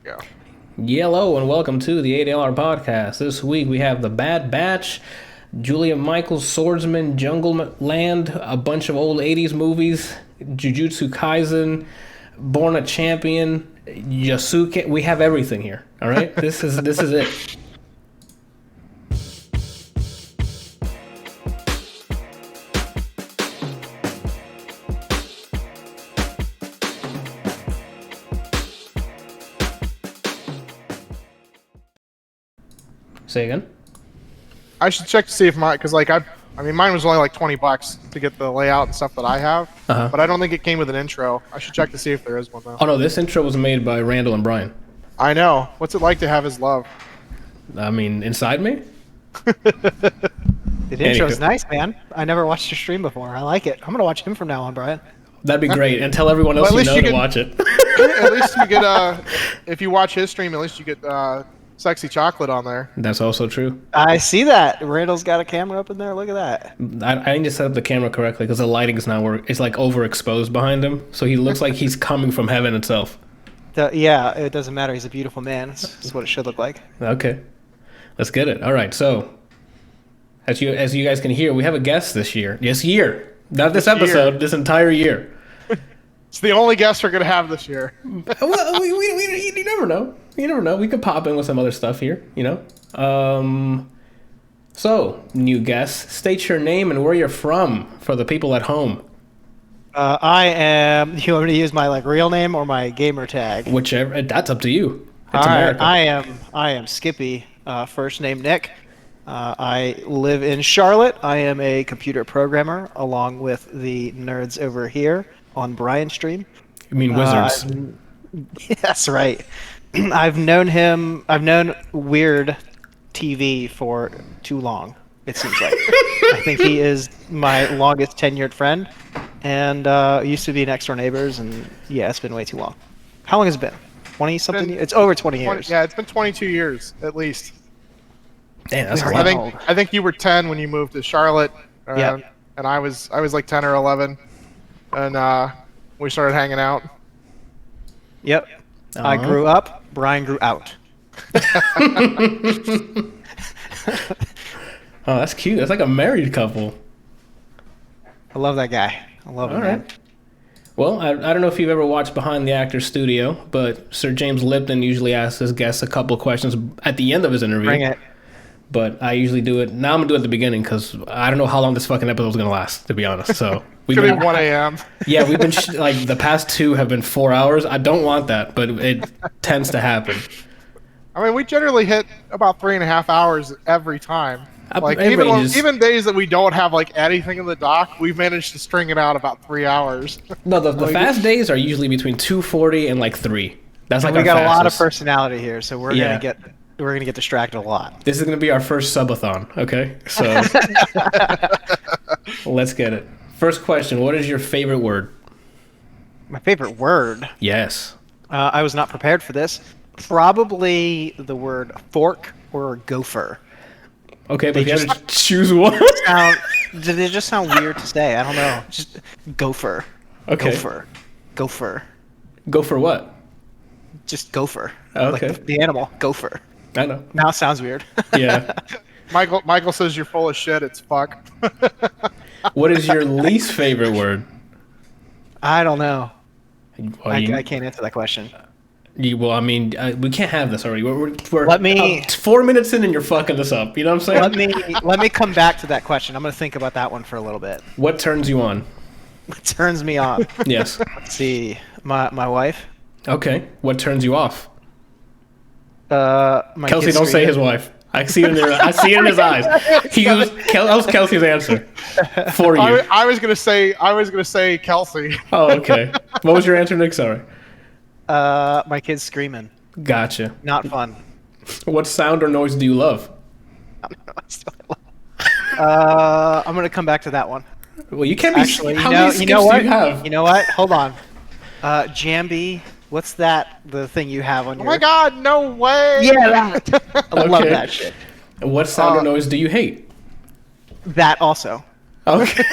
Yeah. Hello and welcome to the ADLR Podcast. This week we have The Bad Batch, Julia Michaels' Swordsman, Jungle Land, a bunch of old 80s movies, Jujutsu Kaisen, Born a Champion, Yasuke. We have everything here. All right, this is it. Say again. I should check to see if mine was only like $20 to get the layout and stuff that I have, but I don't think it came with an intro. I should check to see if there is one though. Oh no, this intro was made by Randall and Brian. I know. What's it like to have his love? I mean, inside me? The intro's nice, man. I never watched your stream before. I like it. I'm gonna watch him from now on, Brian. That'd be great, and tell everyone else you know to watch it. At least you get if you watch his stream, at least you get sexy chocolate on there. That's also true. I see that. Randall's got a camera up in there. Look at that. I need to set up the camera correctly because the lighting's not working. It's like overexposed behind him, so he looks like he's coming from heaven itself. Yeah, it doesn't matter. He's a beautiful man. That's what it should look like. Okay, let's get it. All right, so as you guys can hear, we have a guest this year. Not this episode. This entire year. It's the only guest we're gonna have this year. Well, you never know. You never know. We could pop in with some other stuff here, you know. So, new guest, state your name and where you're from for the people at home. I am. You want me to use my real name or my gamer tag? Whichever. That's up to you. It's All right. America. I am Skippy. First name Nick. I live in Charlotte. I am a computer programmer along with the nerds over here on Brian's stream. You mean wizards? Yes, right. I've known Weird TV for too long, it seems like. I think he is my longest tenured friend, and used to be next door neighbors, and yeah, it's been way too long. How long has it been? 20-something years? It's over 20 years. Yeah, it's been 22 years, at least. Damn, that's a lot. I think you were 10 when you moved to Charlotte, and I was like 10 or 11, and we started hanging out. Yep. I grew up, Brian grew out. Oh, that's cute. That's like a married couple. I love that guy. I love him, man. Well, I don't know if you've ever watched Behind the Actor's Studio, but Sir James Lipton usually asks his guests a couple questions at the end of his interview. Bring it. But I usually do it. Now I'm going to do it at the beginning because I don't know how long this fucking episode is going to last, to be honest. So Could be 1 a.m. Yeah, we've been the past 2 have been 4 hours. I don't want that, but it tends to happen. I mean, we generally hit about 3.5 hours every time. Even days that we don't have anything in the dock, we've managed to string it out about 3 hours. No, the fast days are usually between 2:40 and 3. That's we got a lot of personality here, so we're gonna get distracted a lot. This is gonna be our first subathon, okay? So let's get it. First question: what is your favorite word? My favorite word? Yes. I was not prepared for this. Probably the word fork or gopher. Okay, but you have to choose one. They just sound weird to say. I don't know. Just gopher. Okay. Gopher. Go for what? Just gopher. Okay. Like the animal, gopher. I know. Now it sounds weird. Yeah. Michael says you're full of shit. It's fuck. What is your least favorite word? I don't know. Well, I can't answer that question. We can't have this already. We're 4 minutes in and you're fucking this up. You know what I'm saying? Let me come back to that question. I'm gonna think about that one for a little bit. What turns you on? What turns me on? Yes. Let's see. My wife. Okay. What turns you off? My Kelsey, don't say his wife. I see it in his eyes. That was Kelsey's answer for you. I was gonna say Kelsey. Oh, okay. What was your answer, Nick? Sorry. My kid's screaming. Gotcha. Not fun. What sound or noise do you love? I'm gonna come back to that one. Well, you can't be. Actually, how many skips what? do you have? You know what? Hold on. Jambi. What's that? The thing you have on your? Oh my God! No way! Yeah, that. I love that shit. What sound or noise do you hate? That also. Okay.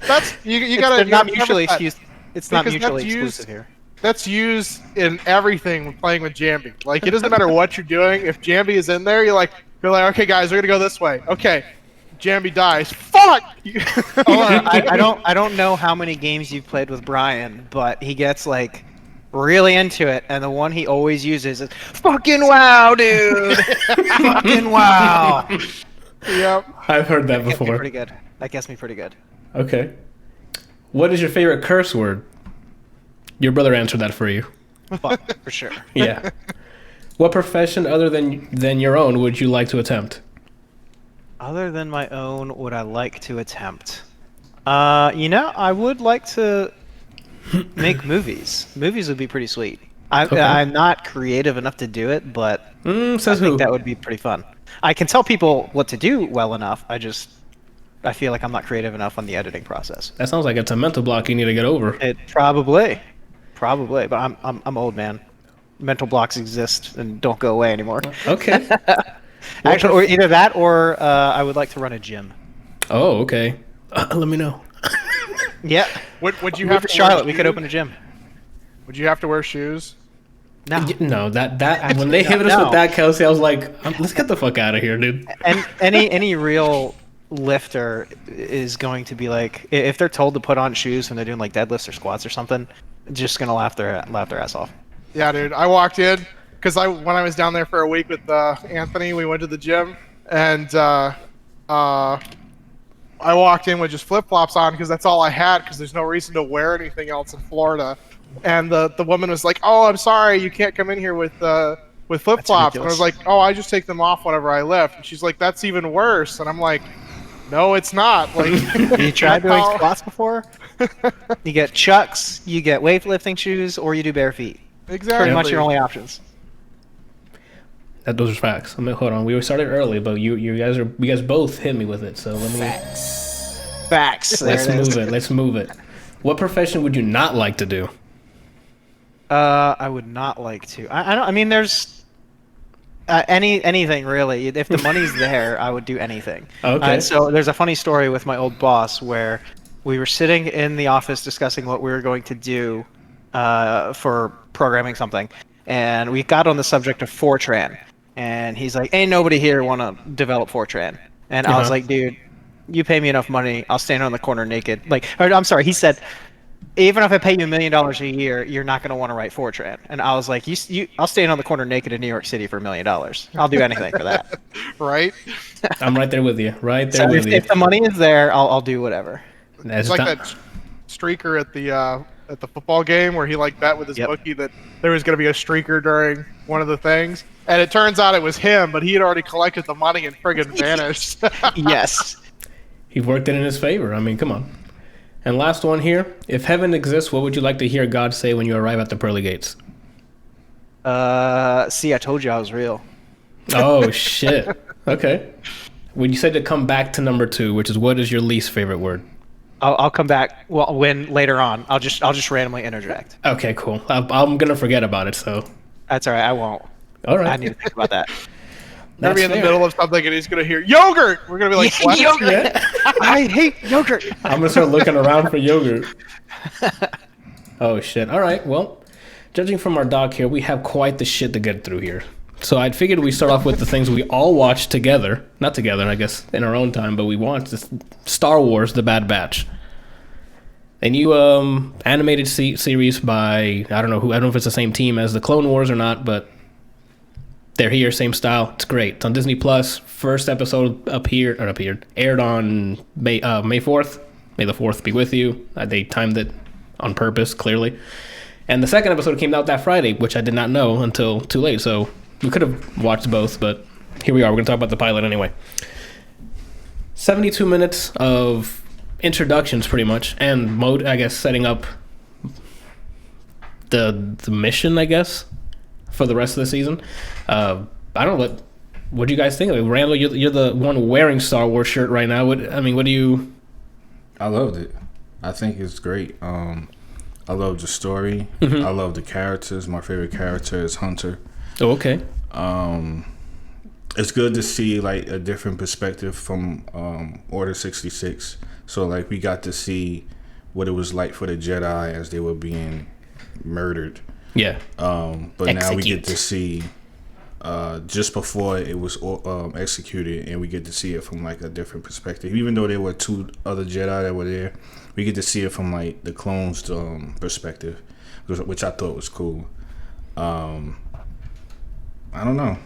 that's you gotta. Not mutually excused. It's not mutually exclusive here. that's used in everything when playing with Jambi. Like, it doesn't matter what you're doing. If Jambi is in there, you're like, okay, guys, we're gonna go this way. Okay, Jambi dies. Fuck. I don't know how many games you've played with Brian, but he gets like really into it, and the one he always uses is "fucking wow, dude." Fucking wow. Yep. I've heard that before. Pretty good. That gets me pretty good. Okay. What is your favorite curse word? Your brother answered that for you. Fuck, for sure. Yeah. What profession other than your own would you like to attempt? Other than my own, would I like to attempt? I would like to make movies. Movies would be pretty sweet. I'm not creative enough to do it, but I think that would be pretty fun. I can tell people what to do well enough. I feel like I'm not creative enough on the editing process. That sounds like it's a mental block you need to get over. It probably, but I'm old, man. Mental blocks exist and don't go away anymore. Okay. Actually, or either that, or I would like to run a gym. Oh, okay. Let me know. Yeah. Would you have to Charlotte? We could open a gym. Would you have to wear shoes? No, that when they hit us with that, Kelsey, I was like, let's get the fuck out of here, dude. And any real lifter is going to be like, if they're told to put on shoes when they're doing like deadlifts or squats or something, just gonna laugh their ass off. Yeah, dude. I walked in because when I was down there for a week with Anthony, we went to the gym, and I walked in with just flip flops on because that's all I had because there's no reason to wear anything else in Florida. And the woman was like, "Oh, I'm sorry, you can't come in here with flip flops." And I was like, "Oh, I just take them off whenever I lift." And she's like, "That's even worse." And I'm like, "No, it's not." Like, you tried doing squats before? You get Chucks, you get weightlifting shoes, or you do bare feet. Exactly. Pretty much your only options. Those are facts. I mean, hold on. We started early, but you guys both hit me with it. So let me. Facts. Let's move it. What profession would you not like to do? I would not like to. I mean, there's anything really. If the money's there, I would do anything. Okay. So there's a funny story with my old boss where we were sitting in the office discussing what we were going to do for programming something, and we got on the subject of Fortran, and he's like, "Ain't nobody here want to develop Fortran," and I was like, "Dude, you pay me enough money, I'll stand on the corner naked." I'm sorry, he said, "Even if I pay you $1 million a year, you're not going to want to write Fortran." And I was like, I'll stand on the corner naked in New York City for $1 million. I'll do anything for that. Right? I'm right there with you. Right there with you. If the money is there, I'll do whatever. It's like that streaker at the football game where he bet with his bookie that there was going to be a streaker during one of the things, and it turns out it was him, but he had already collected the money and friggin' vanished. Yes. He worked it in his favor. I mean, come on. And last one here. If heaven exists, what would you like to hear God say when you arrive at the pearly gates? See, I told you I was real. Oh, shit. Okay. When you said to come back to number 2, which is what is your least favorite word? I'll come back. Well, when later on, I'll just randomly interject. Okay, cool. I'm gonna forget about it, so that's all right. I won't. All right. I need to think about that. We're gonna be in the middle of something, and he's gonna hear yogurt. We're gonna be like, "What?" Yogurt. Yeah. I hate yogurt. I'm gonna start looking around for yogurt. Oh shit! All right. Well, judging from our doc here, we have quite the shit to get through here. So I figured we start off with the things we all watched together. Not together, I guess, in our own time, but we watched this Star Wars: The Bad Batch. A new animated series by I don't know if it's the same team as the Clone Wars or not, but they're here, same style. It's great. It's on Disney Plus. First episode aired on May 4th. May the 4th be with you. They timed it on purpose, clearly. And the second episode came out that Friday, which I did not know until too late. So we could have watched both, but here we are. We're going to talk about the pilot anyway. 72 minutes of introductions, pretty much, and mode, I guess, setting up the mission, I guess, for the rest of the season. I don't know what do you guys think of it? Randall, you're the one wearing Star Wars shirt right now. What do you? I loved it. I think it's great. I love the story. I love the characters. My favorite character is Hunter. Oh, okay. It's good to see a different perspective from Order 66. So we got to see what it was like for the Jedi as they were being murdered. Yeah. But now we get to see just before it was executed, and we get to see it from like a different perspective. Even though there were 2 other Jedi that were there, we get to see it from like the clones' perspective, which I thought was cool. I don't know.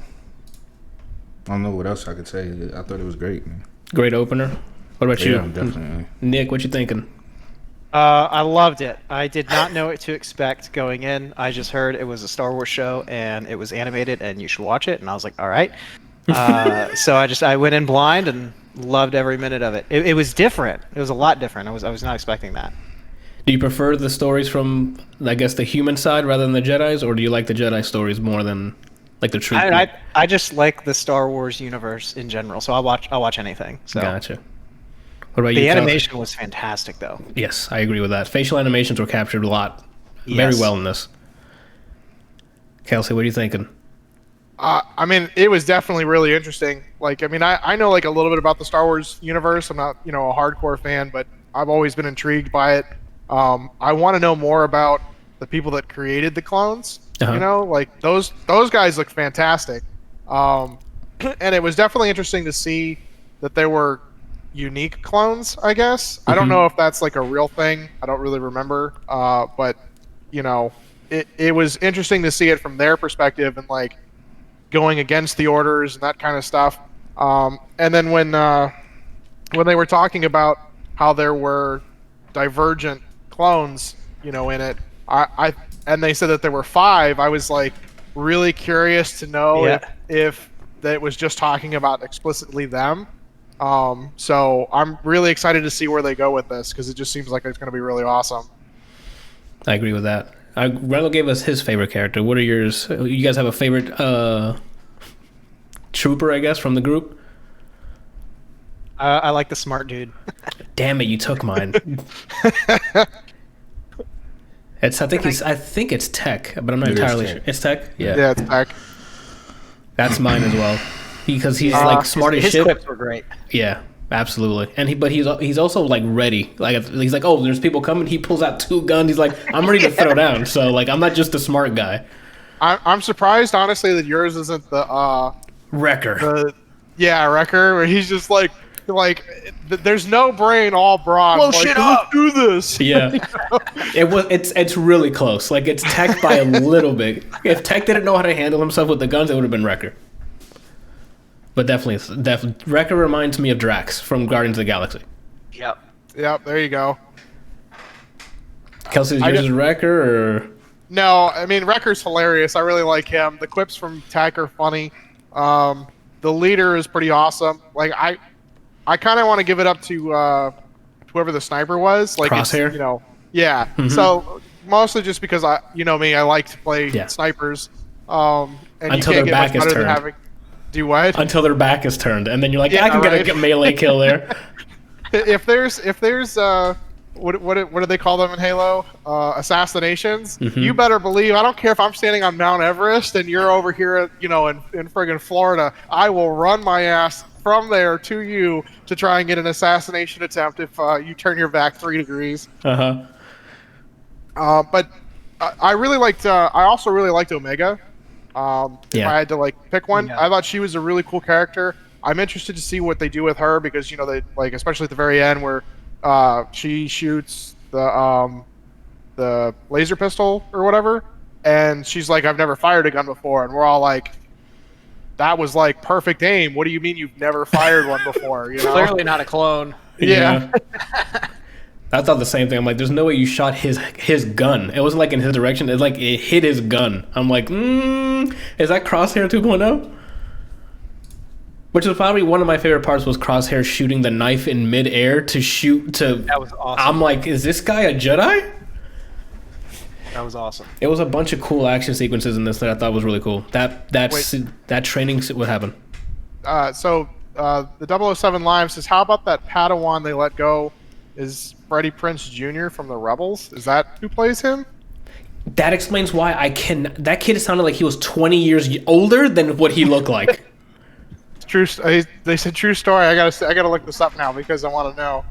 I don't know what else I could say. I thought it was great, man. Great opener. What about you? Yeah, definitely. Nick, what you thinking? I loved it. I did not know what to expect going in. I just heard it was a Star Wars show and it was animated and you should watch it. And I was like, all right. So I went in blind and loved every minute of it. It was different. It was a lot different. I was not expecting that. Do you prefer the stories from, I guess, the human side rather than the Jedi's, or do you like the Jedi stories more than like the true? I just like the Star Wars universe in general, so I'll watch anything. So. Gotcha. What about you? The animation was fantastic, though. Yes, I agree with that. Facial animations were captured a lot, very well in this. Kelsey, what are you thinking? I mean, it was definitely really interesting. Like, I mean, I know like a little bit about the Star Wars universe. I'm not, a hardcore fan, but I've always been intrigued by it. I want to know more about the people that created the clones. Like those guys look fantastic. And it was definitely interesting to see that there were unique clones, I guess. I don't know if that's like a real thing. I don't really remember. But it was interesting to see it from their perspective and like going against the orders and that kind of stuff. And then when they were talking about how there were divergent clones, in it, and they said that there were 5, I was like really curious to know if that was just talking about explicitly them. So I'm really excited to see where they go with this because it just seems like it's going to be really awesome. I agree with that. Randall gave us his favorite character. What are yours? You guys have a favorite trooper, I guess, from the group? I like the smart dude. Damn it, you took mine. I think it's Tech, but I'm not entirely sure. It's Tech? Yeah, it's Tech. That's mine as well. Because he's like smart as shit. His clips were great. Yeah, absolutely. And he's also like ready. Like he's like, oh, there's people coming. He pulls out 2 guns. He's like, I'm ready to throw down. So like, I'm not just the smart guy. I'm surprised, honestly, that yours isn't the Wrecker. Wrecker, where he's just like there's no brain, all brawn. Blow like, shit up. Let's do this. Yeah, it's really close. Like it's Tech by a little bit. If Tech didn't know how to handle himself with the guns, it would have been Wrecker. But definitely, Wrecker reminds me of Drax from Guardians of the Galaxy. Yep. There you go. Kelsey, is yours Wrecker or? No, I mean Wrecker's hilarious. I really like him. The clips from Tech are funny. The leader is pretty awesome. Like I kind of want to give it up to whoever the sniper was. Like Crosshair. Yeah. Mm-hmm. So mostly just because I like to play snipers. And until you can't their back is turned. Do what? Until their back is turned, and then you're like, I can get a melee kill there. If there's what do they call them in Halo? Assassinations. Mm-hmm. You better believe. I don't care if I'm standing on Mount Everest and you're over here, in friggin' Florida. I will run my ass from there to you to try and get an assassination attempt if you turn your back 3 degrees. But I really liked. I also really liked Omega. If I had to pick one, I thought she was a really cool character. I'm interested to see what they do with her because they especially at the very end where she shoots the laser pistol or whatever, and she's like, I've never fired a gun before, and we're all like, that was perfect aim. What do you mean you've never fired one before? Clearly not a clone. Yeah. I thought the same thing. I'm like, there's no way you shot his gun. It wasn't in his direction. It's it hit his gun. I'm like, is that Crosshair 2.0? Which was probably one of my favorite parts was Crosshair shooting the knife in midair to shoot to. That was awesome. I'm like, is this guy a Jedi? That was awesome. It was a bunch of cool action sequences in this that I thought was really cool. That training would happen. So the 007 Live says, how about that Padawan they let go? Is Freddie Prinze Jr. from the Rebels? Is that who plays him? That explains why that kid sounded like he was 20 years older than what he looked like. True. They said true story. I gotta look this up now because I want to know.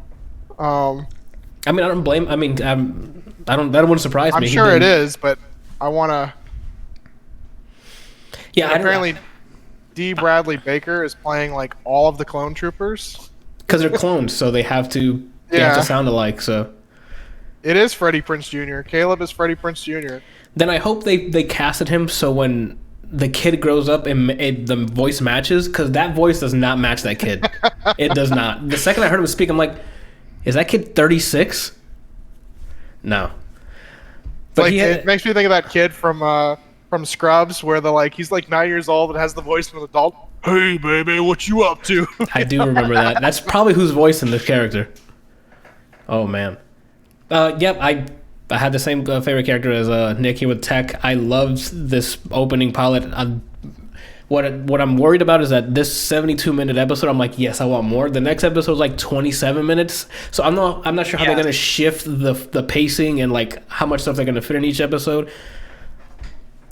I mean, I don't blame. I mean, That wouldn't surprise me. I'm sure it is, but I want to. Yeah, apparently, D. Bradley Baker is playing like all of the clone troopers. Because they're clones, so they have to sound alike. So it is Freddie Prinze Jr. Caleb is Freddie Prinze Jr. Then I hope they casted him so when the kid grows up and the voice matches, because that voice does not match that kid. It does not. The second I heard him speak, I'm like, is that kid 36? No. But it makes me think of that kid from Scrubs, where he's like 9 years old and has the voice of an adult. Hey, baby, what you up to? I do remember that. That's probably who's voicing this character. Oh man. Yep. I had the same favorite character as Nick here with Tech. I loved this opening pilot. What I'm worried about is that this 72-minute episode, I'm like, yes, I want more. The next episode is like 27 minutes, so I'm not sure how they're gonna shift the pacing and like how much stuff they're gonna fit in each episode.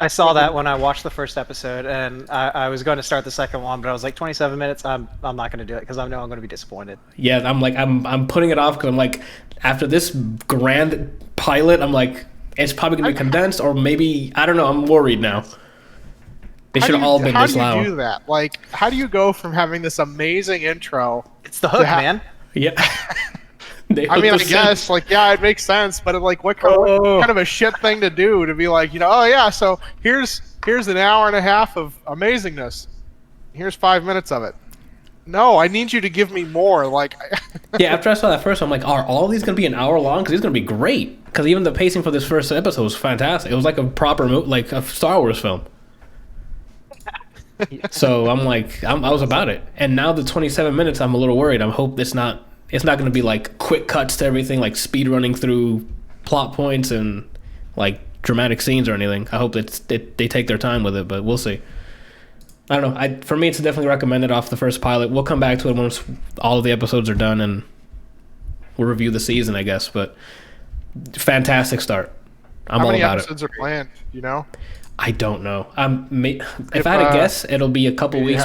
I saw that when I watched the first episode, and I was going to start the second one, but I was like, 27 minutes. I'm not going to do it because I know I'm going to be disappointed. Yeah, I'm putting it off because I'm like, after this grand pilot, I'm like, it's probably going to be condensed, or maybe I don't know. I'm worried now. They should have all been this loud. How do you do that? Like, how do you go from having this amazing intro? It's the hook, man. Yeah. I mean, I guess, it makes sense, but what kind of a shit thing to do to be like, oh yeah, so here's an hour and a half of amazingness. Here's 5 minutes of it. No, I need you to give me more. Yeah, after I saw that first, I'm like, are all these going to be an hour long? Because it's going to be great. Because even the pacing for this first episode was fantastic. It was like a proper, like a Star Wars film. So I'm like, I was about it. And now the 27 minutes, I'm a little worried. I hope it's not going to be like quick cuts to everything, like speed running through plot points and like dramatic scenes or anything. I hope they take their time with it, but we'll see. I don't know. For me, it's definitely recommended off the first pilot. We'll come back to it once all of the episodes are done and we'll review the season, I guess. But fantastic start. I'm all about it. How many episodes are planned? I don't know. If I had to guess, it'll be a couple weeks.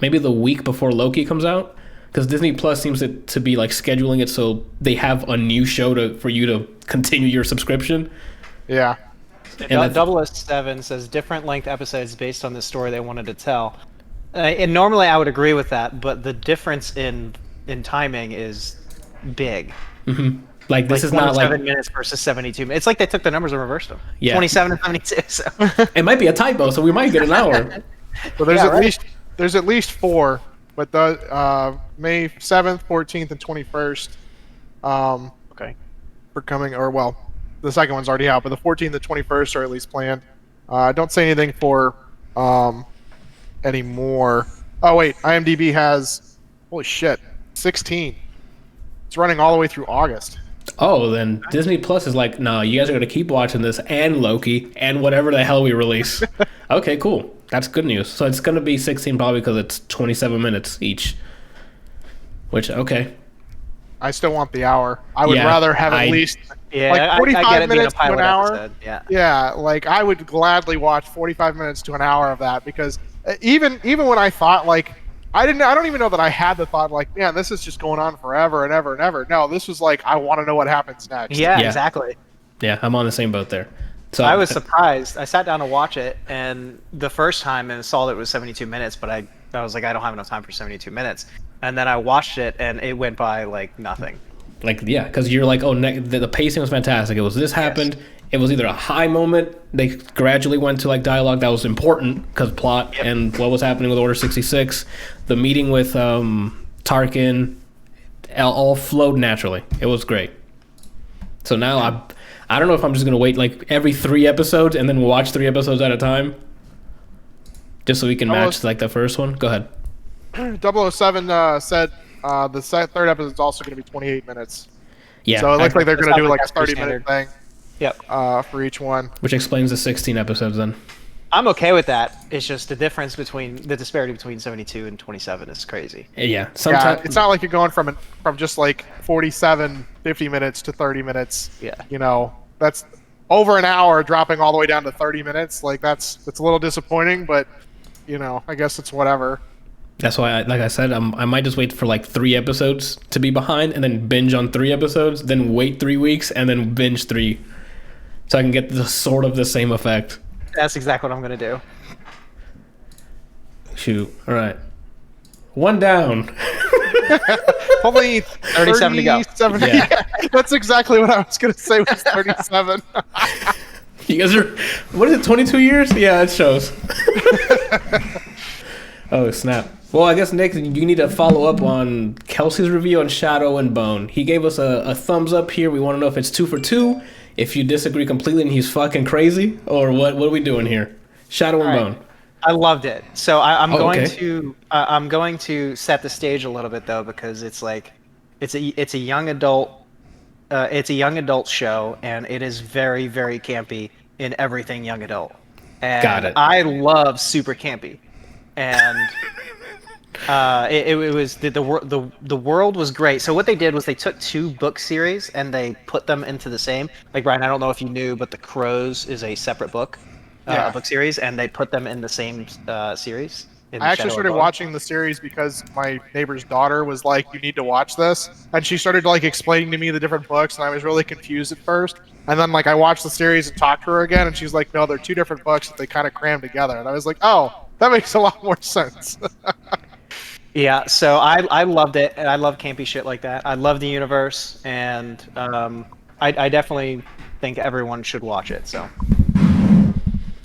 Maybe the week before Loki comes out. Because Disney Plus seems to be like scheduling it so they have a new show for you to continue your subscription. Yeah. And 007 says different length episodes based on the story they wanted to tell. And normally I would agree with that, but the difference in timing is big. Mm-hmm. Like this is not like 27 minutes versus 72 minutes. It's like they took the numbers and reversed them. Yeah. 27 and 72. So. It might be a typo, so we might get an hour. Well, there's at least 4. But the May 7th, 14th, and 21st, okay, for coming, the second one's already out, but the 14th and 21st are at least planned. Don't say anything for anymore. Oh wait, IMDb has, holy shit, 16. It's running all the way through August. Oh, then Disney Plus is like, no, you guys are going to keep watching this and Loki and whatever the hell we release. Okay, cool. That's good news. So it's going to be 16 probably because it's 27 minutes each. Which, okay. I still want the hour. I would rather have at least 45 minutes to an hour. Yeah, I would gladly watch 45 minutes to an hour of that because even when I thought I don't even know that I had the thought man, this is just going on forever and ever and ever. No, this was I want to know what happens next. Yeah, exactly. Yeah, I'm on the same boat there. So I was surprised. I sat down to watch it, and the first time and saw that it was 72 minutes, but I was like, I don't have enough time for 72 minutes. And then I watched it, and it went by like nothing. Because you're like, oh, the pacing was fantastic. It was this happened. Yes. It was either a high moment. They gradually went to dialogue that was important because plot and what was happening with Order 66. The meeting with Tarkin all flowed naturally. It was great. So now I don't know if I'm just going to wait every 3 episodes and then we'll watch 3 episodes at a time. Just so we can match the first one. Go ahead. 007 said the third episode is also going to be 28 minutes. Yeah. So it looks like they're going to do a 30-minute thing. Yep. For each one. Which explains the 16 episodes then. I'm okay with that. It's just the disparity between 72 and 27 is crazy. Yeah. It's not like you're going from just 47, 50 minutes to 30 minutes. Yeah. That's over an hour dropping all the way down to 30 minutes. That's a little disappointing, but I guess it's whatever. That's why, like I said, I might just wait for 3 episodes to be behind and then binge on 3 episodes, then wait 3 weeks and then binge 3. so I can get the sort of the same effect. That's exactly what I'm gonna do. Shoot. All right. One down. Only 37 to go. 37. Yeah. Yeah, that's exactly what I was gonna say. Was 37. You guys are, what is it, 22 years? Yeah, it shows. Oh, snap. Well, I guess, Nick, you need to follow up on Kelsey's review on Shadow and Bone. He gave us a thumbs up here. We want to know if it's 2 for 2, if you disagree completely and he's fucking crazy, or what are we doing here? Shadow and Bone. I loved it. So I'm going okay. to I'm going to set the stage a little bit though, because it's like it's a young adult show, and it is very, very campy in everything young adult. And Got it. I love super campy, and it was the world was great. So what they did was they took 2 book series and they put them into the same. Like, Brian, I don't know if you knew, but The Crows is a separate book. Book series, and they put them in the same series. I actually started watching the series because my neighbor's daughter was like, "You need to watch this," and she started like explaining to me the different books, and I was really confused at first. And then like I watched the series and talked to her again, and she's like, "No, they're 2 different books that they kind of crammed together." And I was like, "Oh, that makes a lot more sense." Yeah, so I loved it, and I love campy shit like that. I love the universe, and I definitely think everyone should watch it. So.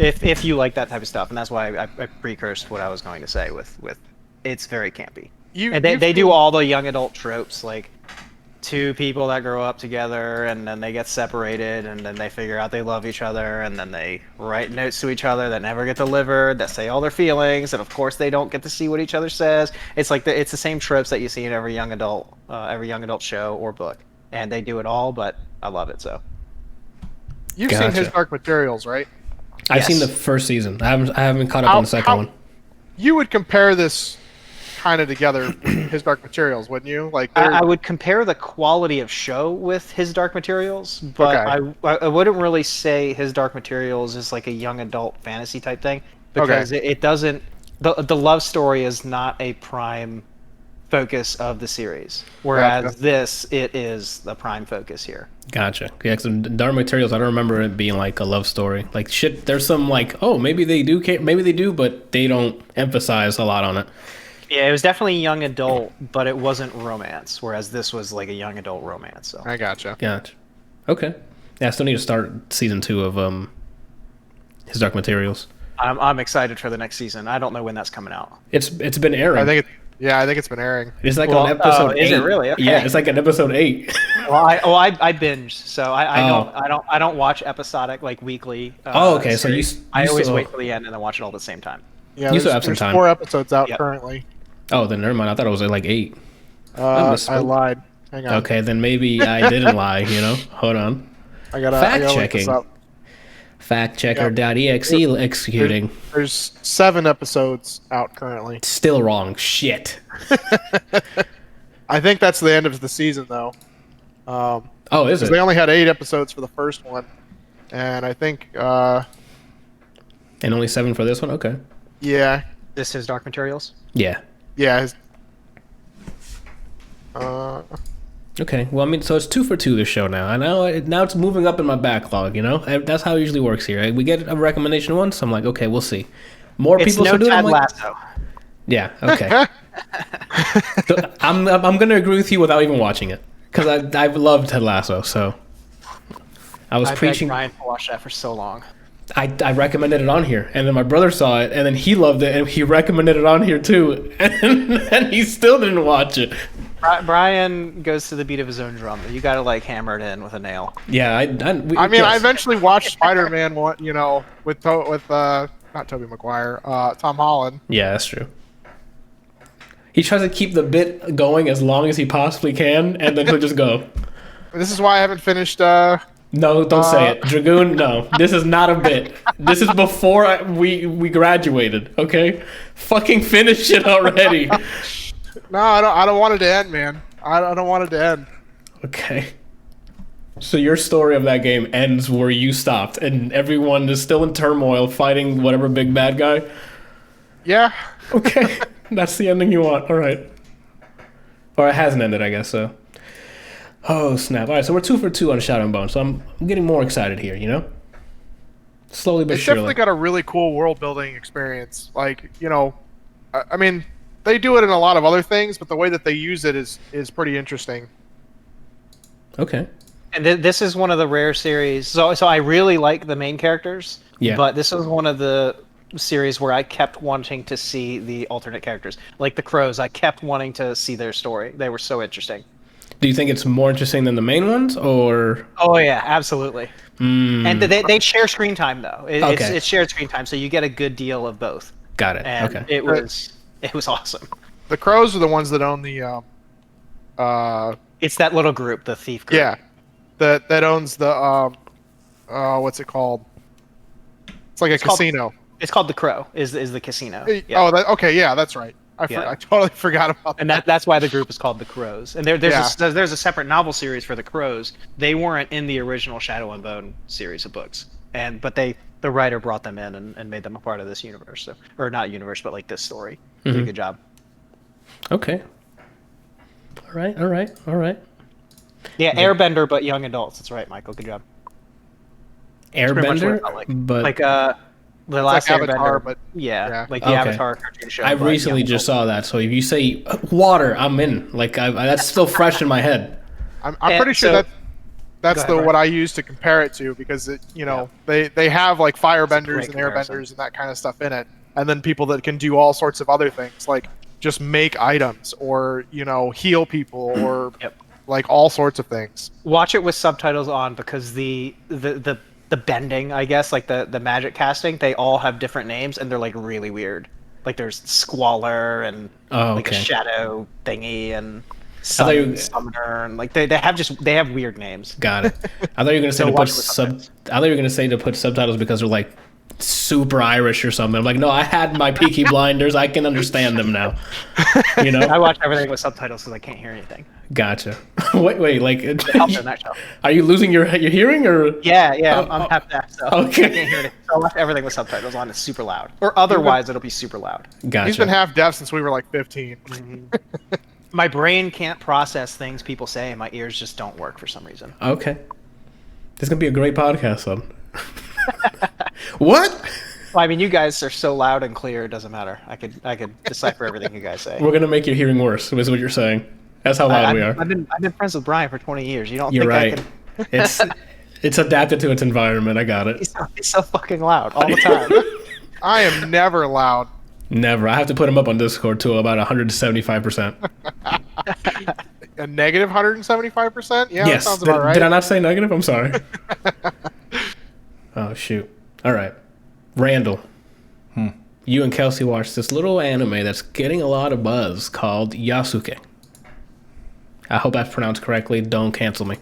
If you like that type of stuff, and that's why I precursed what I was going to say with it's very campy. And they do all the young adult tropes, like 2 people that grow up together and then they get separated and then they figure out they love each other and then they write notes to each other that never get delivered, that say all their feelings, and of course they don't get to see what each other says. It's like it's the same tropes that you see in every young adult show or book, and they do it all, but I love it. So You've seen His Dark Materials, right? I've seen the first season. I haven't caught up on the second one. You would compare this kind of together with His Dark Materials, wouldn't you? Like, I would compare the quality of show with His Dark Materials, but I wouldn't really say His Dark Materials is like a young adult fantasy type thing, because it doesn't. The love story is not a prime focus of the series, whereas it is the prime focus here. Gotcha. Yeah, because Dark Materials, I don't remember it being like a love story. Like, shit, there's some like, oh, maybe they do, but they don't emphasize a lot on it. Yeah, it was definitely young adult, but it wasn't romance, whereas this was like a young adult romance. So I gotcha. Okay. Yeah, I still need to start season 2 of His Dark Materials. I'm excited for the next season. I don't know when that's coming out. It's been airing. I think it's been airing. It's like on episode 8. Is it really? Okay. Yeah, it's like an episode 8. I binge, so I don't watch episodic like weekly. Okay. So I always wait till the end and then watch it all at the same time. Yeah, you still have some time. 4 episodes out currently. Oh, then never mind. I thought it was like 8. I lied. Hang on. Okay, then maybe I didn't lie. Hold on. Fact checking. Factchecker.exe executing. There's 7 episodes out currently. Still wrong. Shit. I think that's the end of the season, though. Is it? They only had 8 episodes for the first one, and I think. And only 7 for this one. Okay. Yeah. This is Dark Materials. Yeah. Yeah. Okay. Well, I mean, so it's 2 for 2 this show now. I know now it's moving up in my backlog. That's how it usually works here. We get a recommendation once. I'm like, okay, we'll see. More people should do it. Ted Lasso. Yeah. Okay. So I'm gonna agree with you without even watching it, because I love Ted Lasso. So I was preaching. Ryan to watch that for so long. I recommended it on here, and then my brother saw it, and then he loved it, and he recommended it on here too, and he still didn't watch it. Brian goes to the beat of his own drum. You got to like hammer it in with a nail. Yeah, I eventually watched Spider-Man, with not Tobey Maguire, Tom Holland. Yeah, that's true. He tries to keep the bit going as long as he possibly can, and then he'll just go. This is why I haven't finished. No, don't say it, Dragoon. No, this is not a bit. This is before we graduated. Okay, fucking finish it already. No, I don't want it to end, man. I don't want it to end. Okay. So your story of that game ends where you stopped, and everyone is still in turmoil fighting whatever big bad guy? Yeah. Okay. That's the ending you want. All right. Or it hasn't ended, I guess, so. Oh, snap. All right, so we're 2 for 2 on Shadow and Bone, so I'm getting more excited here, Slowly but It's surely. definitely got a really cool world building experience. Like, I mean, they do it in a lot of other things, but the way that they use it is pretty interesting. Okay. And this is one of the rare series. So I really like the main characters. Yeah. But this is one of the series where I kept wanting to see the alternate characters, like the Crows. I kept wanting to see their story. They were so interesting. Do you think it's more interesting than the main ones, or? Oh yeah, absolutely. And they share screen time though. Okay. It's shared screen time, so you get a good deal of both. Got it. And Okay. it was awesome. The Crows are the ones that own the It's that little group, the thief group. yeah, that owns the what's it called? It's like a casino. It's called the Crow. Is the casino? Yeah. Oh, okay, yeah, that's right. I totally forgot about that. And that's why the group is called the Crows. And there's a separate novel series for the Crows. They weren't in the original Shadow and Bone series of books, but the writer brought them in and made them a part of this universe. So, or not universe, but like this story. Did a good job. Okay. All right. Yeah, Airbender, but young adults. That's right, Michael. Good job. Pretty much what it Airbender, felt like. but Like the last like Airbender, Avatar, but yeah, like the Okay. Avatar cartoon show. I but recently young just adults. saw that. So if you say water, I'm in. Like that's still fresh in my head. I'm Yeah, pretty sure so- that's Go ahead, what I use to compare it to, because they have like firebenders great and comparison. airbenders and that kind of stuff in it, and then people that can do all sorts of other things like just make items or heal people or Yep. like all sorts of things. Watch it with subtitles on, because the bending, I guess, like the magic casting, they all have different names and they're like really weird. Like there's Squalor and like a okay. shadow thingy and thought you- summoner, and like they have weird names. Got it. I thought you were gonna say So to put watch it with subtitles. I thought you were gonna say to put subtitles because they're like super Irish or something. I'm like, no, I had my Peaky Blinders. I can understand them now. I watch everything with subtitles because I can't hear anything. Gotcha. Wait, like, It helps in that show. are you losing your hearing or? Yeah, Oh, I'm half deaf, so okay. I can't hear it. So I watch everything with subtitles on. It's super loud, or otherwise it'll be super loud. Gotcha. He's been half deaf since we were like 15. My brain can't process things people say, and my ears just don't work for some reason. Okay. This is gonna be a great podcast, son. What? Well, I mean, you guys are so loud and clear; it doesn't matter. I could decipher everything you guys say. We're gonna make your hearing worse. Is what you're saying? That's how loud we are. I've been friends with Brian for 20 years. You don't You're think right. I can? It's adapted to its environment. I got it. He's so fucking loud all the time. I am never loud. Never. I have to put him up on Discord to about 175%. A negative 175%? Yeah, Yes. that sounds about right. Did I not say negative? I'm sorry. Oh shoot. All right, Randall. You and Kelsey watched this little anime that's getting a lot of buzz called Yasuke. I hope that's pronounced correctly. Don't cancel me.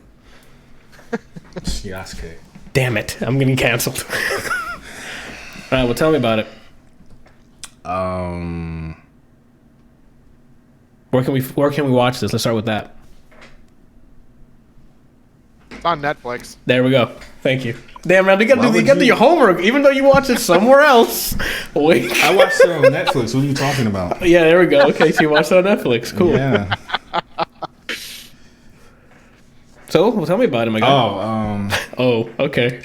Yasuke. Damn it! I'm getting canceled. All right. Well, tell me about it. Where can we watch this? Let's start with that. It's on Netflix. There we go. Thank you. Damn, man, you got to do you- your homework, even though you watched it somewhere else. Wait. I watched it on Netflix. What are you talking about? Yeah, there we go. Okay, so you watched it on Netflix. Cool. Yeah. So, well, tell me about him again. Oh, okay.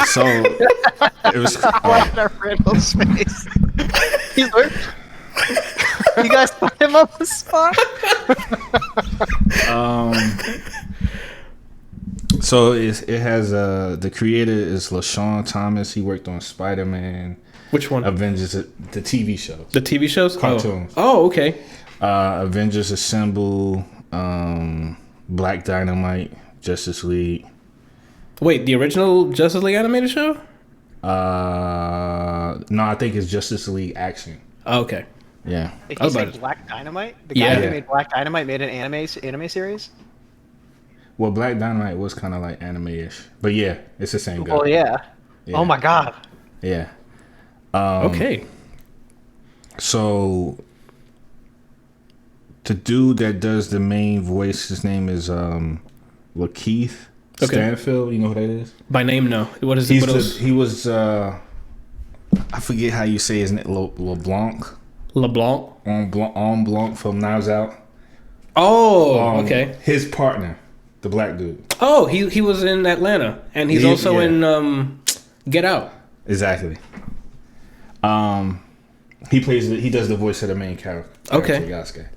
So it was. That Randall's face. He's like, you guys put him on the spot. So it has the creator is LaShawn Thomas. He worked on Spider-Man, Which one? Avengers, the TV show, The TV shows? Cartoons. Oh, okay. Avengers Assemble, Black Dynamite, Justice League. Wait, the original Justice League animated show? No, I think it's Justice League Action. Oh, okay. Yeah. Did I you was say about to- Black Dynamite? The guy Yeah. who made Black Dynamite made an anime series? Well, Black Dynamite was kind of like anime-ish, but yeah, it's the same guy. Well, yeah. Yeah. Oh my god. Yeah. Okay. So the dude that does the main voice, his name is Lakeith Okay. Stanfield. You know who that is? By name, no. What is He's it? What else? he was I forget how you say his name. LeBlanc. LeBlanc? En Blanc from Knives Out. Oh, okay. His partner, the black dude. Oh, he was in Atlanta, and he's also Yeah. in Get Out. Exactly. He does the voice of the main character. Okay. Yasuke.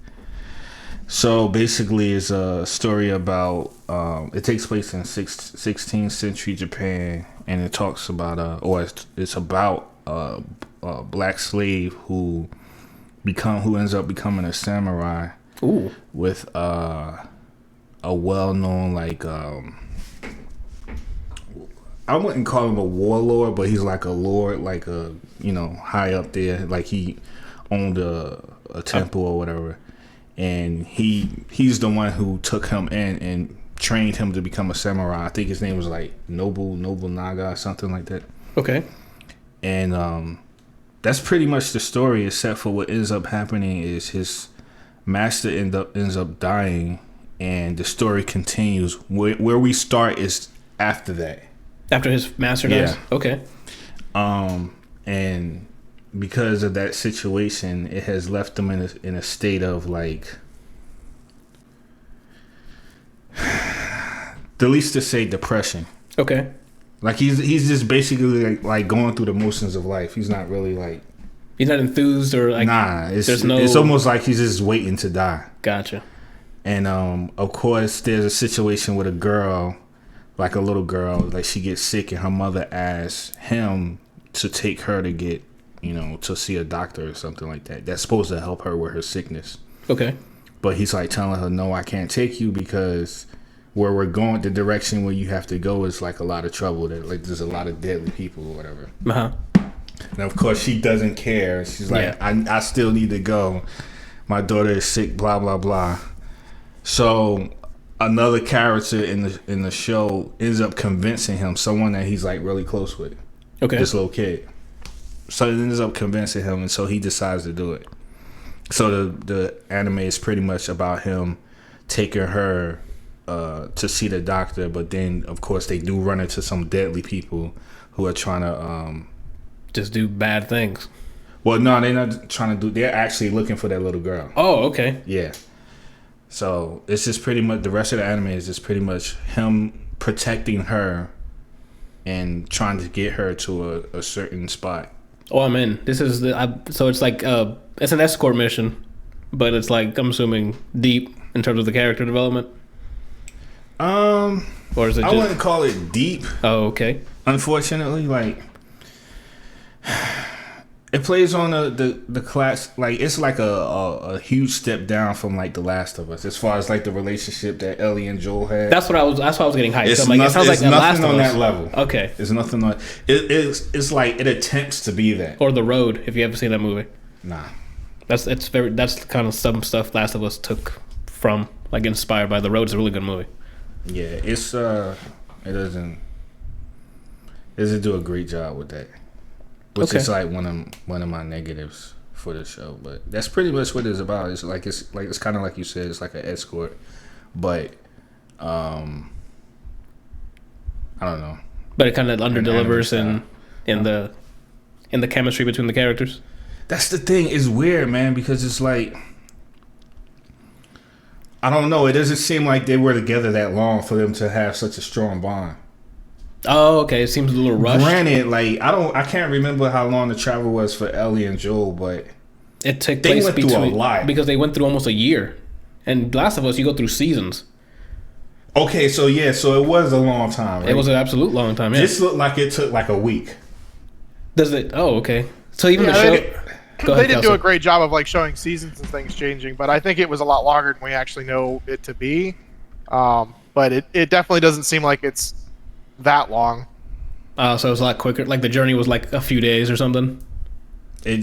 So basically, it's a story about. It takes place in 16th century Japan, and it talks about it's about a black slave who ends up becoming a samurai. Ooh. With a well-known I wouldn't call him a warlord, but he's like a lord, like a high up there, like he owned a temple or whatever, and he's the one who took him in and trained him to become a samurai. I think his name was like Nobunaga or something like that. Okay. And that's pretty much the story, except for what ends up happening is his master ends up dying, and the story continues. Where we start is after that. After his master dies? Yeah. Okay. And because of that situation, it has left him in a state of like, the least to say, depression. Okay. Like he's just basically like going through the motions of life. He's not really like. He's not enthused or like. Nah, it's almost like he's just waiting to die. Gotcha. And of course, there's a situation with a girl, like a little girl, like she gets sick, and her mother asks him to take her to get, to see a doctor or something like that. That's supposed to help her with her sickness. Okay. But he's like telling her, no, I can't take you because where we're going, the direction where you have to go is like a lot of trouble. Like there's a lot of deadly people or whatever. Uh-huh. And of course, she doesn't care. She's like, I still need to go. My daughter is sick, blah, blah, blah. So another character in the show ends up convincing him, someone that he's like really close with. Okay. This little kid. So it ends up convincing him, and so he decides to do it. So the anime is pretty much about him taking her to see the doctor, but then of course they do run into some deadly people who are trying to just do bad things. Well, no, they're not trying to do. They're actually looking for that little girl. Oh, okay. Yeah. So it's just pretty much the rest of the anime is just pretty much him protecting her and trying to get her to a certain spot. Oh, I'm in. This is so it's like it's an escort mission, but it's like I'm assuming deep in terms of the character development. Or is it? I wouldn't call it deep. Oh, okay. Unfortunately, like it plays on the class, like it's like a huge step down from like The Last of Us as far as like the relationship that Ellie and Joel had. That's why I was getting hyped. It's So I'm like, it sounds like The Last of Us. Nothing on that level. Okay. It's nothing on. It's like it attempts to be that. Or The Road, if you ever seen that movie. Nah. That's kind of some stuff Last of Us took from, like, inspired by The Road. It's a really good movie. Yeah, it's it doesn't do a great job with that. Which is like one of my negatives for the show, but that's pretty much what it's about. It's kind of like you said, it's like an escort, but I don't know. But it kind of underdelivers in the chemistry between the characters. That's the thing. It's weird, man, because it's like I don't know. It doesn't seem like they were together that long for them to have such a strong bond. Oh, okay. It seems a little rushed. Granted, like I can't remember how long the travel was for Ellie and Joel, but it took place went through a lot because they went through almost a year. And Last of Us, you go through seasons. Okay, so it was a long time. Right? It was an absolute long time. Yeah. This looked like it took like a week. Does it? Oh, okay. So even the show. They didn't do a great job of like showing seasons and things changing, but I think it was a lot longer than we actually know it to be. But it definitely doesn't seem like it's that long. So it was a lot quicker. Like the journey was like a few days or something. It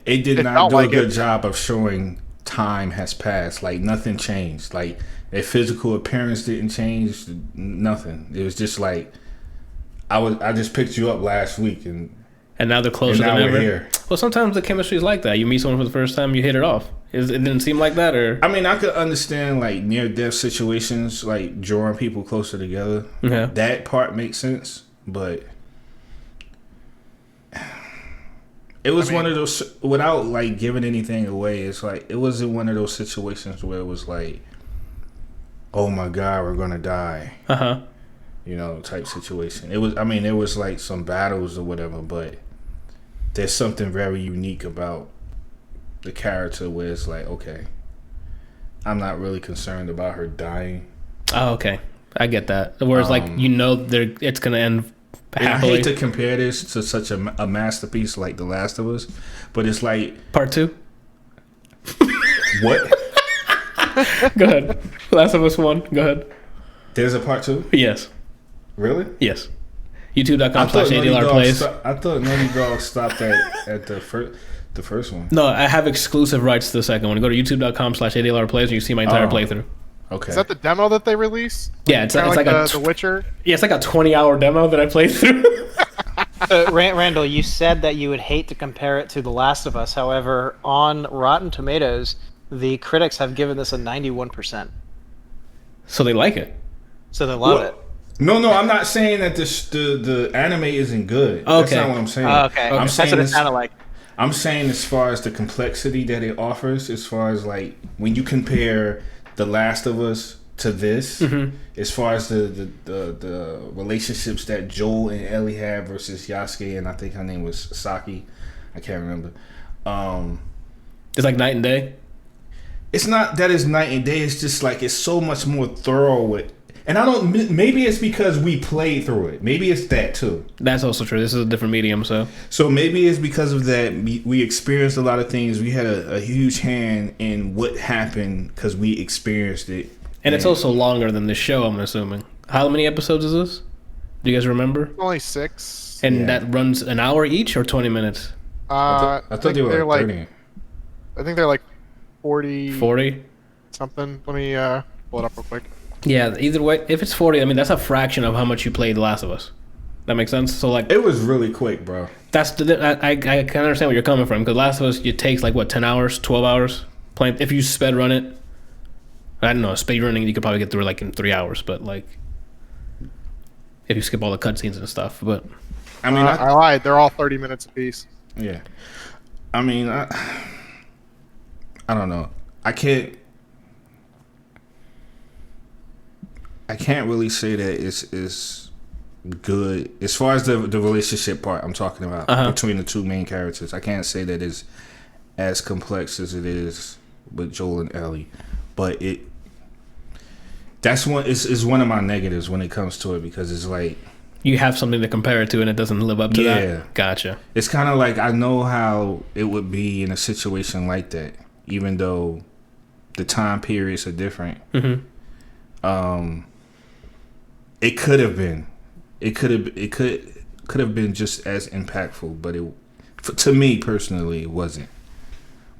did not do a good job of showing time has passed. Like nothing changed. Like their physical appearance didn't change. Nothing. It was just like I just picked you up last week and now they're closer than ever. Here. Well, sometimes the chemistry is like that. You meet someone for the first time, you hit it off. It didn't seem like that, or I mean, I could understand like near-death situations, like drawing people closer together. Yeah. That part makes sense, but it was one of those without like giving anything away. It's like it wasn't one of those situations where it was like, "Oh my God, we're gonna die." type situation. It was, I mean, there was like some battles or whatever, but there's something very unique about the character where it's like, okay, I'm not really concerned about her dying. Oh, okay. I get that. Whereas, it's going to end happily. I hate to compare this to such a masterpiece like The Last of Us, but it's like... Part 2? What? Go ahead. Last of Us 1. Go ahead. There's a part 2? Yes. Really? Yes. YouTube.com/ADLR plays. I thought Naughty Dog stopped at the first one. No, I have exclusive rights to the second one. Go to youtube.com/ADLR plays and you see my entire playthrough. Okay. Is that the demo that they released? Yeah, it's like The Witcher. Yeah, it's like a 20-hour demo that I played through. Randall, you said that you would hate to compare it to The Last of Us. However, on Rotten Tomatoes, the critics have given this a 91%. So they like it. So they love it. No, I'm not saying that the anime isn't good. Okay. That's not what I'm saying. Okay. I'm That's saying what it sounded like. I'm saying as far as the complexity that it offers, as far as like when you compare The Last of Us to this, as far as the relationships that Joel and Ellie have versus Yasuke, and I think her name was Saki, I can't remember. It's like night and day. It's not that it's night and day. It's just like it's so much more thorough with. And I don't. Maybe it's because we played through it. Maybe it's that too. That's also true. This is a different medium, so. So maybe it's because of that. We experienced a lot of things. We had a huge hand in what happened because we experienced it. And it's also longer than the show, I'm assuming. How many episodes is this? Do you guys remember? Only 6. And that runs an hour each or 20 minutes? I thought they were like 30. I think they're like 40. 40? Something. Let me pull it up real quick. Yeah, either way, if it's 40, I mean, that's a fraction of how much you played The Last of Us. That makes sense? So, like... It was really quick, bro. I can understand where you're coming from, because Last of Us, it takes, 10 hours, 12 hours? Playing, if you sped run it. I don't know, speed running, you could probably get through it, in 3 hours, but, if you skip all the cutscenes and stuff, but... I mean, I lied. They're all 30 minutes apiece. Yeah. I mean, I don't know. I can't really say that it's good as far as the relationship part I'm talking about between the two main characters. I can't say that it's as complex as it is with Joel and Ellie, but that's one of my negatives when it comes to it, because it's like you have something to compare it to and it doesn't live up to that. Gotcha. It's kind of like I know how it would be in a situation like that, even though the time periods are different. It could have been. It could have been just as impactful, but to me personally, it wasn't.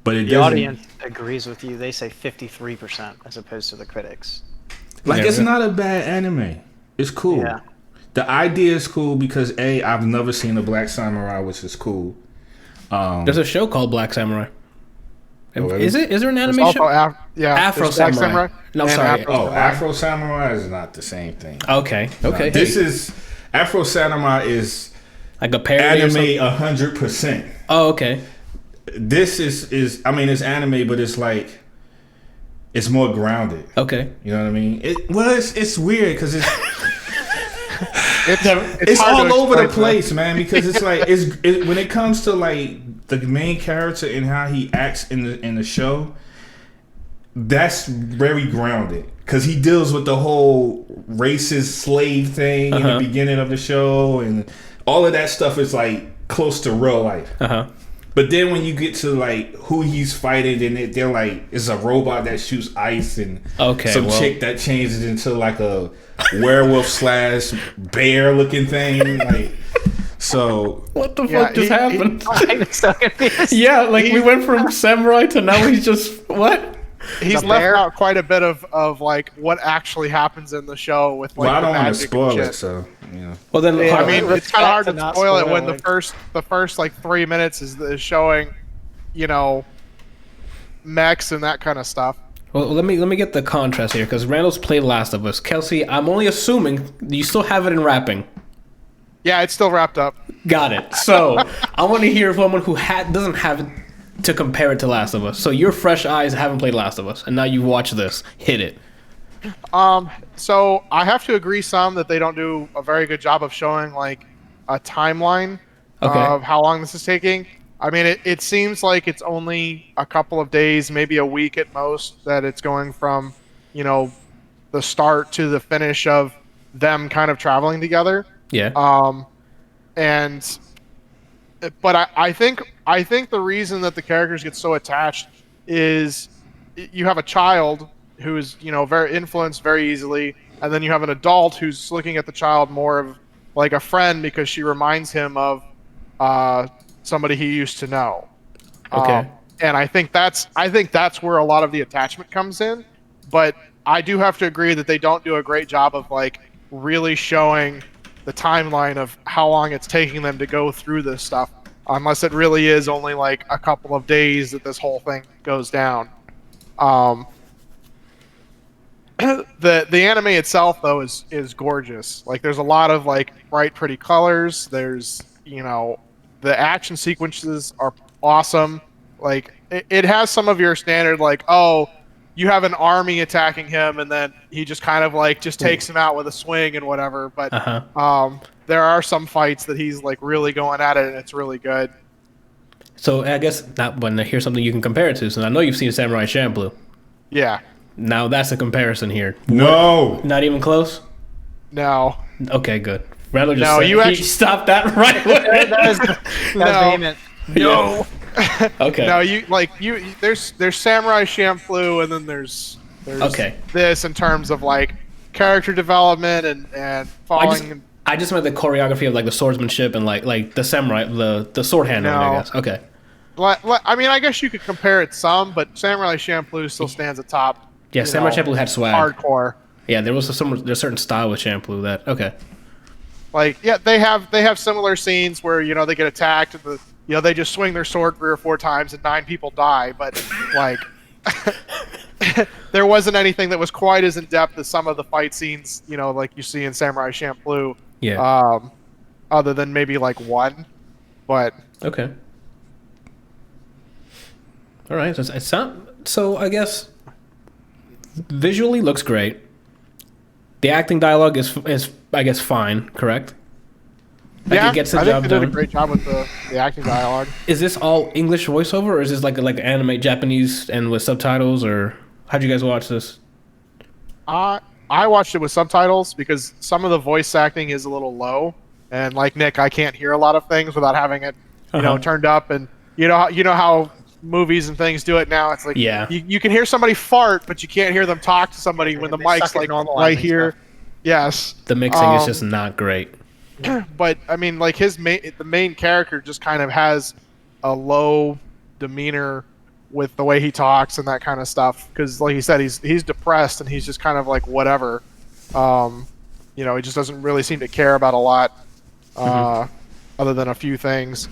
But the audience agrees with you. They say 53% as opposed to the critics. It's not a bad anime. It's cool. Yeah. The idea is cool because I've never seen a Black Samurai, which is cool. There's a show called Black Samurai. really? Is there an anime show? Afro Samurai. No, sorry. Afro Samurai is not the same thing. Okay. This is Afro Samurai is like a parody anime 100%. Oh, okay. This is I mean, it's anime, but it's like it's more grounded. Okay. You know what I mean? It's weird because it's it's all over the place, man. Because it's like when it comes to like the main character and how he acts in the show, that's very grounded because he deals with the whole racist slave thing in the beginning of the show, and all of that stuff is like close to real life. But then when you get to like who he's fighting, then they're like it's a robot that shoots ice and chick that changes into like a werewolf / bear looking thing. Like, so what the fuck just happened? I'm so confused. Yeah, like we went from samurai to now he's just what? He's left out quite a bit of like what actually happens in the show with like. Well, I don't want to magic spoil and it, shit. so you know. Well, then I mean, it's kind of hard to not spoil it spoil when it. the first like 3 minutes is showing, you know, mechs and that kind of stuff. Well, let me get the contrast here because Randall's played Last of Us. Kelsey, I'm only assuming you still have it in wrapping. Yeah, it's still wrapped up. Got it. So I want to hear from someone who doesn't have it to compare it to Last of Us. So your fresh eyes haven't played Last of Us, and now you watch this. Hit it. So I have to agree some that they don't do a very good job of showing like a timeline Okay. of how long this is taking. I mean, it seems like it's only a couple of days, maybe a week at most, that it's going from, you know, the start to the finish of them kind of traveling together. Yeah. And but I think the reason that the characters get so attached is you have a child who is, you know, very influenced very easily, and then you have an adult who's looking at the child more of like a friend because she reminds him of somebody he used to know. Okay. And I think that's where a lot of the attachment comes in. But I do have to agree that they don't do a great job of like really showing the timeline of how long it's taking them to go through this stuff, unless it really is only like a couple of days that this whole thing goes down. The anime itself though is gorgeous. Like there's a lot of like bright, pretty colors. There's, you know, the action sequences are awesome. Like it has some of your standard like, oh, you have an army attacking him and then he just kind of like just takes him out with a swing and whatever. But there are some fights that he's like really going at it and it's really good. So I guess not. But here's something you can compare it to. So I know you've seen Samurai Champloo. Yeah. Now that's a comparison here. No. What? Not even close. No. Okay, good. Rather just No, say, you actually stop that right away. That's vehement. No. Okay. No, there's Samurai Champloo and then there's Okay. this in terms of like character development and falling. I just meant the choreography of like the swordsmanship and like the samurai, the sword handling. No. I guess. Okay. I mean, I guess you could compare it some, but Samurai Champloo still stands atop. Yeah, Samurai Champloo had swag. Hardcore. Yeah, there's a certain style with Champloo that okay. Like yeah, they have similar scenes where, you know, they get attacked and you know, they just swing their sword 3 or 4 times and 9 people die, but like there wasn't anything that was quite as in depth as some of the fight scenes, you know, like you see in Samurai Champloo. Yeah. Other than maybe like one, but okay. All right, so I guess visually looks great. The acting dialogue is I guess fine, correct? Like yeah, it gets the I job think they did done. a great job with the acting dialogue. Is this all English voiceover, or is this like anime Japanese and with subtitles, or how'd you guys watch this? I watched it with subtitles because some of the voice acting is a little low, and like Nick, I can't hear a lot of things without having it, you know, turned up. And you know how movies and things do it now. It's like you can hear somebody fart, but you can't hear them talk to somebody when the mic's like right here. Stuff. Yes, the mixing is just not great. But I mean, like the main character just kind of has a low demeanor with the way he talks and that kind of stuff. Because, like he said, he's depressed and he's just kind of like whatever. You know, he just doesn't really seem to care about a lot, other than a few things.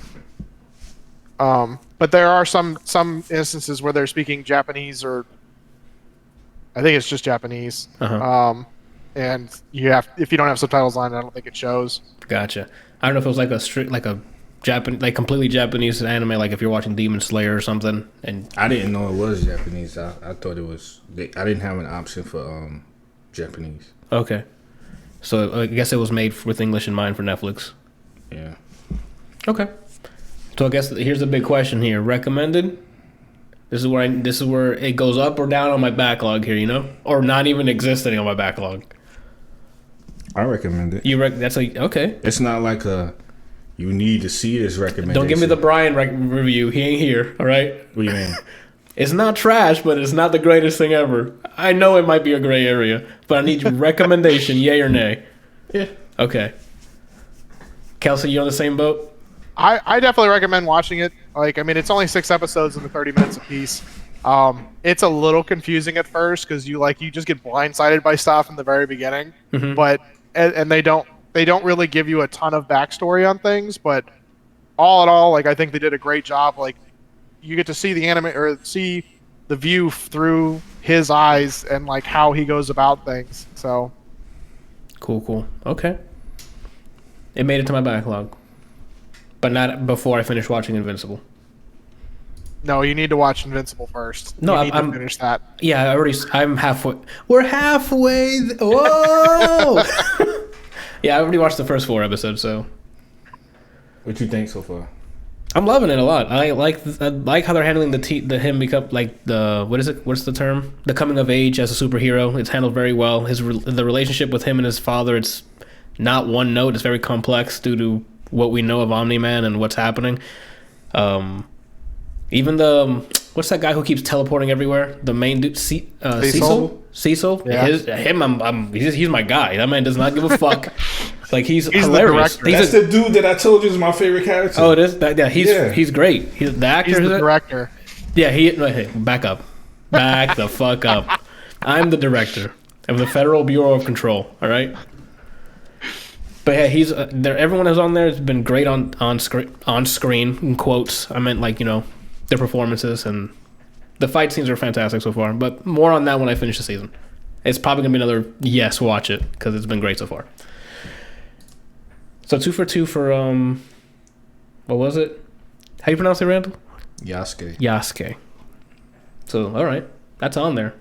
But there are some instances where they're speaking Japanese, or I think it's just Japanese. And if you don't have subtitles on, I don't think it shows. Gotcha. I don't know if it was like a Japanese, like completely Japanese anime, like if you're watching Demon Slayer or something. And I didn't know it was Japanese. I thought it was. I didn't have an option for Japanese. Okay, so I guess it was made with English in mind for Netflix. Yeah. Okay. So I guess here's the big question here: recommended? This is where it goes up or down on my backlog here, you know, or not even existing on my backlog. I recommend it. That's like okay. It's not like you need to see this recommendation. Don't give me the Brian review. He ain't here. All right. What do you mean? It's not trash, but it's not the greatest thing ever. I know it might be a gray area, but I need your recommendation, yay or nay. Yeah. Okay. Kelsey, you on the same boat? I definitely recommend watching it. Like, I mean, it's only 6 episodes and 30 minutes apiece. It's a little confusing at first because you just get blindsided by stuff in the very beginning, but and they don't really give you a ton of backstory on things. But all in all, like I think they did a great job. Like you get to see the anime or see the view through his eyes and like how he goes about things. So cool. Okay. It made it to my backlog, but not before I finished watching Invincible. No, you need to watch Invincible first. No, you need I'm to finish that. Yeah, I'm halfway. We're halfway. Whoa! Yeah, I already watched the first 4 episodes, so. What you think so far? I'm loving it a lot. I like how they're handling the him become like the what is it? What's the term? The coming of age as a superhero. It's handled very well. The relationship with him and his father. It's not one note. It's very complex due to what we know of Omni-Man and what's happening. Even what's that guy who keeps teleporting everywhere? The main dude, Cecil. Cecil. Yeah. He's my guy. That man does not give a fuck. Like he's The hilarious. director. That's the dude that I told you is my favorite character. Oh, it is. He's great. He's the actor. He's the director. Yeah, hey, back up. Back the fuck up. I'm the director of the Federal Bureau of Control, all right? But yeah, he's there. Everyone who's on there has been great on screen, in quotes. I meant like, their performances, and the fight scenes are fantastic so far. But more on that when I finish the season. It's probably going to be another yes, watch it, because it's been great so far. So 2 for 2 for, what was it? How do you pronounce it, Randall? Yasuke. So, all right. That's on there.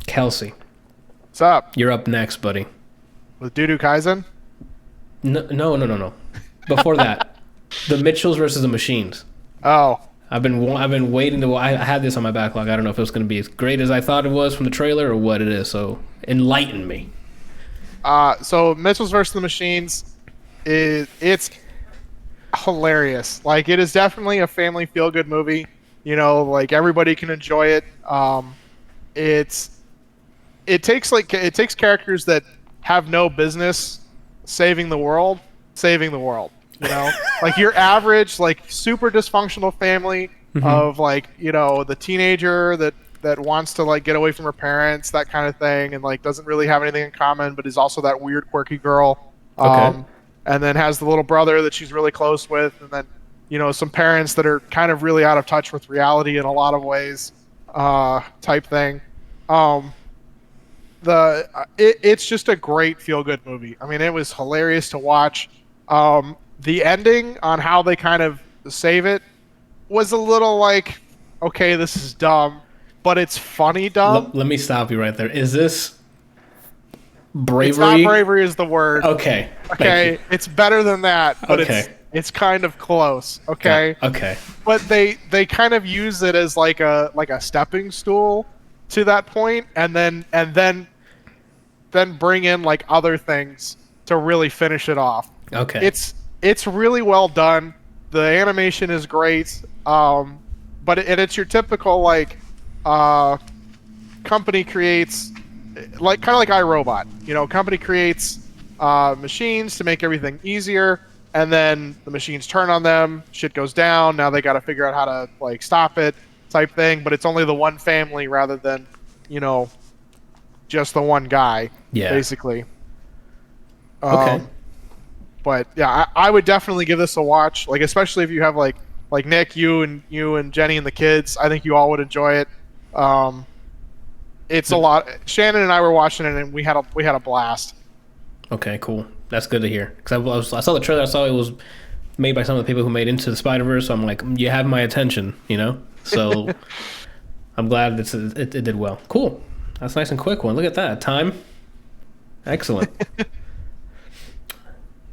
Kelsey. What's up? You're up next, buddy. With Dudu Kaisen? No. Before that, the Mitchells versus the Machines. Oh. I've been waiting to. I had this on my backlog. I don't know if it was going to be as great as I thought it was from the trailer or what it is. So enlighten me. So Mitchells versus the Machines, it's hilarious. Like, it is definitely a family feel-good movie. Like, everybody can enjoy it. It takes characters that have no business saving the world. Like your average, like, super dysfunctional family of, like, the teenager that wants to, like, get away from her parents, that kind of thing, and, like, doesn't really have anything in common, but is also that weird, quirky girl. Okay. And then has the little brother that she's really close with, and then, some parents that are kind of really out of touch with reality in a lot of ways, type thing. It's just a great feel-good movie. I mean, it was hilarious to watch. The ending on how they kind of save it was a little like, okay, this is dumb, but it's funny dumb. Let me stop you right there. Is this bravery? It's not bravery is the word. Okay. Okay, it's better than that, but it's kind of close. Okay. Yeah. Okay. But they kind of use it as like a stepping stool to that point, and then bring in, like, other things to really finish it off. Okay. It's really well done. The animation is great. But it's your typical, like, company creates, like, kind of like iRobot. Company creates machines to make everything easier, and then the machines turn on them. Shit goes down. Now they got to figure out how to, like, stop it, type thing. But it's only the one family rather than, just the one guy. Yeah. Basically. Okay. But yeah, I would definitely give this a watch. Like, especially if you have like Nick, you and Jenny and the kids. I think you all would enjoy it. It's a lot. Shannon and I were watching it, and we had a blast. Okay, cool. That's good to hear. Because I saw the trailer. I saw it was made by some of the people who made Into the Spider-Verse. So I'm like, you have my attention, So I'm glad it did well. Cool. That's a nice and quick one. Look at that. Time. Excellent.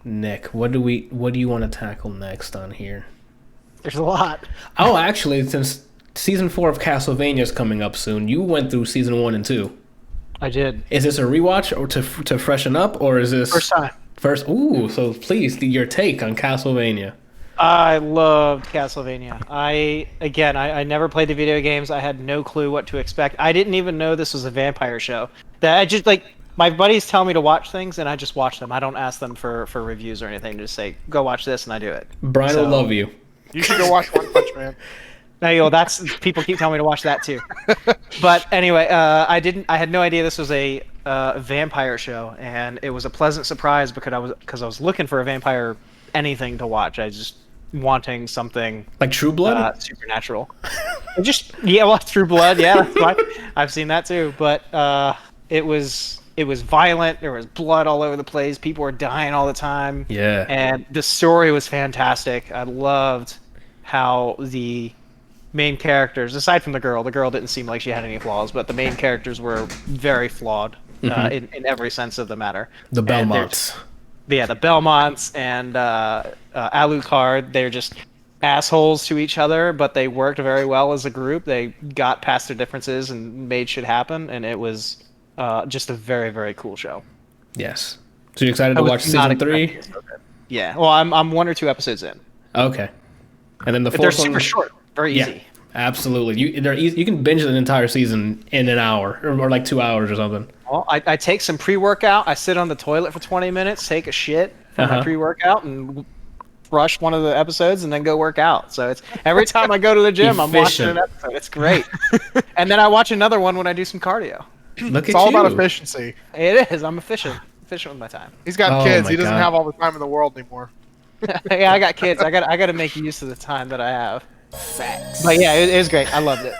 Nick, what do you want to tackle next on here? There's a lot. Oh, actually, since season 4 of Castlevania is coming up soon, you went through season 1 and 2. I did. Is this a rewatch or to freshen up, or is this first time? Ooh, so please, your take on Castlevania. I loved Castlevania. I never played the video games. I had no clue what to expect. I didn't even know this was a vampire show. That I just, like, my buddies tell me to watch things, and I just watch them. I don't ask them for reviews or anything. Just say, go watch this, and I do it. Brian will love you. You should go watch One Punch Man. No, that's people keep telling me to watch that too. But anyway, I had no idea this was a vampire show, and it was a pleasant surprise because I was looking for a vampire anything to watch. I just wanting something like True Blood, supernatural. True Blood. Yeah, that's fine. I've seen that too. But it was violent. There was blood all over the place. People were dying all the time. Yeah. And the story was fantastic. I loved how the main characters, aside from the girl didn't seem like she had any flaws, but the main characters were very flawed in every sense of the matter. The Belmonts. The Belmonts and Alucard, they're just assholes to each other, but they worked very well as a group. They got past their differences and made shit happen, and it was just a very, very cool show. Yes. So you're excited to watch season 3? Yeah. Well, I'm 1 or 2 episodes in. Okay. And then the 4th They're super short. Very easy. Yeah, absolutely. You can binge an entire season in an hour or like 2 hours or something. Well, I take some pre-workout. I sit on the toilet for 20 minutes, take a shit for my pre-workout, and rush one of the episodes, and then go work out. So it's every time I go to the gym, I'm watching an episode. It's great. And then I watch another one when I do some cardio. It's all about efficiency. It is. I'm efficient with my time. He's got kids. He doesn't have all the time in the world anymore. Yeah, I got kids. I got to make use of the time that I have. Facts. But yeah, it was great. I loved it.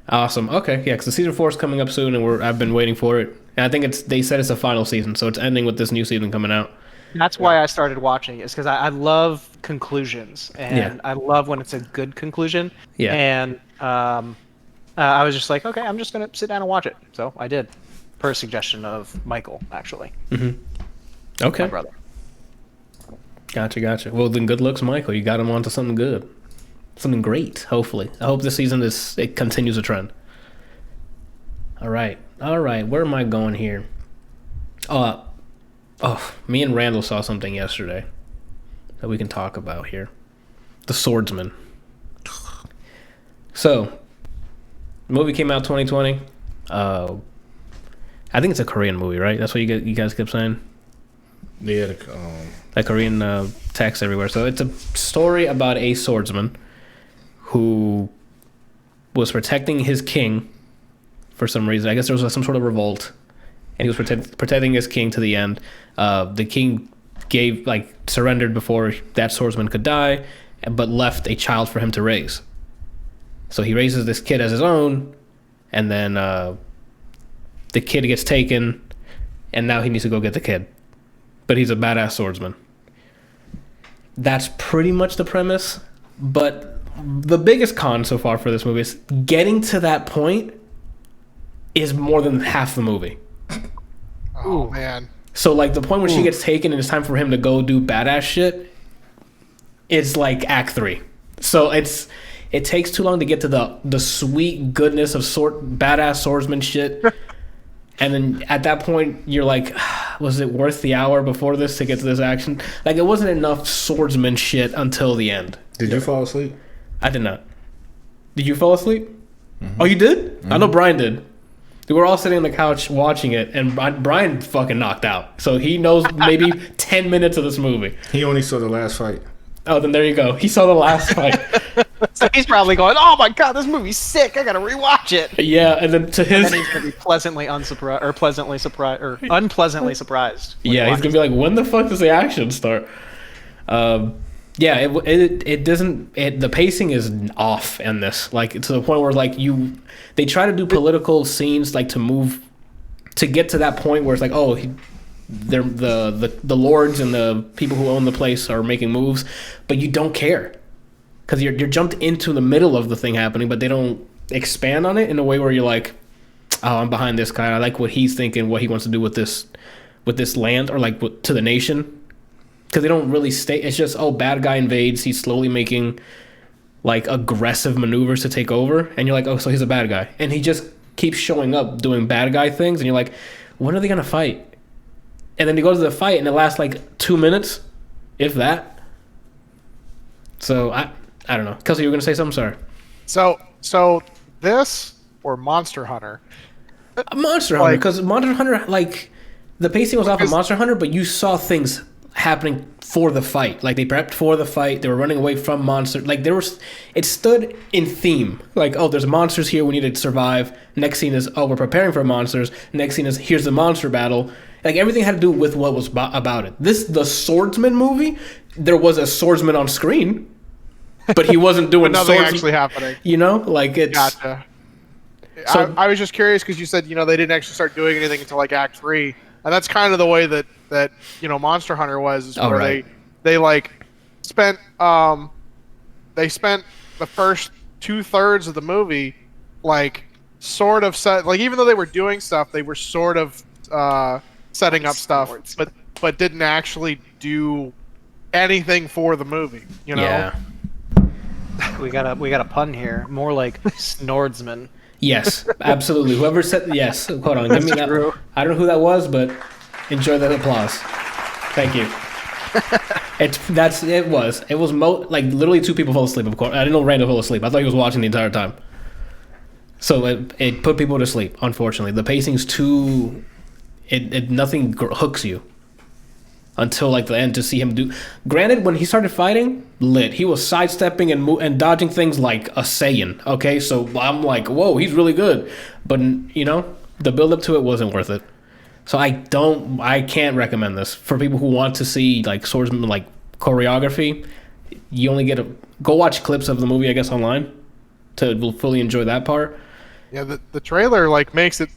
Awesome. Okay, yeah, because the season 4 is coming up soon, and I've been waiting for it. And I think they said it's the final season, so it's ending with this new season coming out. That's why I started watching it, is because I love conclusions, and I love when it's a good conclusion. Yeah. And I was just like, okay, I'm just gonna sit down and watch it. So I did, per suggestion of Michael, actually. Mm-hmm. Okay. My brother. Gotcha. Well, then good looks, Michael. You got him onto something good. Something great, hopefully. I hope this season it continues a trend. All right. Where am I going here? Me and Randall saw something yesterday that we can talk about here. The Swordsman. So, the movie came out 2020. I think it's a Korean movie, right? That's what you guys kept saying? Yeah. Like Korean text everywhere. So it's a story about a swordsman who was protecting his king for some reason. I guess there was some sort of revolt, and he was protecting his king to the end. The king surrendered before that swordsman could die, but left a child for him to raise. So he raises this kid as his own, and then the kid gets taken, and now he needs to go get the kid. But he's a badass swordsman. That's pretty much the premise, but the biggest con so far for this movie is getting to that point is more than half the movie. Oh, man. So, like, the point where she gets taken and it's time for him to go do badass shit, it's like Act 3. So it takes too long to get to the sweet goodness of badass swordsman shit. And then at that point, you're like, was it worth the hour before this to get to this action? Like, it wasn't enough swordsman shit until the end. Did you fall asleep? I did not. Did you fall asleep? Mm-hmm. Oh, you did? Mm-hmm. I know Brian did. We were all sitting on the couch watching it, and Brian fucking knocked out. So he knows maybe 10 minutes of this movie. He only saw the last fight. Oh, then there you go. He saw the last fight. So he's probably going, "Oh my god, this movie's sick! I gotta rewatch it." Yeah, and then and then he's gonna be pleasantly unpleasantly surprised. Yeah, he's gonna be like, "When the fuck does the action start?" Yeah, it doesn't. The pacing is off in this, like to the point where they try to do political scenes like to get to that point where it's like, oh, the lords and the people who own the place are making moves, but you don't care because you're jumped into the middle of the thing happening, but they don't expand on it in a way where you're like, oh, I'm behind this guy. I like what he's thinking, what he wants to do with this land or like to the nation. Because they don't really stay. It's just, oh, bad guy invades. He's slowly making like aggressive maneuvers to take over, and you're like, oh, so he's a bad guy, and he just keeps showing up doing bad guy things, and you're like, when are they gonna fight? And then he goes to the fight, and it lasts like 2 minutes, if that. So I don't know. Kelsey, you were gonna say something? Sorry. So this or Monster Hunter? Monster Hunter, because Monster Hunter, like the pacing was off of Monster Hunter, but you saw things happening for the fight. Like they prepped for the fight, they were running away from monsters. Like it stood in theme. Like, oh, there's monsters here, we need to survive. Next scene is, oh, we're preparing for monsters. Next scene is, here's the monster battle. Like everything had to do with what was about it. The Swordsman movie, there was a swordsman on screen, but he wasn't doing nothing actually happening. You know, like it's. Gotcha. So I was just curious because you said they didn't actually start doing anything until like Act 3, and that's kind of the way that Monster Hunter was, where they like spent they spent the first 2/3 of the movie, like, sort of set, like, even though they were doing stuff, they were sort of setting up stuff, but didn't actually do anything for the movie, you know? Yeah. We got a pun here. More like Snordsman. Yes, absolutely. Whoever said yes. Hold on, give me that. True. I don't know who that was, but enjoy that applause. Thank you. It was like literally 2 people fell asleep. Of course, I didn't know Randall fell asleep. I thought he was watching the entire time. So it put people to sleep. Unfortunately, the pacing's too. It nothing hooks you until like the end to see him do. Granted, when he started fighting, lit. He was sidestepping and dodging things like a Saiyan. Okay, so I'm like, whoa, he's really good. But you know, the build up to it wasn't worth it. So I can't recommend this for people who want to see like swordsman like choreography. You only get go watch clips of the movie, I guess, online to fully enjoy that part. Yeah, the trailer like makes it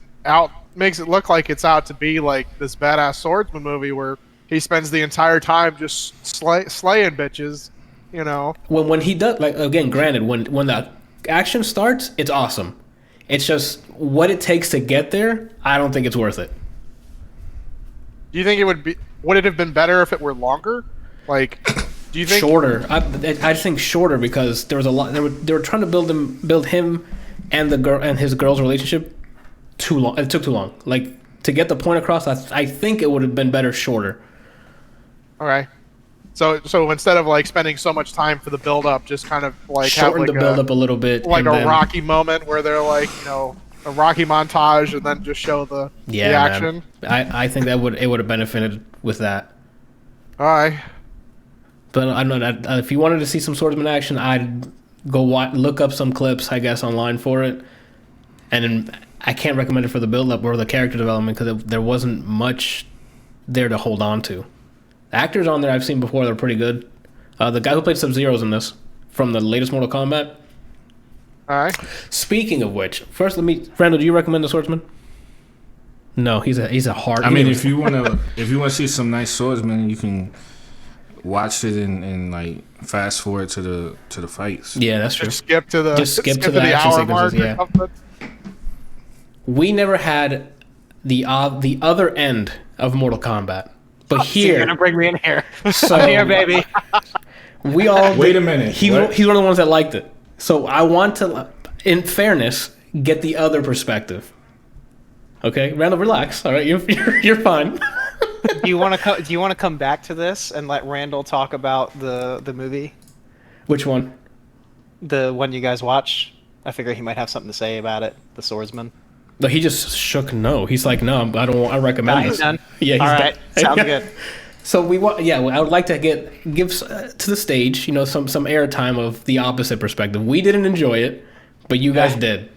look like it's out to be like this badass swordsman movie where he spends the entire time just slaying bitches, you know. When he does, like, again, granted, when the action starts, it's awesome. It's just what it takes to get there. I don't think it's worth it. Do you think would it have been better if it were longer? Like, do you think shorter? I just think shorter because there was a lot. They were trying to build him and the girl and his girl's relationship too long. It took too long. Like to get the point across. I think it would have been better shorter. All right. So instead of like spending so much time for the build up, just kind of like shorten have like the build up a little bit, like a Rocky moment where they're like, you know, a Rocky montage, and then just show the action. Man. I think it would have benefited with that. All right. But I don't know if you wanted to see some swordsman action, I'd go look up some clips, I guess, online for it. And then I can't recommend it for the build up or the character development because there wasn't much there to hold on to. The actors on there I've seen before, they're pretty good. The guy who played Sub-Zero's in this from the latest Mortal Kombat. All right. Speaking of which, first Randall, do you recommend the swordsman? No, he's a hard. I mean, if you wanna see some nice swordsmen, you can watch it and like fast forward to the fights. Yeah, that's true. Just skip to the action hour mark. Yeah. We never had the other end of Mortal Kombat, but here you're gonna bring me in here. So I'm here, baby. We all wait a minute. He's one of the ones that liked it. So I want to, in fairness, get the other perspective. Okay, Randall, relax. All right, you're fine. Do you want to come back to this and let Randall talk about the movie? Which one? The one you guys watch. I figure he might have something to say about it. The Swordsman. No, he just shook no. He's like, no, I don't. I recommend this. He's done. Yeah, he's all right. done. Sounds good. So I would like to give to the stage, you know, some airtime of the opposite perspective. We didn't enjoy it, but you guys did.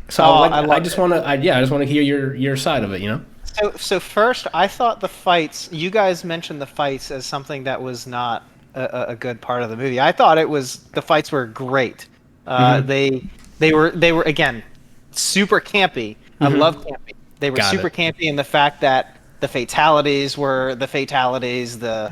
So I just want to hear your side of it, you know. So first, I thought the fights. You guys mentioned the fights as something that was not a good part of the movie. I thought the fights were great. They were again super campy. I love campy. They were super campy in the fact that the fatalities were the fatalities, the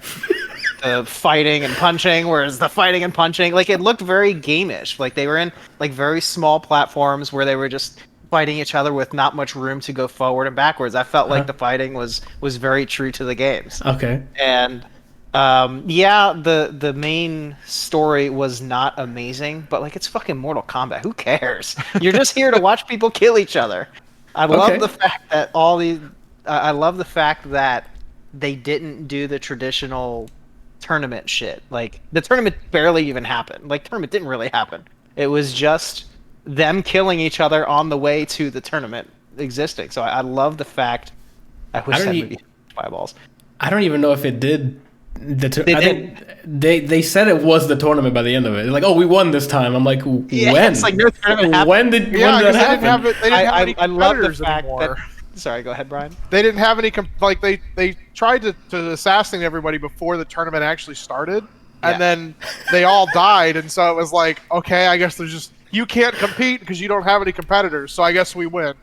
fighting and punching, whereas the fighting and punching, like, it looked very game-ish. Like they were in like very small platforms where they were just fighting each other with not much room to go forward and backwards. I felt like the fighting was very true to the games. Okay. And the main story was not amazing, but like, it's fucking Mortal Kombat. Who cares? You're just here to watch people kill each other. I love the fact that I love the fact that they didn't do the traditional tournament shit. Like, the tournament barely even happened. Like, tournament didn't really happen. It was just them killing each other on the way to the tournament existing. So I love the fact. I wish that movie had eyeballs. I don't even know if it did. They said it was the tournament by the end of it. They're like, oh, we won this time. I'm like, when? It's like no tournament happened. When did that happen? They didn't have any I love the competitors fact anymore. Sorry, go ahead, Brian. They didn't have any they tried to assassinate everybody before the tournament actually started, and then they all died, and so it was like, okay, I guess you can't compete because you don't have any competitors, so I guess we win.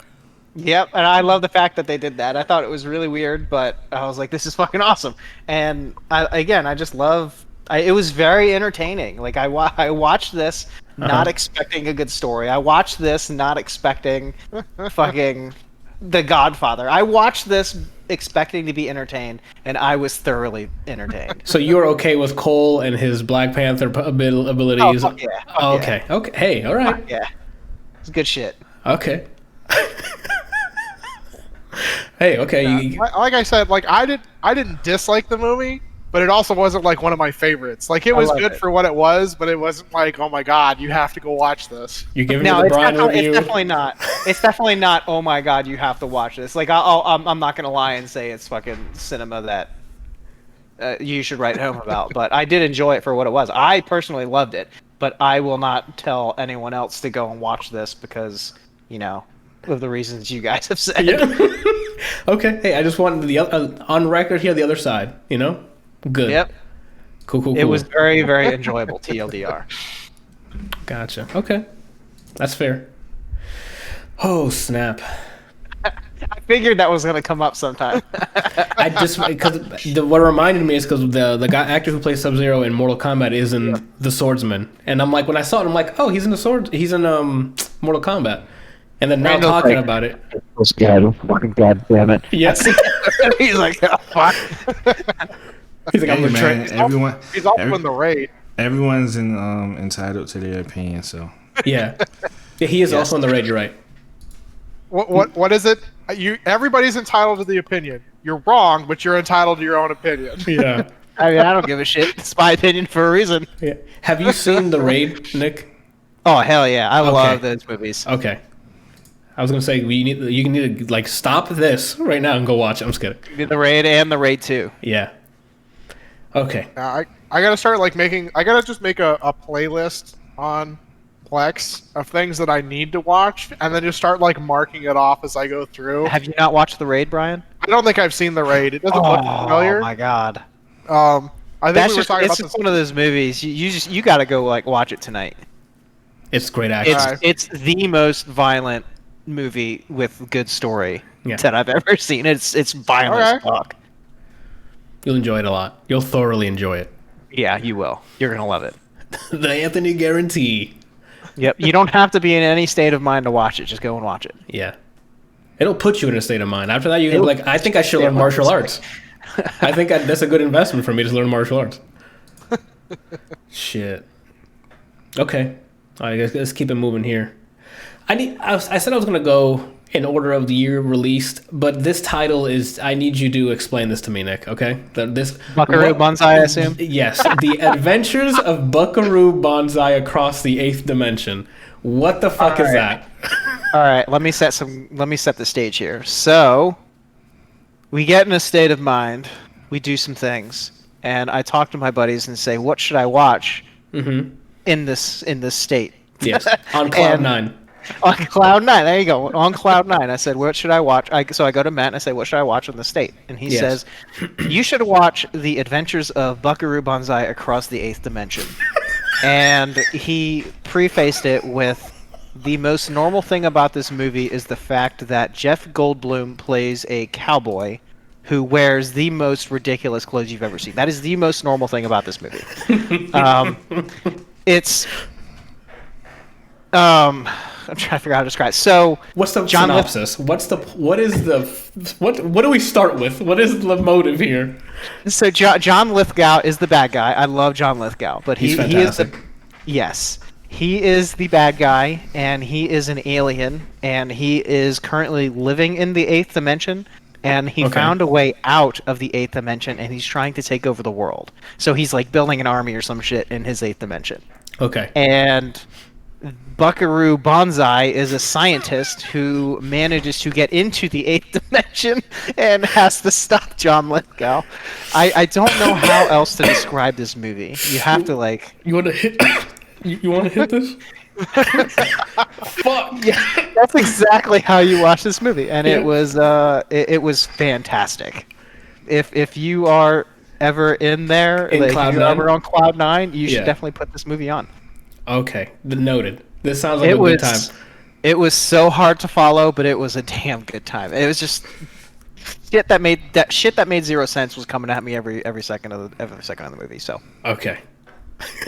Yep, and I love the fact that they did that. I thought it was really weird, but I was like, this is fucking awesome. And I just love It was very entertaining. Like I watched this not expecting a good story. I watched this not expecting fucking The Godfather. I watched this expecting to be entertained, and I was thoroughly entertained. So you're okay with Cole and his Black Panther abilities? Oh, fuck yeah. Fuck Okay. yeah. Okay. Hey. All right. Fuck yeah. It's good shit. Okay. Hey. Okay. Like I said, like I didn't dislike the movie, but it also wasn't like one of my favorites. Like it was good for what it was, but it wasn't like, oh my god, you have to go watch this. You giving No, me the Brian review? it's definitely not. It's definitely not. Oh my god, you have to watch this. Like I'm not gonna lie and say it's fucking cinema that you should write home about. But I did enjoy it for what it was. I personally loved it, but I will not tell anyone else to go and watch this because of the reasons you guys have said. Yeah. Okay. Hey, I just wanted the on record here, the other side. Good. Yep. Cool. It was very, very enjoyable. TLDR. Gotcha. Okay. That's fair. Oh, snap. I figured that was gonna come up sometime. I just because what reminded me is because the guy actor who plays Sub-Zero in Mortal Kombat is in The Swordsman, and I'm like, when I saw it, I'm like, oh, he's in Mortal Kombat, and then now talking about it, God damn it! yes, He's like, oh, fuck. he's like, I'm gonna try. Everyone, He's also in the raid. everyone's entitled to their opinion. So Yeah, he is also in the raid. You're right. What is it? Everybody's entitled to the opinion. You're wrong, but you're entitled to your own opinion. Yeah. I mean, I don't give a shit. It's my opinion for a reason. Yeah. Have you seen the raid, Nick? Oh hell yeah! I love those movies. Okay. I was gonna say you need to like stop this right now and go watch it. I'm just kidding. The Raid and the Raid 2. Yeah. Okay. I gotta start like I gotta just make a playlist on Plex of things that I need to watch, and then just start like marking it off as I go through. Have you not watched the Raid, Brian? I don't think I've seen the raid. It doesn't look familiar. Oh my god! I think That's we were just talking it's about just this. one of those movies. You got to go like watch it tonight. It's great action. It's the most violent movie with good story Yeah. that I've ever seen. It's violent as fuck. You'll enjoy it a lot. You'll thoroughly enjoy it. Yeah, you will. You're gonna love it. The Anthony guarantee. Yep. You don't have to be in any state of mind to watch it. Just go and watch it. Yeah. It'll put you in a state of mind. After that, you can be like, I think I should learn martial arts. I think that's a good investment for me to learn martial arts. Shit. Okay. All right, let's keep it moving here. I said I was going to go in order of the year released, but this title is, I need you to explain this to me, Nick, okay? Buckaroo Banzai, I assume? Yes. The Adventures of Buckaroo Banzai Across the Eighth Dimension. What the fuck is that? All right, let me set the stage here. So, we get in a state of mind, we do some things, and I talk to my buddies and say, "What should I watch in this state?" Yes, on Cloud 9. On Cloud 9, there you go. On Cloud 9, I said, "What should I watch?" So I go to Matt and I say, "What should I watch in the state?" And he says, "You should watch The Adventures of Buckaroo Banzai Across the Eighth Dimension." And he prefaced it with, "The most normal thing about this movie is the fact that Jeff Goldblum plays a cowboy who wears the most ridiculous clothes you've ever seen. That is the most normal thing about this movie." I'm trying to figure out how to describe it. So, what's the synopsis? What do we start with? What is the motive here? So John Lithgow is the bad guy. I love John Lithgow, but he's fantastic. He is the bad guy, and he is an alien, and he is currently living in the eighth dimension, and he found a way out of the eighth dimension, and he's trying to take over the world. So he's like building an army or some shit in his eighth dimension. Okay. And Buckaroo Banzai is a scientist who manages to get into the eighth dimension and has to stop John Lithgow. I don't know how else to describe this movie. You have to like. You want to hit? You want to hit this? Fuck. Yeah, that's exactly how you watch this movie, and it was fantastic. If you are ever in there, if you're ever on Cloud 9, you should definitely put this movie on. Okay, noted. This sounds like a good time. It was so hard to follow, but it was a damn good time. It was just shit that made zero sense was coming at me every second of the movie. So Okay.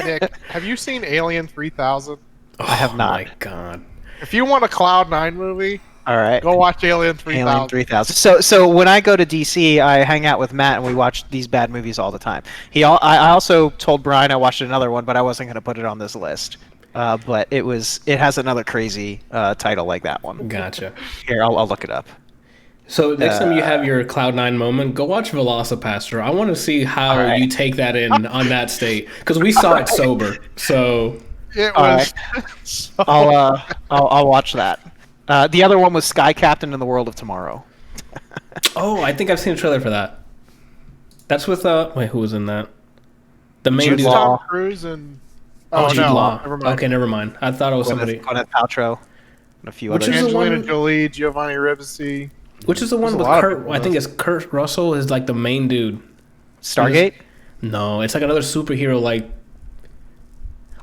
Nick, have you seen Alien 3000? I have not. Oh my god. If you want a Cloud 9 movie, All right. go watch Alien 3000. Alien 3000. So when I go to DC, I hang out with Matt and we watch these bad movies all the time. I also told Brian I watched another one, but I wasn't going to put it on this list. But it has another crazy title like that one. Gotcha. Here, I'll look it up. So next time you have your Cloud9 moment, go watch Velocipaster. I want to see how you take that in on that state, because we saw it sober. So It was. I'll watch that. The other one was Sky Captain in the World of Tomorrow. I think I've seen a trailer for that. That's with wait, who was in that? The main Jude dude. Law. Tom Cruise and. Jude no, Law. never mind. Okay, never mind. I thought it was somebody. Gwyneth Paltrow and a few Which others. is the Angelina one- Jolie, Giovanni Ribisi. Which is the one There's a with lot of Kurt? people I think in it's Kurt Russell is like the main dude. Stargate? No, it's like another superhero. Like,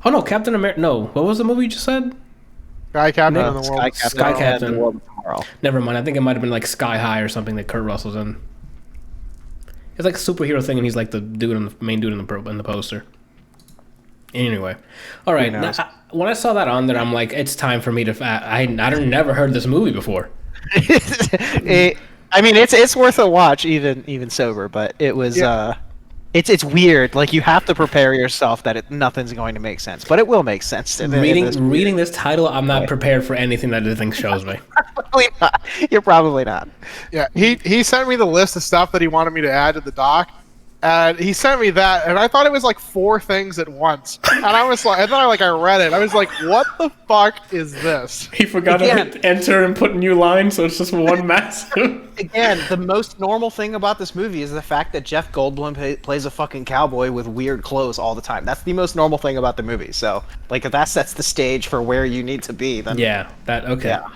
oh no, Captain America. No, what was the movie you just said? Sky Captain No, in the World. Sky of Captain, Sky Tomorrow. Captain. in the World of Tomorrow. Never mind. I think it might have been like Sky High or something that Kurt Russell's in. It's like a superhero thing, and he's like the dude on the main dude in the poster. Anyway, all right. Now, knows? when I saw that on there, I'm like, it's time for me to. I never heard this movie before. It's worth a watch even sober, but it was it's weird. Like you have to prepare yourself that nothing's going to make sense, but it will make sense. Reading this title, I'm not prepared for anything that the thing shows me. Probably not. You're probably not. Yeah, he sent me the list of stuff that he wanted me to add to the doc, and he sent me that, and I thought it was like 4 things at once, and I was like, I read it, I was like, what the fuck is this? He forgot to hit enter and put new lines, so it's just one massive. Again, the most normal thing about this movie is the fact that Jeff Goldblum plays a fucking cowboy with weird clothes all the time. That's the most normal thing about the movie. So, like, if that sets the stage for where you need to be, then Yeah, that okay. yeah.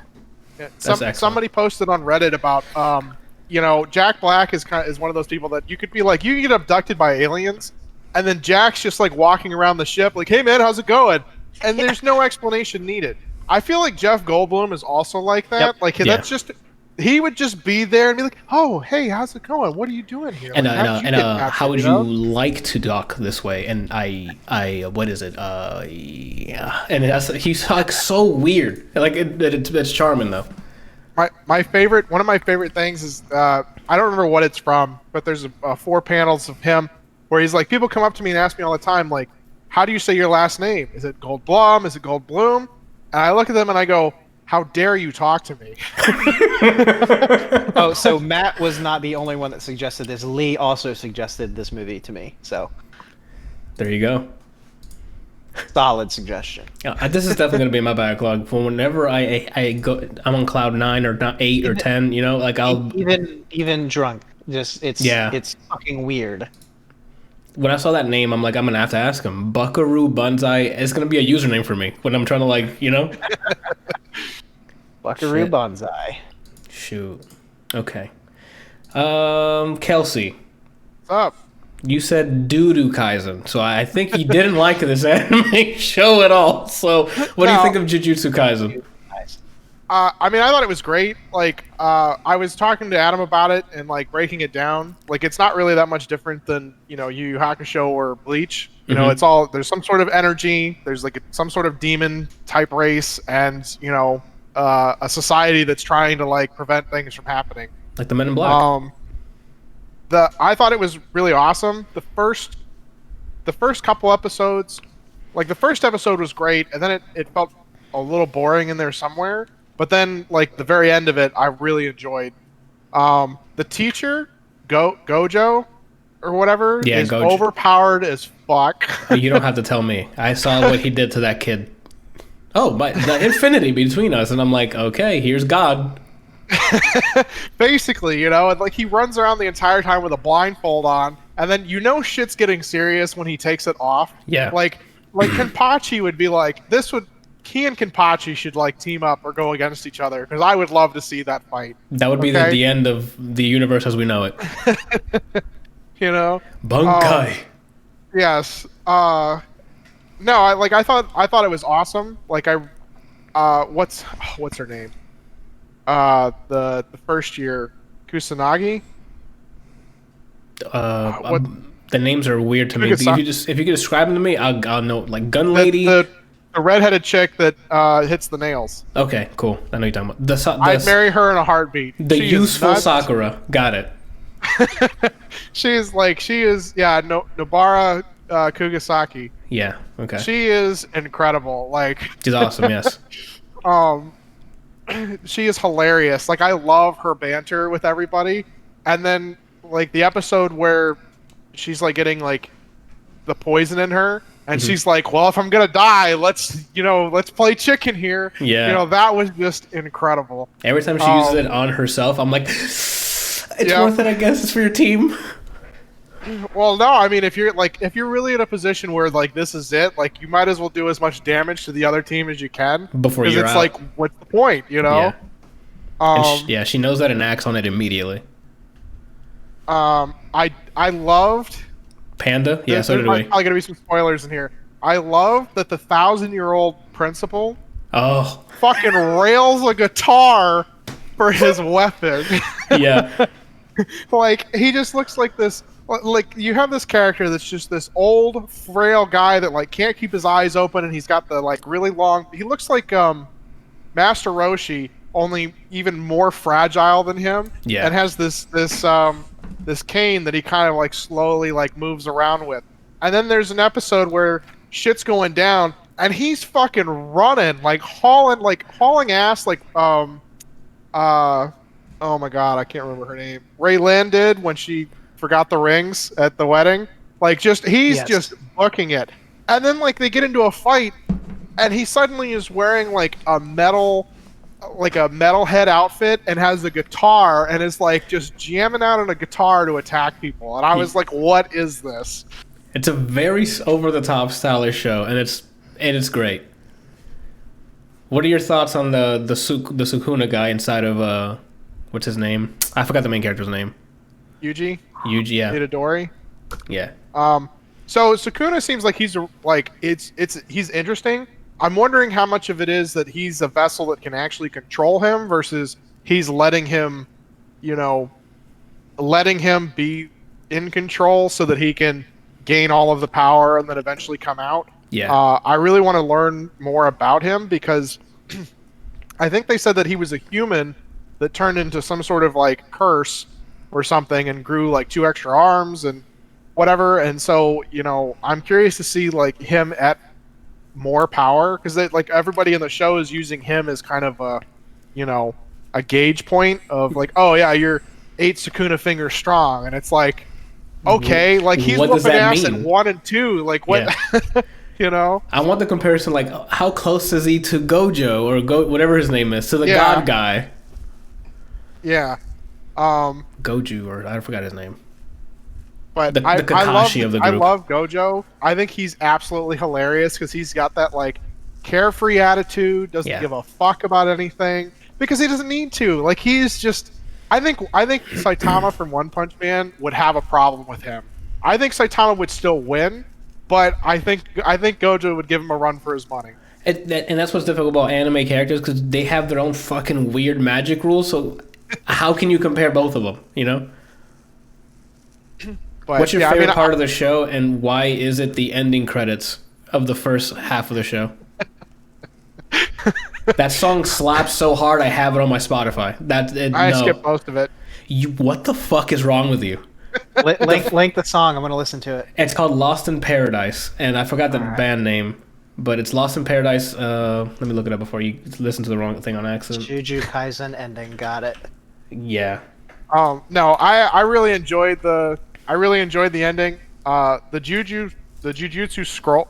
Yeah, excellent. somebody posted on Reddit about Jack Black is one of those people that you could be like, you get abducted by aliens, and then Jack's just like walking around the ship like, hey man, how's it going? And there's no explanation needed. I feel like Jeff Goldblum is also like that. Yep. Like Yeah. that's just, he would just be there and be like, oh hey, how's it going? What are you doing here? And Like, how'd you get captured, how would know? you like to dock this way? And I what is it? Yeah. And he's like so weird. Like it's charming though. One of my favorite things is I don't remember what it's from, but there's 4 panels of him where he's like, people come up to me and ask me all the time, like, how do you say your last name? Is it Goldblum? Is it Goldblum? And I look at them and I go, how dare you talk to me? Oh, so Matt was not the only one that suggested this. Lee also suggested this movie to me. So, There you go. solid suggestion. This is definitely gonna be in my backlog for whenever I go. I'm on cloud 9 or 8 or 10. You know, like I'll. Even drunk, just it's fucking weird. When I saw that name, I'm like, I'm gonna have to ask him. Buckaroo Banzai. It's gonna be a username for me when I'm trying to Buckaroo Shit. Banzai. Shoot. Okay. Kelsey, What's up? you said doo-doo Kaisen, so I think you didn't like this anime show at all. So, what do you No. think of Jujutsu Kaisen? Nice. I thought it was great. Like, I was talking to Adam about it and like breaking it down. Like, it's not really that much different than Yu Yu Hakusho or Bleach. It's all, there's some sort of energy. There's like some sort of demon type race, and a society that's trying to like prevent things from happening. Like the Men in Black. I thought it was really awesome. The first couple episodes, like the first episode was great, and then it felt a little boring in there somewhere. But then, like the very end of it, I really enjoyed. The teacher, Gojo, or whatever, is Gojo. overpowered as fuck. You don't have to tell me. I saw what he did to that kid. Oh, but the infinity between us, and I'm like, okay, here's God. Basically, and like he runs around the entire time with a blindfold on, and then shit's getting serious when he takes it off. Yeah. Like Kenpachi would be like, he and Kenpachi should like team up or go against each other, because I would love to see that fight. That would be Okay. the end of the universe as we know it. Bunkai. Yes. No, I thought it was awesome. Like what's her name? The first year Kusanagi. What? The names are weird to me. If you could describe them to me, I'll know. Like gun lady. The redheaded chick that hits the nails. Okay, cool. I know you're talking about. I'd marry her in a heartbeat. The useful Sakura. Got it. she is Nobara Kugasaki. Yeah. Okay. She is incredible. Like she's awesome. Yes. She is hilarious. Like I love her banter with everybody, and then like the episode where she's like getting like the poison in her, and she's like, "Well, if I'm gonna die, let's play chicken here." Yeah. That was just incredible. Every time she uses it on herself, I'm like, it's worth it. I guess it's for your team. Well, no, I mean, if you're really in a position where like this is it, like you might as well do as much damage to the other team as you can before you're out. Because it's like, what's the point, Yeah. She knows that and acts on it immediately. I loved Panda. Yeah, so did we. There's probably gonna be some spoilers in here. I love that the 1,000-year-old principal fucking rails a guitar for his weapon. Yeah. Like he just looks like this. Like you have this character that's just this old, frail guy that like can't keep his eyes open, and he's got the like really long. He looks like Master Roshi, only even more fragile than him. Yeah. And has this cane that he kind of like slowly like moves around with. And then there's an episode where shit's going down, and he's fucking running, like hauling ass, like oh my god, I can't remember her name. Ray Lynn did when she forgot the rings at the wedding. Like he's just booking it. And then like they get into a fight, and he suddenly is wearing like a metalhead outfit and has a guitar and is like just jamming out on a guitar to attack people. And I was like, what is this? It's a very over the top stylish show, and it's great. What are your thoughts on the Sukuna guy inside of what's his name? I forgot the main character's name. Yuji, yeah. Itadori. Yeah. So Sukuna seems like he's interesting. I'm wondering how much of it is that he's a vessel that can actually control him versus he's letting him be in control so that he can gain all of the power and then eventually come out. Yeah. I really want to learn more about him because I think they said that he was a human that turned into some sort of like curse or something and grew like 2 extra arms and whatever. And so, I'm curious to see like him at more power because like everybody in the show is using him as kind of a gauge point of like, oh yeah, you're 8 Sukuna fingers strong, and it's like, okay, like he's whooping ass at 1 and 2, like what? Yeah. I want the comparison, like how close is he to Gojo or whatever his name is, to the god guy? Yeah. Goju, or I forgot his name. But the Kakashi of the group. I love Gojo. I think he's absolutely hilarious because he's got that like carefree attitude, doesn't give a fuck about anything because he doesn't need to. Like he's just. I think Saitama from One Punch Man would have a problem with him. I think Saitama would still win, but I think Gojo would give him a run for his money. And that's what's difficult about anime characters because they have their own fucking weird magic rules. So how can you compare both of them? But, what's your favorite part of the show, and why is it the ending credits of the first half of the show? That song slaps so hard I have it on my Spotify. I skipped most of it. What the fuck is wrong with you? Link the song. I'm going to listen to it. It's called Lost in Paradise, and I forgot the band name, but it's Lost in Paradise. Let me look it up before you listen to the wrong thing on accident. Jujutsu Kaisen ending. Got it. Yeah. No, I really enjoyed the ending. The Jujutsu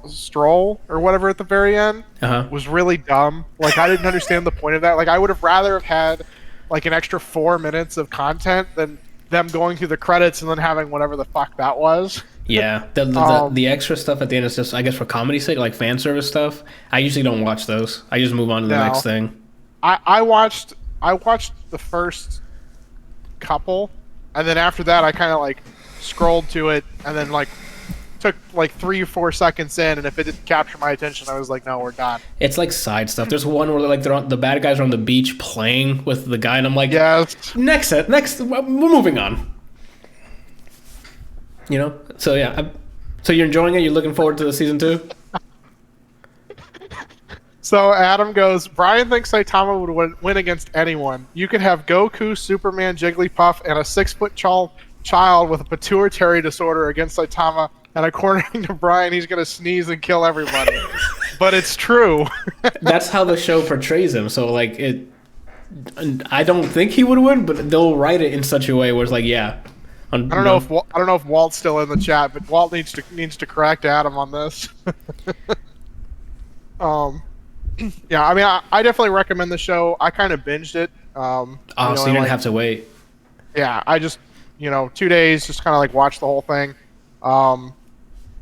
stroll or whatever at the very end was really dumb. Like I didn't understand the point of that. Like I would have rather have had like an extra 4 minutes of content than them going through the credits and then having whatever the fuck that was. Yeah, the extra stuff at the end is just, I guess, for comedy's sake, like fan service stuff. I usually don't watch those. I just move on to the next thing. I watched the first couple, and then after that I kind of like scrolled to it and then like took like 3 or 4 seconds in, and if it didn't capture my attention, I was like, no, we're done. It's like side stuff. There's one where like the bad guys are on the beach playing with the guy, and I'm like, yes. Next, we're moving on. You know? So yeah, so you're enjoying it? You're looking forward to the season 2? So Adam goes, Brian thinks Saitama would win against anyone. You could have Goku, Superman, Jigglypuff, and a 6-foot child with a pituitary disorder against Saitama, and according to Brian, he's going to sneeze and kill everybody. But it's true. That's how the show portrays him. So like I don't think he would win, but they'll write it in such a way where it's like, yeah. I don't know if Walt's still in the chat, but Walt needs to correct Adam on this. Yeah, I mean, I definitely recommend the show. I kind of binged it. So you didn't have to wait. Yeah, I just 2 days, just kind of like watched the whole thing.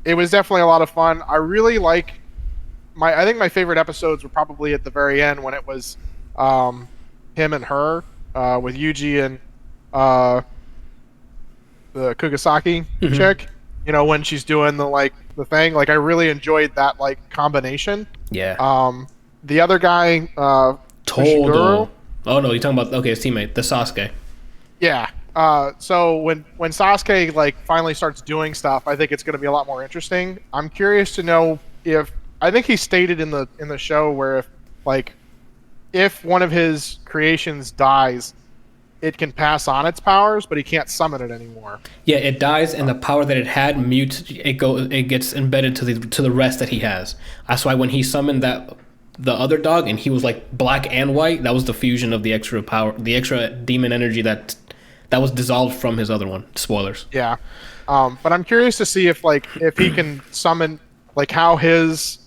It was definitely a lot of fun. I really like I think my favorite episodes were probably at the very end when it was him and her with Yuji and the Kugasaki chick. When she's doing the thing. Like I really enjoyed that combination. Yeah. The other guy, Todo. Oh no, you're talking about his teammate, the Sasuke. Yeah. So when Sasuke finally starts doing stuff, I think it's going to be a lot more interesting. I'm curious to know I think he stated in the show where if one of his creations dies, it can pass on its powers, but he can't summon it anymore. Yeah, it dies, and the power that it had mutes. It gets embedded to the rest that he has. That's why when he summoned the other dog, and he was black and white, that was the fusion of the extra power, the extra demon energy that was dissolved from his other one. Spoilers. Yeah, but I'm curious to see if he can summon how his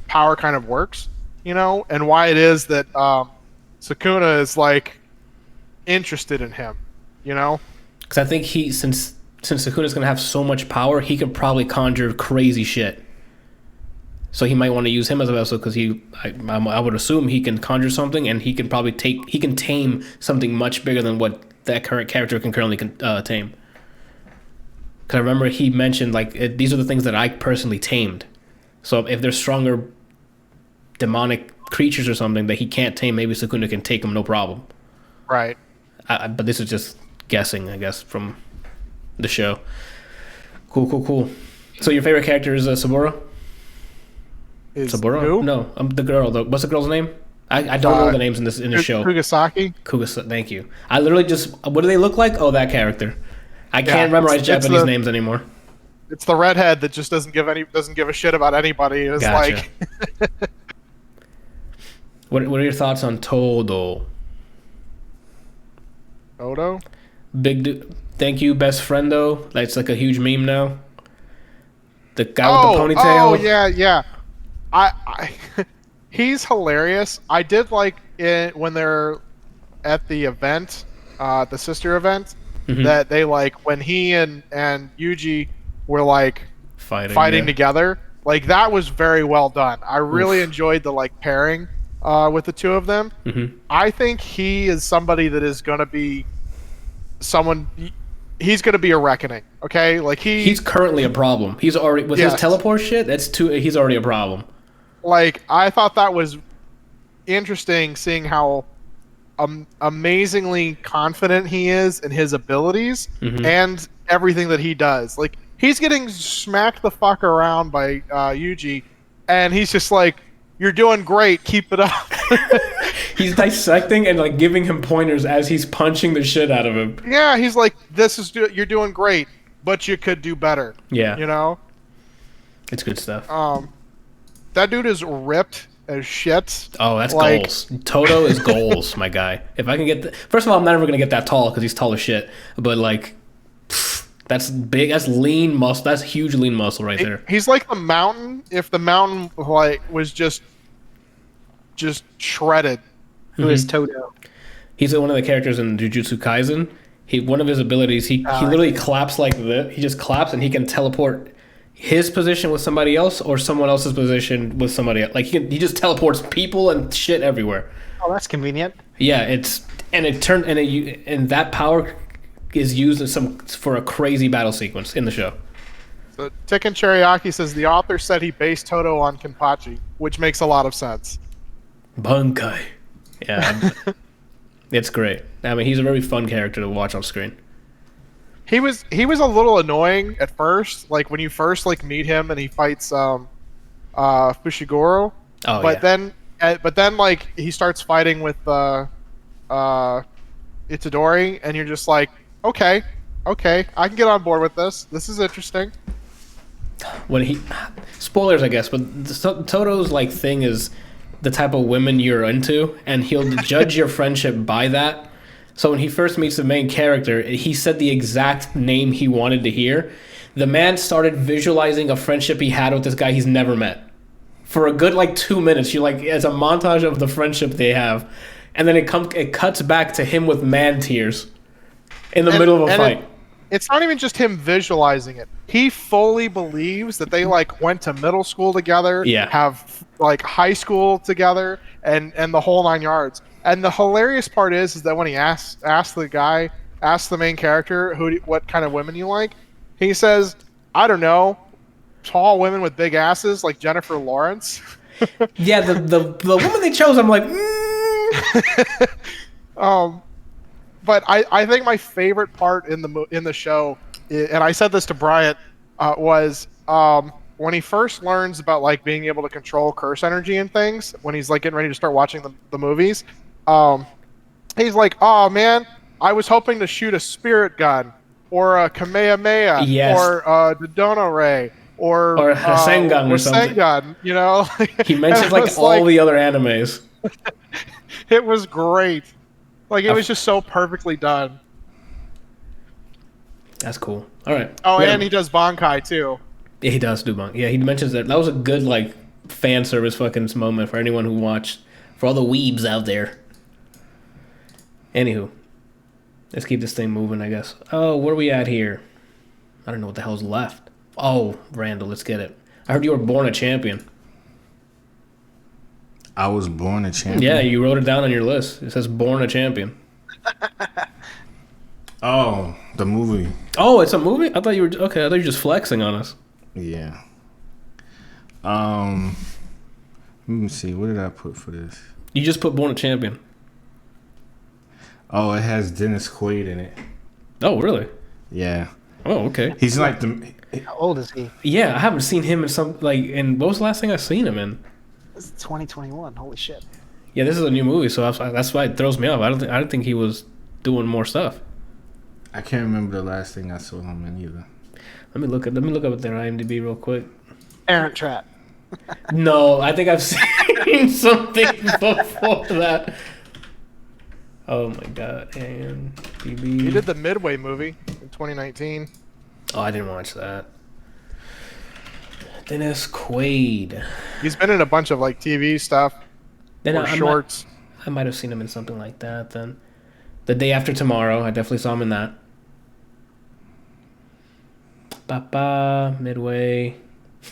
power kind of works, and why it is that Sukuna is interested in him, Because I think since Sukuna's gonna have so much power, he could probably conjure crazy shit. So he might want to use him as a vessel because I would assume he can conjure something, and he can probably tame something much bigger than what that current character can currently tame. Because I remember he mentioned these are the things that I personally tamed. So if there's stronger demonic creatures or something that he can't tame, maybe Sukuna can take them no problem. Right. But this is just guessing, I guess, from the show. Cool. So your favorite character is Saburo? Saburo? Who? No, the girl. What's the girl's name? I don't know the names in the show. Kugasaki. Thank you. I literally just... What do they look like? Oh, that character. I can't memorize Japanese names anymore. It's the redhead that just doesn't give a shit about anybody. It's gotcha. What are your thoughts on Todo? Odo? Big dude. Thank you, best friendo. That's a huge meme now. The guy with the ponytail. Oh yeah. I he's hilarious. I did like it when they're at the event, the sister event, that they when he and Yuji were fighting together. That was very well done. I really enjoyed the pairing with the two of them. I think he is somebody that is going to be someone. He's going to be a reckoning. Okay, he's currently a problem. He's already with his teleport shit. He's already a problem. I thought that was interesting, seeing how amazingly confident he is in his abilities and everything that he does. He's getting smacked the fuck around by Yuji, and he's just "You're doing great. Keep it up." He's dissecting and giving him pointers as he's punching the shit out of him. Yeah, he's you're doing great, but you could do better. Yeah, it's good stuff. That dude is ripped as shit. Oh, that's goals. Todo is goals, my guy. If I can get first of all, I'm never gonna get that tall because he's tall as shit. But that's big. That's lean muscle. That's huge lean muscle right there. He's like the mountain. If the mountain was just shredded. Who is Todo? He's one of the characters in Jujutsu Kaisen. One of his abilities, he literally claps like this. He just claps and he can teleport his position with somebody else or someone else's position with somebody else. He just teleports people and shit everywhere. Oh, that's convenient. Yeah, and that power is used for a crazy battle sequence in the show. Tikken Cherryaki says the author said he based Toto on Kenpachi, which makes a lot of sense. Bunkai. Yeah, it's great. I mean, he's a very fun character to watch on screen. He was a little annoying at first, like when you first like meet him and he fights Fushiguro. Oh, but then like he starts fighting with Itadori, and you're just like, okay, I can get on board with this. This is interesting. When he spoilers, I guess, but Toto's like thing is the type of women you're into, and he'll judge your friendship by that. So when he first meets the main character, he said the exact name he wanted to hear. The man started visualizing a friendship he had with this guy he's never met. For a good like 2 minutes, you like it's a montage of the friendship they have, and then it cuts back to him with man tears in the middle of a fight. It's not even just him visualizing it. He fully believes that they like went to middle school together, have like high school together, and the whole 9 yards. And the hilarious part is that when he asks the main character what kind of women you like, he says, I don't know, tall women with big asses like Jennifer Lawrence. Yeah, the woman they chose, I'm like, But I think my favorite part in the show, and I said this to Bryant, was when he first learns about like being able to control curse energy and things. When he's like getting ready to start watching the movies, he's like, "Oh man, I was hoping to shoot a spirit gun, or a Kamehameha, or a Dodono Ray, or a Sengun or something." Sengun, you know. He mentions like all the other animes. It was great. Like, it was just so perfectly done. That's cool. All right. Oh, and he does Bankai, too. Yeah, he does do Bankai. Yeah, he mentions that. That was a good, like, fan service fucking moment for anyone who watched. For all the weebs out there. Anywho. Let's keep this thing moving, I guess. Oh, where are we at here? I don't know what the hell's left. Oh, Randall, let's get it. I heard you were born a champion. I was born a champion? Yeah, you wrote it down on your list. It says born a champion. Oh, the movie. Oh, it's a movie? I thought you were... Okay, I thought you were just flexing on us. Yeah. Let me see. What did I put for this? You just put born a champion. Oh, it has Dennis Quaid in it. Oh, really? Yeah. Oh, okay. He's like the... How old is he? Yeah, I haven't seen him in some... Like, in... What was the last thing I seen him in? It's 2021. Holy shit. Yeah, this is a new movie, so that's why it throws me off. I don't think he was doing more stuff. I can't remember the last thing I saw him in either. Let me look up their IMDb real quick. Parent Trap. No, I think I've seen something before that. Oh my god, IMDb. He did the Midway movie in 2019. Oh, I didn't watch that. Dennis Quaid. He's been in a bunch of like TV stuff Then or shorts. I might have seen him in something like that then. The Day After Tomorrow, I definitely saw him in that. Midway.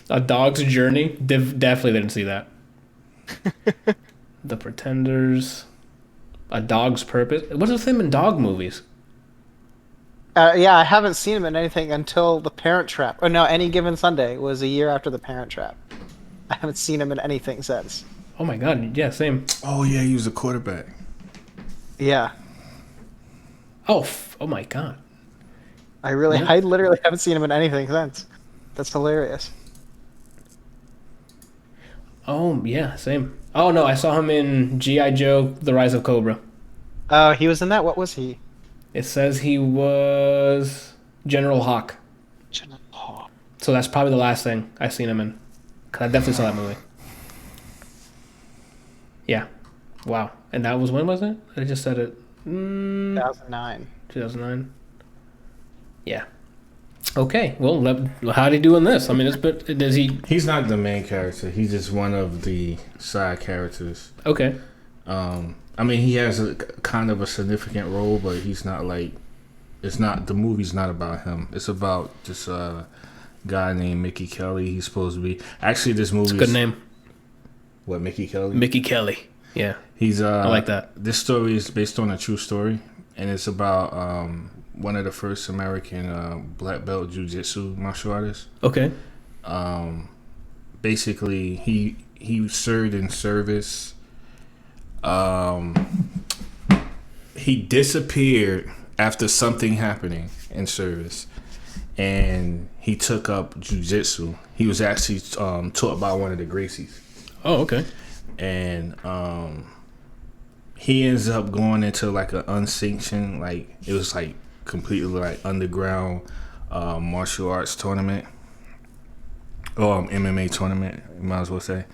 A Dog's Journey. Definitely didn't see that. The Pretenders. A Dog's Purpose. What's with him in dog movies? Yeah, I haven't seen him in anything until The Parent Trap. Oh no, Any Given Sunday was a year after The Parent Trap. I haven't seen him in anything since. Oh my god, yeah, same. Oh yeah, he was a quarterback. Yeah. Oh my god. I literally haven't seen him in anything since. That's hilarious. Oh yeah, same. Oh no, I saw him in G.I. Joe: The Rise of Cobra. Oh, he was in that? What was he? It says he was General Hawk. General Hawk. So that's probably the last thing I seen him in. Cause I definitely saw that movie. Yeah. Wow. And that was, when was it? I just said it. 2009. 2009. Yeah. Okay. Well, how did he do in this? I mean, does he? He's not the main character. He's just one of the side characters. Okay. I mean, he has a kind of a significant role, but he's not like... It's not... The movie's not about him. It's about this guy named Mickey Kelly. He's supposed to be... Actually, this movie... It's a good name. What, Mickey Kelly? Mickey Kelly. Yeah. He's... I like that. This story is based on a true story, and it's about one of the first American black belt jiu-jitsu martial artists. Okay. Basically, he served in service. He disappeared after something happening in service, and he took up jiu-jitsu. He was actually taught by one of the Gracies. Oh, okay. And he ends up going into like an unsanctioned, like it was like completely like underground martial arts tournament, or MMA tournament, you might as well say.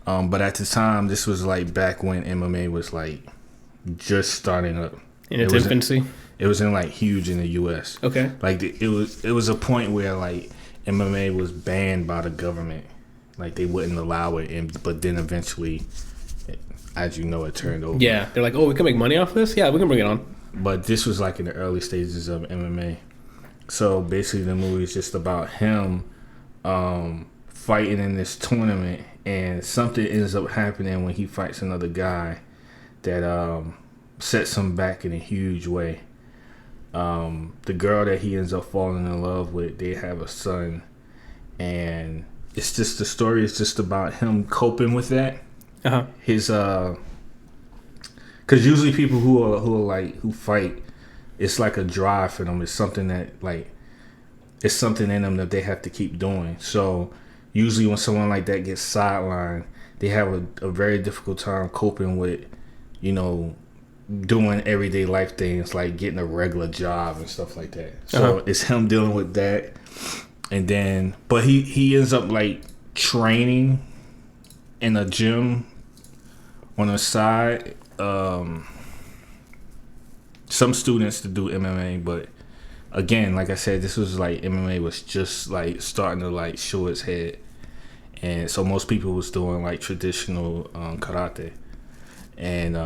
But at the time, this was like back when MMA was like just starting up in its infancy. It wasn't like huge in the U.S. Okay. Like it was a point where like MMA was banned by the government, like they wouldn't allow it, but then eventually, as you know, it turned over. Yeah, they're like, oh, we can make money off this. Yeah, we can bring it on. But this was like in the early stages of MMA. So basically, the movie is just about him fighting in this tournament, and something ends up happening when he fights another guy that sets him back in a huge way. The girl that he ends up falling in love with, they have a son, and it's just, the story is just about him coping with that. His because usually people who fight, it's like a drive for them. It's something that like, it's something in them that they have to keep doing. So usually when someone like that gets sidelined, they have a very difficult time coping with, you know, doing everyday life things like getting a regular job and stuff like that. So it's him dealing with that. And then, but he ends up like training in a gym on the side. Some students to do MMA, but again, like I said, this was like MMA was just like starting to like show its head, and so most people was doing like traditional karate, and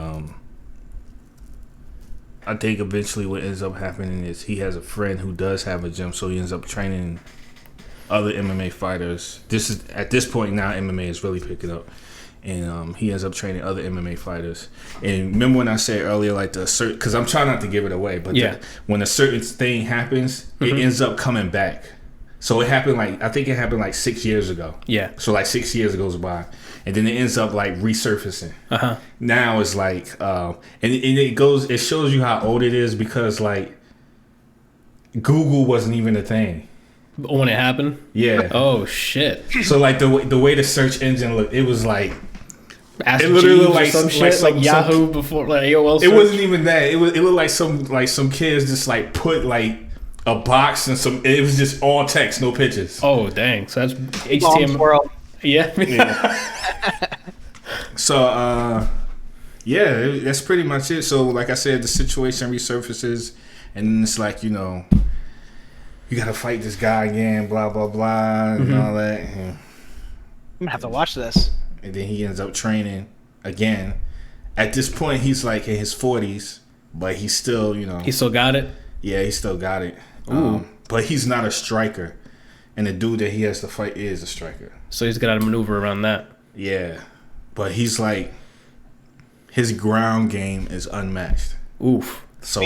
I think eventually what ends up happening is he has a friend who does have a gym, so he ends up training other MMA fighters. This is at this point now MMA is really picking up, and he ends up training other MMA fighters. And remember when I said earlier, like because I'm trying not to give it away, but when a certain thing happens, it ends up coming back. So it happened I think it happened like 6 years ago. Yeah. So like 6 years goes by, and then it ends up like resurfacing. Now it's like, and it shows you how old it is, because like Google wasn't even a thing when it happened. Yeah. Oh shit. So like the way the search engine looked, it was like, Ask it literally looked like some shit, like Yahoo before, like AOL search. It wasn't even that. It looked like some kids just like put like a box and it was just all text, no pictures. Oh dang! So that's HTML. Yeah. So that's pretty much it. So like I said, the situation resurfaces, and then it's like, you know, you gotta fight this guy again, blah blah blah, and all that. And I'm gonna have to watch this. And then he ends up training again. At this point, he's like in his 40s, but he's still, you know, he still got it. Yeah, he still got it. Ooh. But he's not a striker, and the dude that he has to fight is a striker. So he's got to maneuver around that. Yeah, but he's like, his ground game is unmatched. Oof. So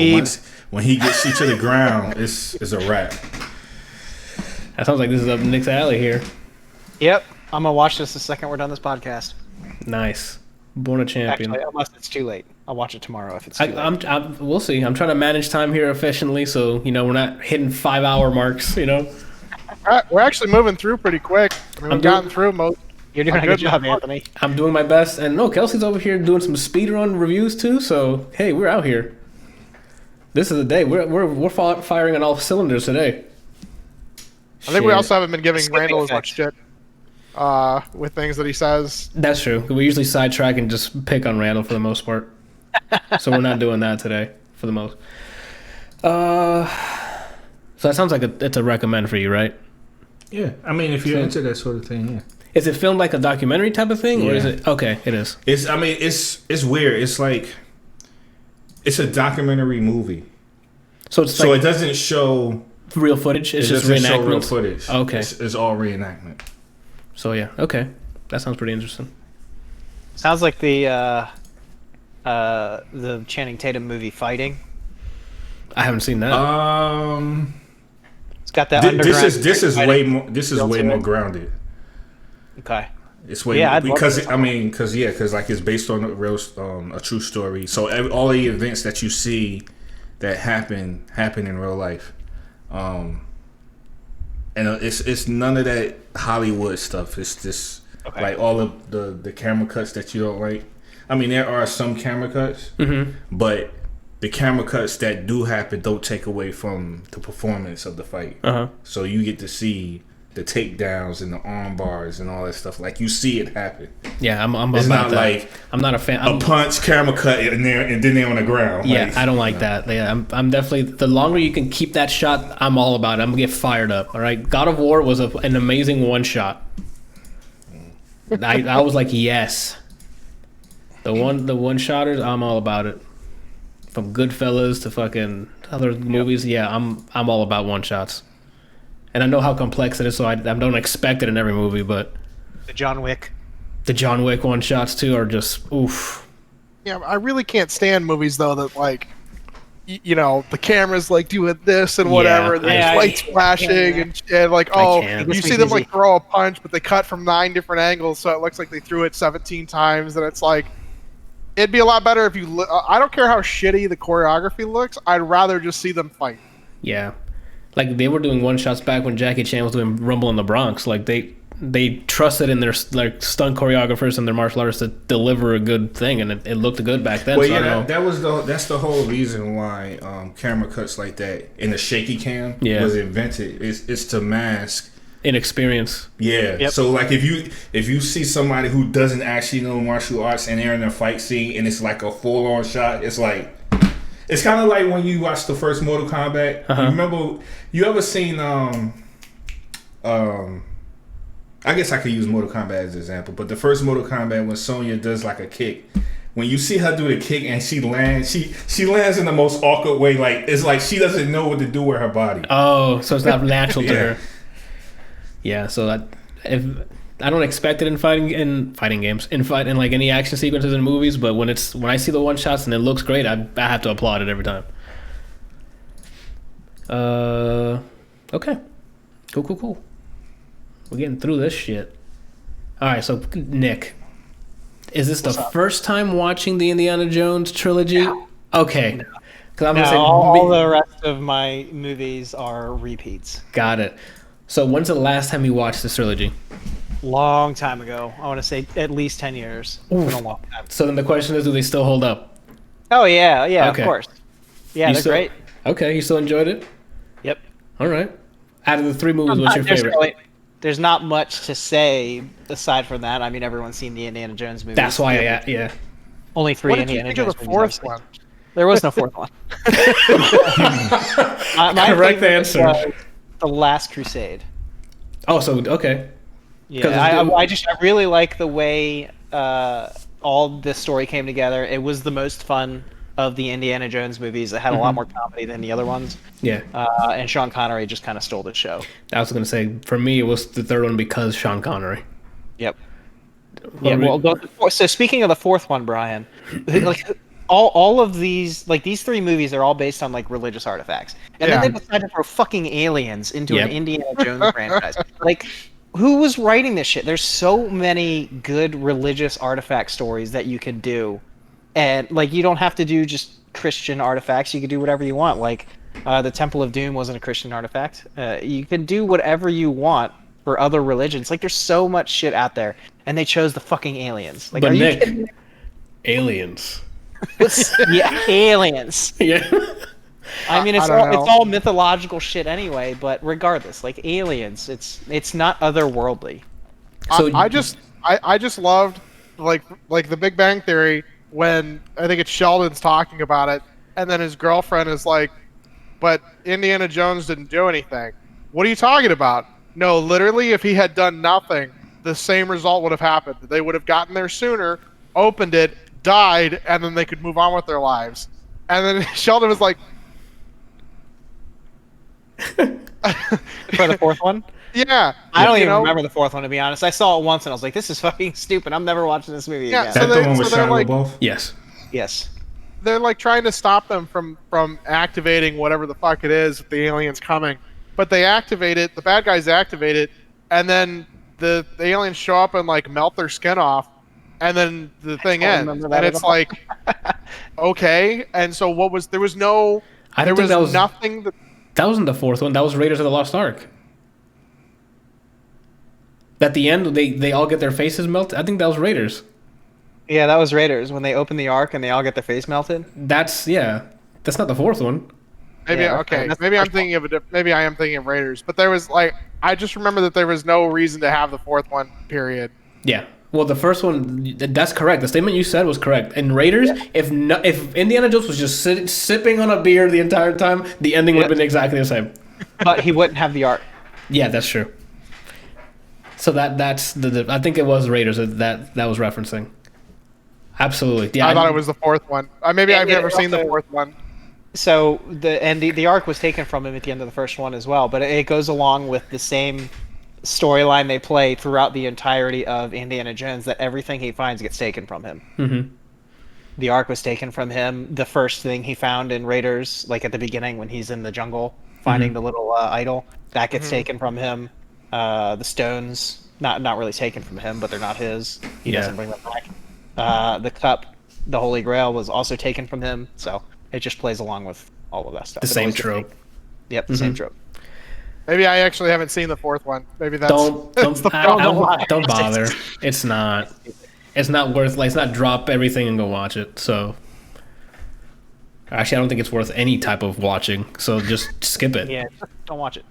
when he gets you to the ground, it's a wrap. That sounds like this is up Nick's alley here. Yep, I'm gonna watch this the second we're done this podcast. Nice. Born a champion. Actually, unless it's too late. I'll watch it tomorrow if it's too late. We'll see. I'm trying to manage time here efficiently, so, you know, we're not hitting 5-hour marks, you know? We're actually moving through pretty quick. I mean, we've gotten through most. You're doing a good job, Anthony. I'm doing my best. And no, Kelsey's over here doing some speedrun reviews too, so, hey, we're out here. This is the day. We're firing on all cylinders today. I think we also haven't been giving Randall as much shit with things that he says. That's true. We usually sidetrack and just pick on Randall for the most part. So we're not doing that today for the most. So that sounds like it's a recommend for you, right? Yeah. I mean, if you're into that sort of thing, yeah. Is it filmed like a documentary type of thing, or is it? Okay, it is. It's weird. It's like, it's a documentary movie. So it doesn't show real footage. It's just reenactment. Show real footage. Okay, it's all reenactment. So yeah, okay, that sounds pretty interesting. Sounds like the Channing Tatum movie Fighting. I haven't seen that. It's got that. This is way more grounded. Okay. It's way because like it's based on a true story. So all the events that you see that happen in real life, and it's none of that Hollywood stuff. It's just like all of the camera cuts that you don't like. I mean, there are some camera cuts, but the camera cuts that do happen don't take away from the performance of the fight. So you get to see the takedowns and the arm bars and all that stuff. Like, you see it happen. Yeah, I'm it's about not that. like I'm not a fan. A punch, camera cut, and then they're on the ground. Yeah, like, I don't like that. Yeah, I'm definitely, the longer you can keep that shot, I'm all about it. I'm gonna get fired up. All right, God of War was an amazing one shot. I was like, yes. The one shotters, I'm all about it. From Goodfellas to fucking other movies, yeah, I'm all about one shots. And I know how complex it is, so I don't expect it in every movie, but The John Wick one shots too are just oof. Yeah, I really can't stand movies though that like, the camera's like doing this and whatever, and there's lights flashing and like you see them like throw a punch, but they cut from 9 different angles, so it looks like they threw it 17 times, and it's like, it'd be a lot better if you. I don't care how shitty the choreography looks. I'd rather just see them fight. Yeah. Like, they were doing one shots back when Jackie Chan was doing Rumble in the Bronx. Like, they trusted in their like stunt choreographers and their martial artists to deliver a good thing, and it looked good back then. Well, so yeah, that's the whole reason why camera cuts like that in the shaky cam was invented. It's to mask inexperience. Yeah. Yep. So like if you see somebody who doesn't actually know martial arts and they're in a fight scene and it's like a full on shot, it's like. It's kind of like when you watch the first Mortal Kombat. You remember? You ever seen? I guess I could use Mortal Kombat as an example. But the first Mortal Kombat, when Sonya does like a kick, when you see her do the kick and she lands, she lands in the most awkward way. Like, it's like she doesn't know what to do with her body. Oh, so it's not natural to her. Yeah. So if I don't expect it in fighting games, in like any action sequences in movies, but when I see the one shots and it looks great, I have to applaud it every time. Okay, cool. We're getting through this shit. All right, so Nick, is this the first time watching the Indiana Jones trilogy? Yeah. Okay, because I'm gonna say all the rest of my movies are repeats. Got it. So when's the last time you watched this trilogy? Long time ago. I want to say at least 10 years. It's been a long time. So then the question is, do they still hold up? Oh, yeah, okay. Of course. Yeah, they're great. Okay, you still enjoyed it? Yep. All right. Out of the 3 movies, what's your favorite? There's not much to say aside from that. I mean, everyone's seen the Indiana Jones movies. That's why, yeah. Only 3 what Indiana Jones movies. What did you think of the 4th one? There was no 4th one. Correct answer. The Last Crusade. Oh, so, okay. Yeah, I really like the way all this story came together. It was the most fun of the Indiana Jones movies. It had a lot more comedy than the other ones. Yeah. And Sean Connery just kind of stole the show. I was going to say, for me, it was the 3rd one because Sean Connery. Yep. So speaking of the 4th one, Brian, like all of these, like these 3 movies are all based on like religious artifacts. And then they decided to throw fucking aliens into an Indiana Jones franchise. Like, who was writing this shit? There's so many good religious artifact stories that you could do. And, like, you don't have to do just Christian artifacts. You could do whatever you want. Like, the Temple of Doom wasn't a Christian artifact. You could do whatever you want for other religions. Like, there's so much shit out there. And they chose the fucking aliens. Like, but are you Nick, kidding me? aliens. Yeah, aliens. Yeah. I mean, it's all mythological shit anyway, but regardless, like aliens, it's not otherworldly. So I just loved like the Big Bang Theory when I think it's Sheldon's talking about it, and then his girlfriend is like, "But Indiana Jones didn't do anything." What are you talking about? No, literally, if he had done nothing, the same result would have happened. They would have gotten there sooner, opened it, died, and then they could move on with their lives. And then Sheldon was like. For the 4th one? Yeah. I don't even remember the 4th one, to be honest. I saw it once and I was like, this is fucking stupid. I'm never watching this movie again. So the one with Shia LaBeouf? Yes. Yes. they're like trying to stop them from activating whatever the fuck it is with the aliens coming. But they activate it. The bad guys activate it, and then the aliens show up and like melt their skin off, and then the thing ends. And it's like, okay. And so there was no. I don't think that was nothing. That wasn't the fourth one. That was Raiders of the Lost Ark. At the end, they all get their faces melted. I think that was Raiders. Yeah, that was Raiders when they open the Ark and they all get their face melted. That's not the fourth one. Maybe okay. Maybe I'm thinking of maybe I am thinking of Raiders. But there was like I just remember that there was no reason to have the fourth one. Period. Yeah. Well, the first one, that's correct. The statement you said was correct. In Raiders, if Indiana Jones was just sipping on a beer the entire time, the ending would have been exactly the same. But he wouldn't have the Ark. Yeah, that's true. So that's I think it was Raiders that was referencing. Absolutely. Yeah, I thought it was the fourth one. Maybe I've never seen the fourth one. So the Ark was taken from him at the end of the first one as well, but it goes along with the same storyline they play throughout the entirety of Indiana Jones, that everything he finds gets taken from him. Mm-hmm. The Ark was taken from him. The first thing he found in Raiders, like at the beginning when he's in the jungle finding the little idol, that gets taken from him. The stones, not really taken from him, but they're not his. He doesn't bring them back. The cup, the Holy Grail, was also taken from him. So it just plays along with all of that stuff. The same trope. Yep, the same trope. Maybe I actually haven't seen the fourth one. Maybe that's don't bother. It's not worth. Like, it's not drop everything and go watch it. So actually, I don't think it's worth any type of watching. So just skip it. Yeah, don't watch it.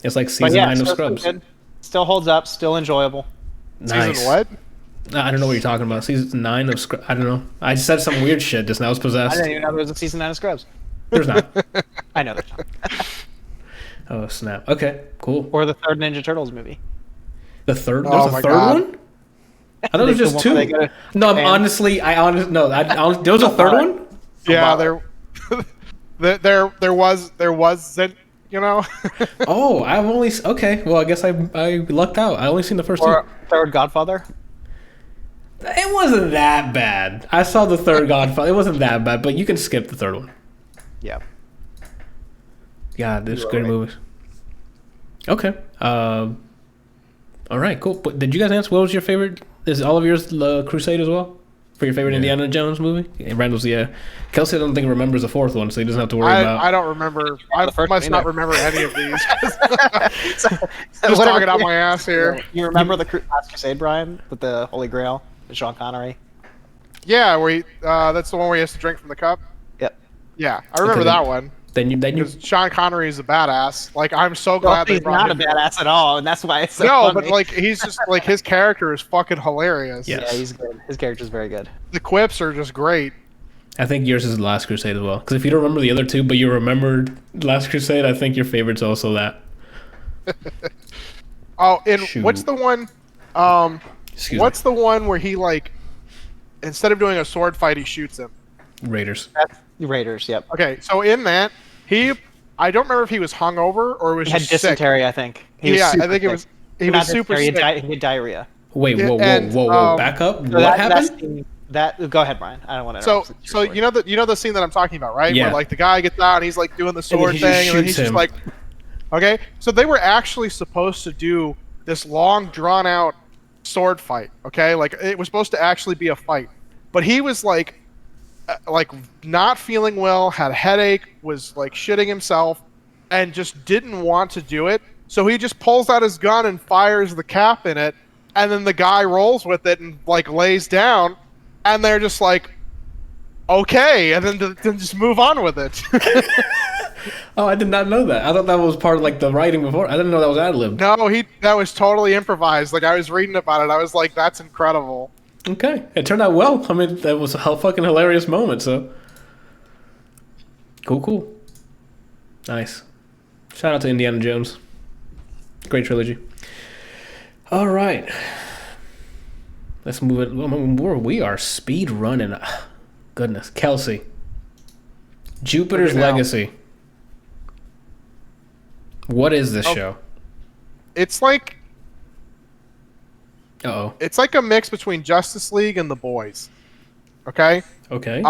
It's like season 9 of Scrubs. Still holds up. Still enjoyable. Nice. Season what? I don't know what you're talking about. Season 9 of Scrubs. I don't know. I said some weird shit just now. I was possessed. I didn't even know there was a season 9 of Scrubs. There's not. I know there's not. Oh, snap. Okay, cool. Or the third Ninja Turtles movie. The third? There's Oh a my third God. one? I thought it was just two. No, I'm honestly, no, there was a third one? Yeah, there wasn't, you know. Oh, okay. Well, I guess I lucked out. I only seen the first two. Or third Godfather. It wasn't that bad. I saw the third Godfather. It wasn't that bad, but you can skip the third one. Yeah. Yeah, there's great movies. Okay. All right, cool. But did you guys answer? What was your favorite? Is all of yours Crusade as well? For your favorite Indiana Jones movie? Randall's, yeah. Kelsey, I don't think remembers the fourth one, so he doesn't have to worry about. I don't remember. I must not remember any of these. So Just talking out my ass here. You remember the Last Crusade, Brian, with the Holy Grail, with Sean Connery? Yeah, where that's the one where he has to drink from the cup. Yep. Yeah, I remember that one. Then you. Because Sean Connery is a badass. Like, I'm so glad he's they brought not him. a badass at all, and that's why it's so No, funny. but like he's just like his character is fucking hilarious. Yeah. Yeah, he's good. His character's very good. The quips are just great. I think yours is The Last Crusade as well. Because if you don't remember the other two, but you remembered Last Crusade, I think your favorite's also that. Oh, and Shoot. what's the one? What's the one where he like instead of doing a sword fight, he shoots him? Raiders. That's Raiders, yep. Okay, so in that I don't remember if he was hungover or was He had just sick. dysentery, I think. He was Yeah, super I think it sick. was. He Not was super dysentery, sick. He had diarrhea. Wait, Yeah, whoa, and, back up. So What happened? Go ahead, Brian. I don't want to. So you know the scene that I'm talking about, right? Yeah. Where like the guy gets out and he's like doing the sword he just thing, and then he's shoots just him. like, okay. So they were actually supposed to do this long, drawn out sword fight. Okay, like it was supposed to actually be a fight, but he was like not feeling well, had a headache, was like shitting himself, and just didn't want to do it. So he just pulls out his gun and fires the cap in it, and then the guy rolls with it and like lays down, and they're just like, okay, and then just move on with it. Oh, I did not know that. I thought that was part of like the writing before. I didn't know that was ad-lib. No, that was totally improvised. Like I was reading about it, I was like, that's incredible. Okay, it turned out well. I mean, that was a fucking hilarious moment. So cool. Nice. Shout out to Indiana Jones. Great trilogy. All right, let's move it. We are speed running. Goodness, Kelsey. Jupiter's Look at now. Legacy. What is this show? It's like Uh-oh. a mix between Justice League and The Boys. Okay. Okay.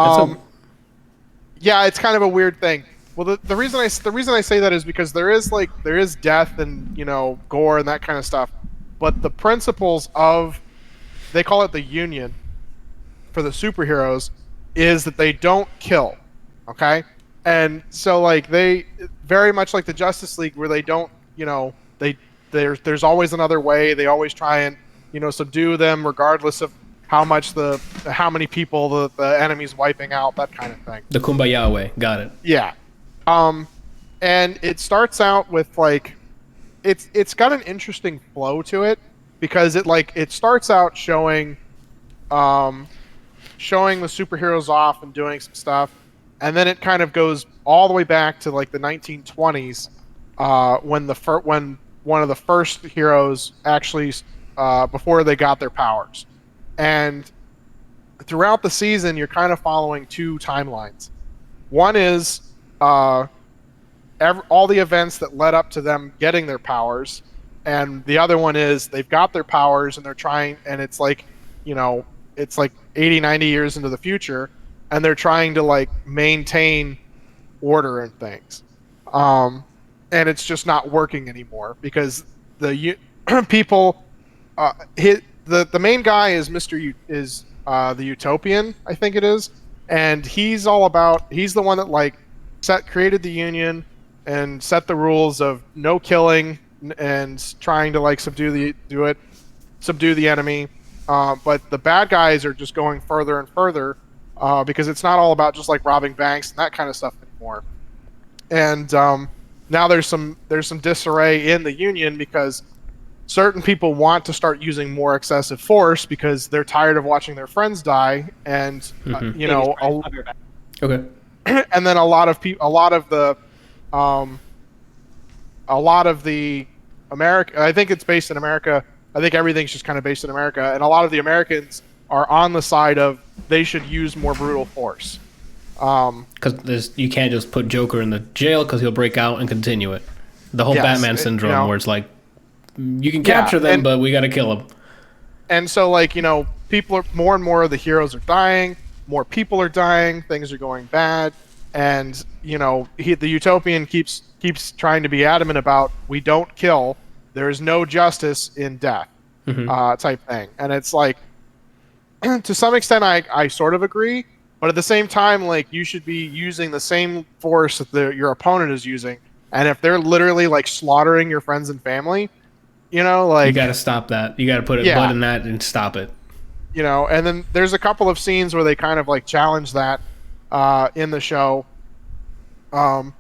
Yeah, it's kind of a weird thing. Well, the reason I say that is because there is death and gore and that kind of stuff, but the principles of, they call it the Union for the superheroes, is that they don't kill. Okay, and so like they very much like the Justice League, where they don't there's always another way. They always try and subdue them regardless of how many people the enemy's wiping out, that kind of thing. The Kumbaya way. Got it. Yeah. And it starts out with like, it's got an interesting flow to it, because it starts out showing the superheroes off and doing some stuff, and then it kind of goes all the way back to like the 1920s, when one of the first heroes actually before they got their powers. And throughout the season, you're kind of following two timelines. One is all the events that led up to them getting their powers, and the other one is they've got their powers and they're trying, and it's like 80, 90 years into the future, and they're trying to like maintain order and things. And it's just not working anymore, because the people the main guy is the Utopian, I think it is, and he's the one that like created the Union and set the rules of no killing and trying to like subdue the enemy. But the bad guys are just going further and further, because it's not all about just like robbing banks and that kind of stuff anymore. And now there's some disarray in the Union, because certain people want to start using more excessive force because they're tired of watching their friends die, and Okay. And then a lot of the America, I think it's based in America. I think everything's just kind of based in America, and a lot of the Americans are on the side of they should use more brutal force. Because you can't just put Joker in the jail because he'll break out and continue it. The whole Batman syndrome, where it's like, you can capture them, but we got to kill them. And so, like, people are more and more of the heroes are dying. More people are dying. Things are going bad, and the Utopian keeps trying to be adamant about, we don't kill. There is no justice in death, type thing. And it's like, to some extent, I sort of agree, but at the same time, like, you should be using the same force that your opponent is using. And if they're literally like slaughtering your friends and family, you got to stop that. You got to put a butt in that and stop it. And then there's a couple of scenes where they kind of like challenge that in the show. The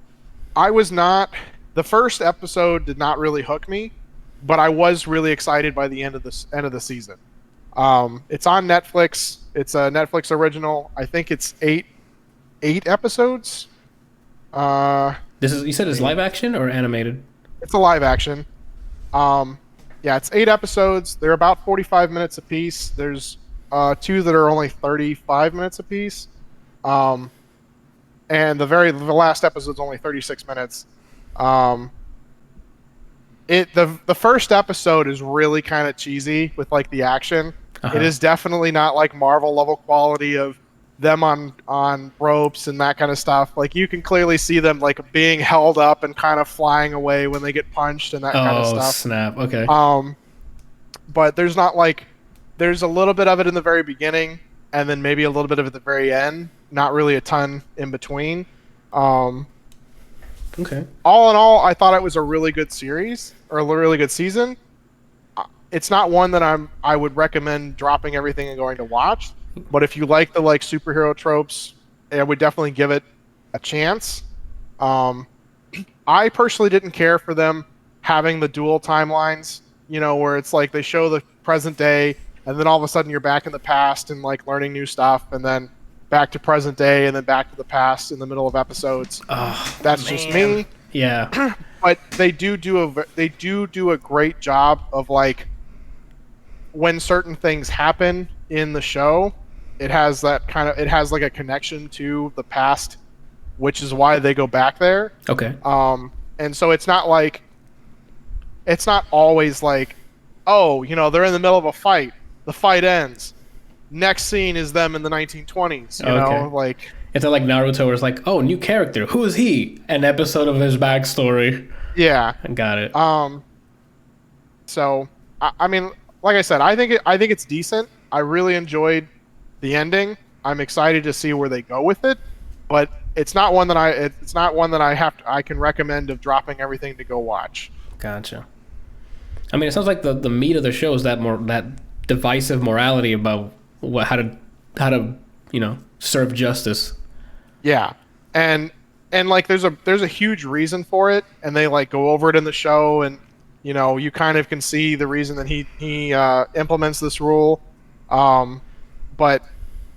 first episode did not really hook me, but I was really excited by the end of the season. It's on Netflix. It's a Netflix original. I think it's eight episodes. You said it's live action or animated? It's a live action. It's 8 episodes. They're about 45 minutes apiece. There's 2 that are only 35 minutes apiece. And the last episode's only 36 minutes. The first episode is really kind of cheesy with like the action. It is definitely not like Marvel level quality of them on ropes and that kind of stuff. Like, you can clearly see them like being held up and kind of flying away when they get punched and that kind of stuff. Oh, snap. Okay. But there's a little bit of it in the very beginning, and then maybe a little bit of it at the very end. Not really a ton in between. Okay. All in all, I thought it was a really good series, or a really good season. It's not one that I would recommend dropping everything and going to watch. But if you like the like superhero tropes, I would definitely give it a chance. I personally didn't care for them having the dual timelines, where it's like they show the present day, and then all of a sudden you're back in the past and like learning new stuff, and then back to present day, and then back to the past in the middle of episodes. That's just me. Yeah. But they do a great job of like, when certain things happen in the show, it has like a connection to the past, which is why they go back there. Okay. And so it's not always like, they're in the middle of a fight, the fight ends, next scene is them in the 1920s. You Okay. know, like It's not like Naruto where it's like, oh, new character. Who is he? An episode of his backstory. yeah. I got it. So I mean, like I said, I think it's decent. I really enjoyed the ending. I'm excited to see where they go with it, but it's not one that I can recommend of dropping everything to go watch. Gotcha. I mean, it sounds like the meat of the show is that divisive morality about how to serve justice. Yeah, and like there's a huge reason for it, and they like go over it in the show, and you kind of can see the reason that he implements this rule, but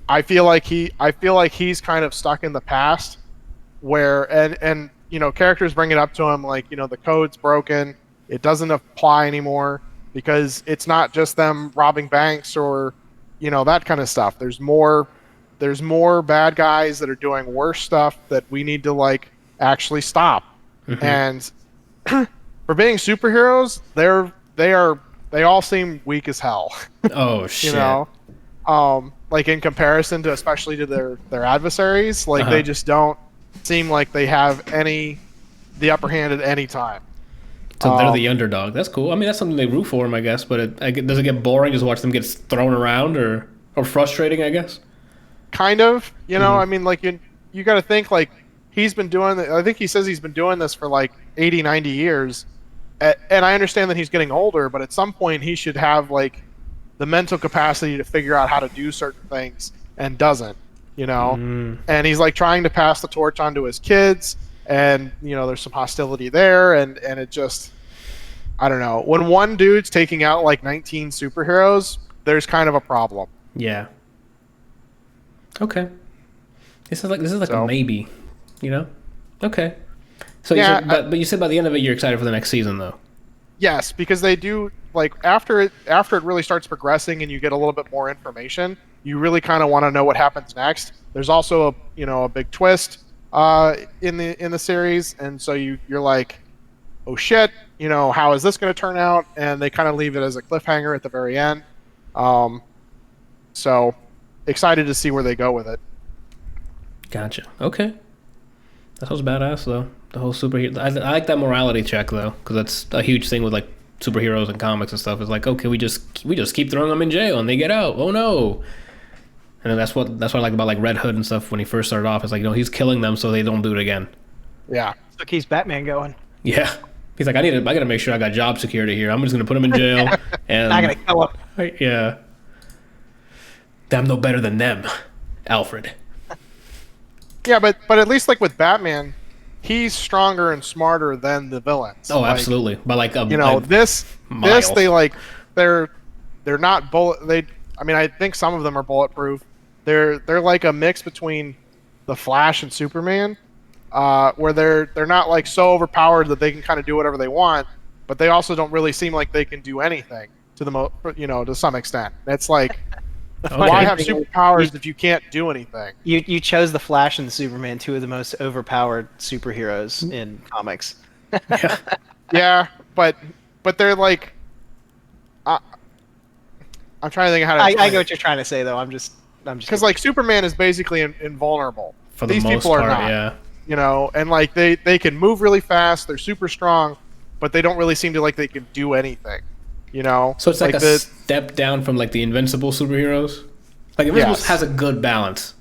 I feel like he's kind of stuck in the past, where and characters bring it up to him like the code's broken, it doesn't apply anymore because it's not just them robbing banks or that kind of stuff. There's more bad guys that are doing worse stuff that we need to like actually stop. Mm-hmm. And for being superheroes, they all seem weak as hell. Oh shit. Like in comparison to especially to their adversaries, like they just don't seem like they have the upper hand at any time. So they're the underdog. That's cool. I mean, that's something they root for them, I guess. But does it get boring just watch them get thrown around or frustrating? I guess. Kind of. I mean, like you got to think like he's been doing. I think he says he's been doing this for like 80, 90 years, and I understand that he's getting older. But at some point, he should have like the mental capacity to figure out how to do certain things, and doesn't. And he's like trying to pass the torch on to his kids. And there's some hostility there, and it just, I don't know. When one dude's taking out like 19 superheroes, there's kind of a problem. Yeah. Okay. This is like a maybe, Okay. So yeah, but you said by the end of it you're excited for the next season though. Yes, because they do like after it really starts progressing and you get a little bit more information, you really kind of want to know what happens next. There's also a big twist in the series, and so you're like, oh shit, how is this going to turn out? And they kind of leave it as a cliffhanger at the very end. So excited to see where they go with it. Gotcha. Okay, that sounds badass though. The whole superhero. I like that morality check though, because that's a huge thing with like superheroes and comics and stuff. It's like, okay, we just keep throwing them in jail and they get out. Oh no. And that's what I like about like Red Hood and stuff when he first started off. It's like, he's killing them so they don't do it again. Yeah. So keeps Batman going. Yeah. He's like, I gotta make sure I got job security here. I'm just gonna put him in jail and I gotta kill him. Yeah. I'm no better than them, Alfred. Yeah, but at least like with Batman, he's stronger and smarter than the villains. Oh, absolutely. By like this they like they're not bullet. I mean, I think some of them are bulletproof. They're like a mix between the Flash and Superman, where they're not like so overpowered that they can kind of do whatever they want, but they also don't really seem like they can do anything to some extent. It's like, why have superpowers if you can't do anything? You chose the Flash and the Superman, two of the most overpowered superheroes in comics. Yeah, but they're like. I'm trying to think of how to. I get what you're trying to say, though. I'm just because like Superman is basically invulnerable. For the most people part, are not. Yeah. And like they can move really fast. They're super strong, but they don't really seem to like they can do anything. So it's like a step down from like the Invincible superheroes. Like Invincible has a good balance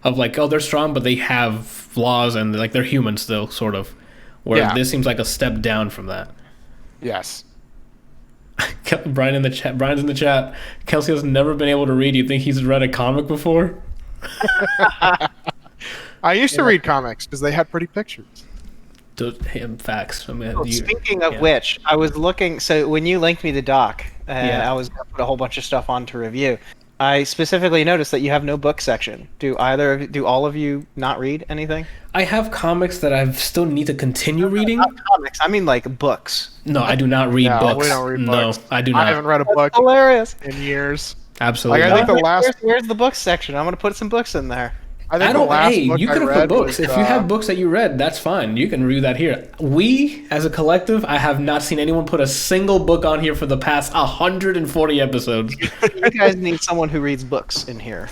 of like, they're strong, but they have flaws and like they're human still, sort of. Where this seems like a step down from that. Yes. Brian's in the chat. Kelsey has never been able to read. You think he's read a comic before? I used to read comics because they had pretty pictures. Facts. I mean, speaking of which, I was looking. So when you linked me the doc, and I was going to put a whole bunch of stuff on to review, I specifically noticed that you have no book section. Do all of you not read anything? I have comics that I still need to continue reading. Not comics. I mean like books. No, I do not read books. We don't read books. No, I do not. I haven't read a book. Hilarious. In years. Absolutely. Like, I think where's the books section? I'm going to put some books in there. I think I the don't. last Hey, book you I could have put read books. was, If you have books that you read, that's fine. You can review that here. We, as a collective, I have not seen anyone put a single book on here for the past 140 episodes. You guys need someone who reads books in here.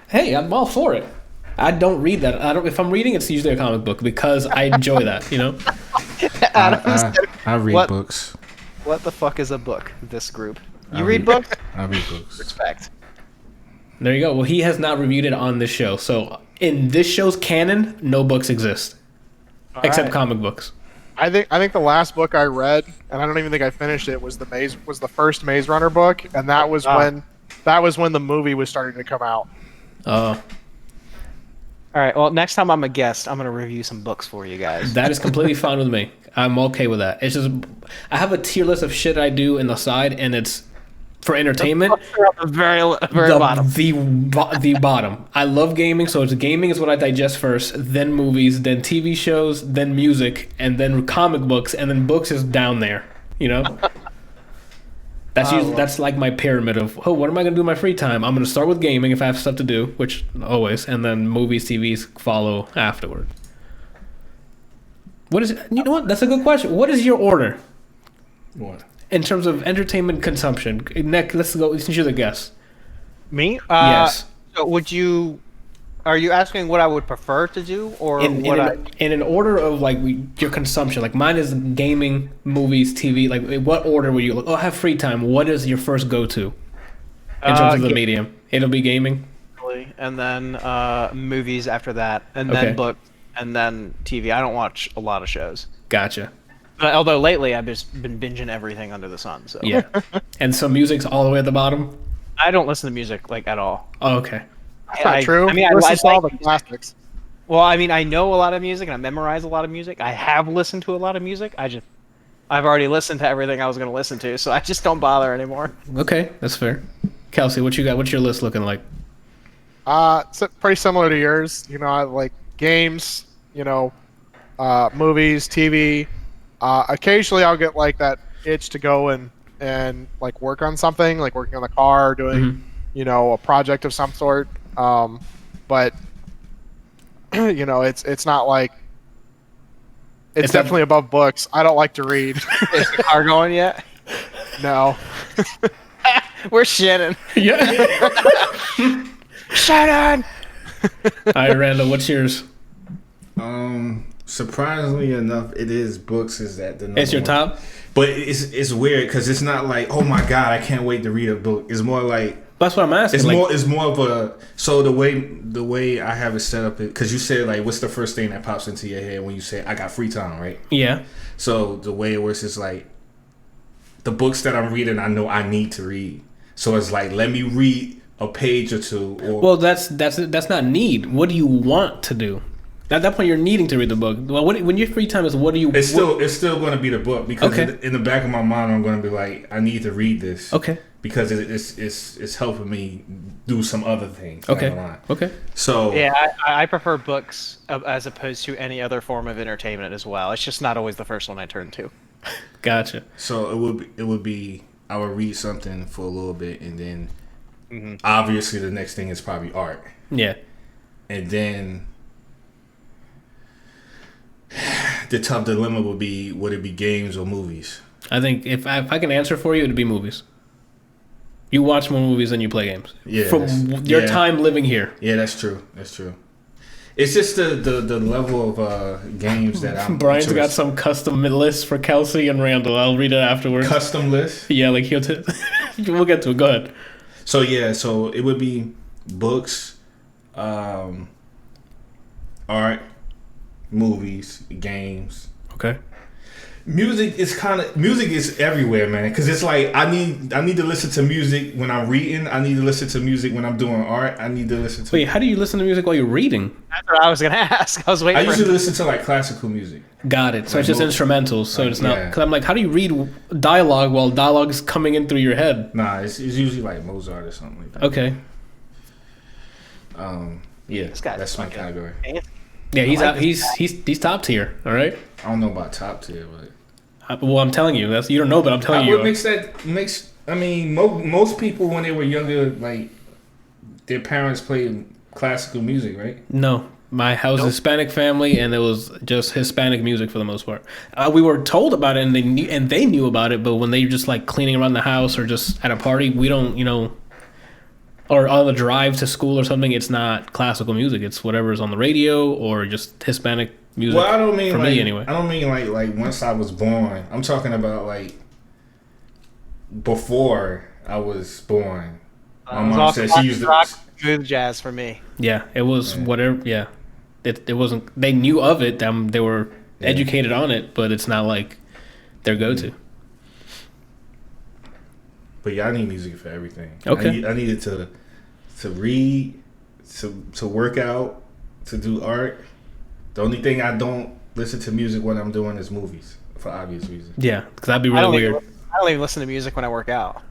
Hey, I'm all for it. I don't read that. I don't. If I'm reading, it's usually a comic book because I enjoy that. You know. I read books. What the fuck is a book? This group. You read books? I read books. Respect. There you go. Well, he has not reviewed it on this show. So in this show's canon, no books exist except right. comic books. I think the last book I read, and I don't even think I finished it, was the first Maze Runner book, and that was when the movie was starting to come out. Oh. All right. Well, next time I'm a guest, I'm gonna review some books for you guys. That is completely fine with me. I'm okay with that. It's just I have a tier list of shit I do in the side, and it's for entertainment. The very bottom. The bottom. I love gaming, so it's gaming is what I digest first, then movies, then TV shows, then music, and then comic books, and then books is down there. You know. That's like my pyramid of what am I gonna do in my free time? I'm gonna start with gaming if I have stuff to do, which always, and then movies, TVs follow afterward. What is? You know what? That's a good question. What is your order? What? In terms of entertainment consumption? Nick, let's go. Since you're the guest. Me? Yes. So are you asking what I would prefer to do, or In an order of like your consumption, like mine is gaming, movies, TV. Like, what order would you look? Oh, I have free time. What is your first go-to in terms of the medium? It'll be gaming, and then movies after that, and then books, and then TV. I don't watch a lot of shows. Gotcha. Although lately I've just been binging everything under the sun. So yeah, and so music's all the way at the bottom. I don't listen to music like at all. Oh, okay. That's not true. I mean, I listen to all the classics. Well, I mean, I know a lot of music and I memorize a lot of music. I have listened to a lot of music. I've already listened to everything I was going to listen to, so I just don't bother anymore. Okay, that's fair. Kelsey, what you got? What's your list looking like? It's pretty similar to yours. You know, I like games. You know, movies, TV. Occasionally, I'll get like that itch to go and like work on something, like working on the car, doing you know, a project of some sort. But you know, it's not like it's definitely above books. I don't like to read. Is the car going yet? No. Where's Shannon? Yeah. Shannon. All right, Randall, what's yours? Surprisingly enough, it is books. Is that the number It's your one. top? But it's weird because it's not like, oh my god, I can't wait to read a book. It's more like That's what I'm asking. it's more of a so the way I have it set up because you said like what's the first thing that pops into your head when you say I got free time, right? Yeah. So the way it works is like the books that I'm reading, I know I need to read. So it's like let me read a page or two. Well, that's not need. What do you want to do? At that point, you're needing to read the book. Well, when your free time is, what do you? It's still going to be the book because in the back of my mind, I'm going to be like, I need to read this. Okay. Because it's helping me do some other things. Okay. Okay. So yeah, I prefer books as opposed to any other form of entertainment as well. It's just not always the first one I turn to. Gotcha. So it would be I would read something for a little bit and then obviously the next thing is probably art. Yeah. And then the tough dilemma would it be games or movies? I think if I can answer for you, it'd be movies. You watch more movies than you play games. Yeah. From your time living here. Yeah, that's true. That's true. It's just the level of games that I'm. Brian's got some custom list for Kelsey and Randall. I'll read it afterwards. Custom list? Yeah, like we'll get to it. Go ahead. So it would be books, art, movies, games. Okay. Music is everywhere, man. Because it's like I need to listen to music when I'm reading. I need to listen to music when I'm doing art. I need to listen to. Wait, how do you listen to music while you're reading? That's what I was gonna ask. I was waiting. I usually listen to like classical music. Got it. So it's just instrumentals. So it's not. Because I'm like, how do you read dialogue while dialogue is coming in through your head? Nah, it's usually like Mozart or something like that. Okay. Yeah, that's my category. Yeah, he's top tier. All right. I don't know about top tier, but well, I'm telling you, you don't know, but I'm telling you. What makes? I mean, most people when they were younger, like their parents played classical music, right? No. My house is Hispanic family, and it was just Hispanic music for the most part. We were told about it, and they knew about it, but when they were just like cleaning around the house or just at a party, we don't, or on the drive to school or something, it's not classical music. It's whatever's on the radio or just Hispanic music. Well, I don't mean for like, me anyway. I don't mean like once I was born. I'm talking about like before I was born. My mom said she used to rock, smooth jazz for me. Yeah, it was whatever. Yeah, it wasn't. They knew of it. They were educated on it, but it's not like their go-to. But yeah, I need music for everything. Okay. I needed to read, to work out, to do art. The only thing I don't listen to music when I'm doing is movies, for obvious reasons. Yeah, because that'd be really weird. I don't even listen to music when I work out.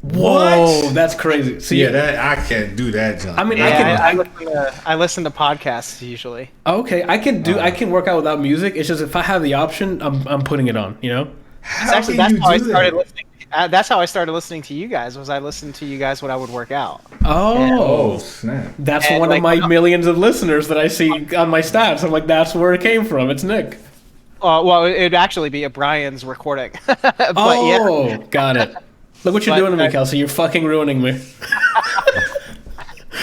Whoa, that's crazy. So yeah, that I can't do that, John. I mean, I listen to podcasts usually. Okay, I can work out without music. It's just if I have the option, I'm putting it on. That's how I started listening. That's how I started listening to you guys. Was I listened to you guys when I would work out? Oh, snap! That's one of my millions of listeners that I see on my stats. I'm like, that's where it came from. It's Nick. Well, it'd actually be a Brian's recording. But got it. Look what you're doing to me, Kelsey. You're fucking ruining me.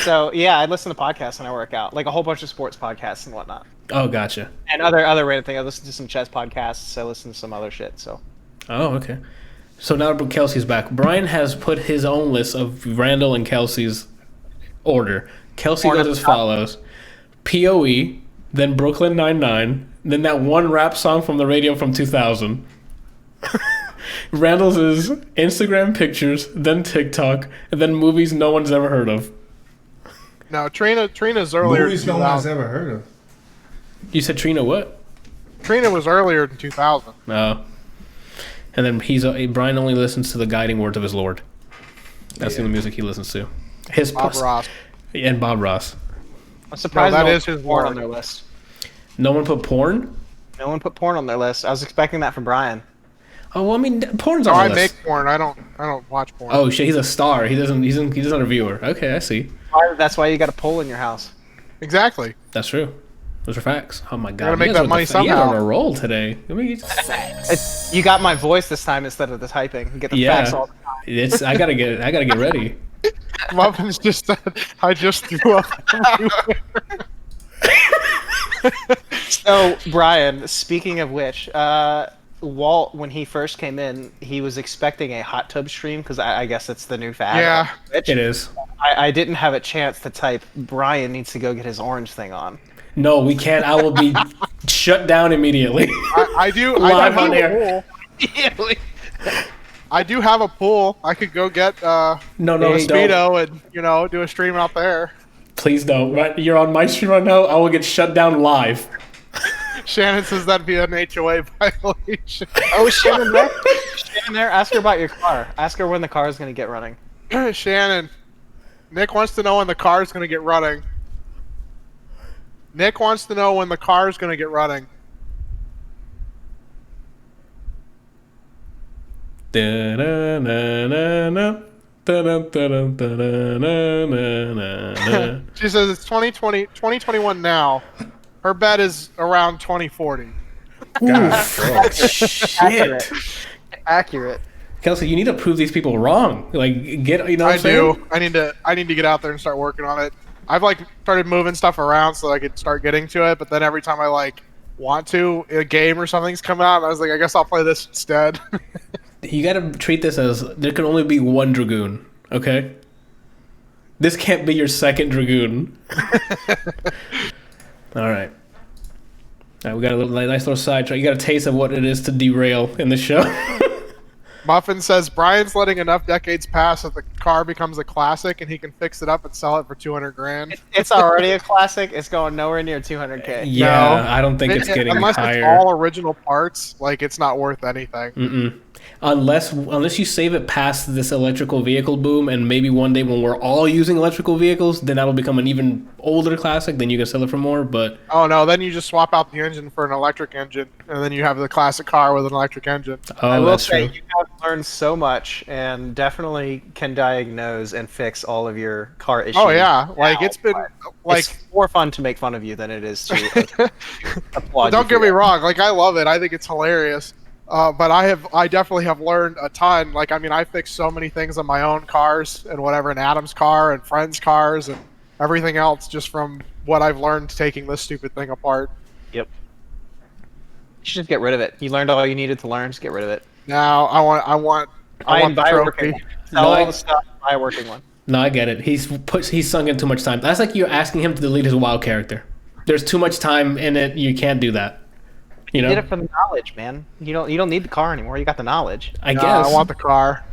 So yeah, I listen to podcasts when I work out, like a whole bunch of sports podcasts and whatnot. Oh, gotcha. And other random things. I listen to some chess podcasts. I listen to some other shit. So. Oh, okay. So now Kelsey's back. Brian has put his own list of Randall and Kelsey's order. Kelsey goes as follows: POE, then Brooklyn Nine-Nine, then that one rap song from the radio from 2000. Randall's is Instagram pictures, then TikTok, and then movies no one's ever heard of. No, Trina's earlier. Movies no one's ever heard of. You said Trina what? Trina was earlier than 2000. No. And then Brian only listens to the guiding words of his Lord. That's the only music he listens to. Bob Ross. And Bob Ross. I'm surprised that no one is put his porn Lord. on their list. No one put porn? No one put porn on their list. I was expecting that from Brian. Oh, well, I mean, porn's on Oh, the I list. make porn. I don't watch porn. Oh shit, he's a star. He's not a viewer. Okay, I see. That's why you got a pole in your house. Exactly. That's true. Those are facts. Oh my god. Gotta make You guys that are money You guys are somehow. on a roll today. You got my voice this time instead of the typing. You get the facts all the time. I gotta get ready. Muffins just said, I just threw up everywhere. So, Brian, speaking of which, Walt, when he first came in, he was expecting a hot tub stream because I guess it's the new fad. Yeah. It is. I didn't have a chance to type, Brian needs to go get his orange thing on. No, we can't. I will be shut down immediately. I do Live have on a air. pool. I do have a pool. I could go get No, don't. Speedo and do a stream out there. Please don't. Right, you're on my stream right now. I will get shut down live. Shannon says that'd be an HOA violation. Oh, Shannon there? Shannon there? Ask her about your car. Ask her when the car is going to get running. Shannon, Nick wants to know when the car is going to get running. Nick wants to know when the car is going to get running. She says it's 2021 now. Her bet is around 2040. Shit. Accurate. Kelsey, you need to prove these people wrong. Like, what I'm saying? I need to get out there and start working on it. I've started moving stuff around so that I could start getting to it, but then every time I want to, a game or something's coming out, and I was like, I guess I'll play this instead. You gotta treat this as there can only be one Dragoon, okay? This can't be your second Dragoon. All right. We got a nice little sidetrack. You got a taste of what it is to derail in the show. Muffin says Brian's letting enough decades pass that the car becomes a classic and he can fix it up and sell it for $200,000. It's already a classic. It's going nowhere near 200K. Yeah, no, I don't think it's getting unless higher. It's all original parts. It's not worth anything. Unless you save it past this electrical vehicle boom, and maybe one day when we're all using electrical vehicles, then that'll become an even older classic. Then you can sell it for more. But oh no, then you just swap out the engine for an electric engine, and then you have the classic car with an electric engine. I oh, will that's say true. you have learned so much, and definitely can diagnose and fix all of your car issues. Oh yeah, like now, it's been but like. it's more fun to make fun of you than it is to applaud. Don't you get for me that. wrong, like I love it. I think it's hilarious. But I definitely have learned a ton. Like, I mean, I fixed so many things on my own cars and whatever, in Adam's car and friends' cars and everything else, just from what I've learned taking this stupid thing apart. Yep. You should just get rid of it. You learned all you needed to learn. Just get rid of it. Now I want the Buy a working trophy. one. Sell all the stuff. Buy a working one. No, I get it. He's sunk in too much time. That's like you're asking him to delete his WoW character. There's too much time in it. You can't do that. You know. Get it for the knowledge, man. You don't need the car anymore. You got the knowledge. I No, guess. I want the car.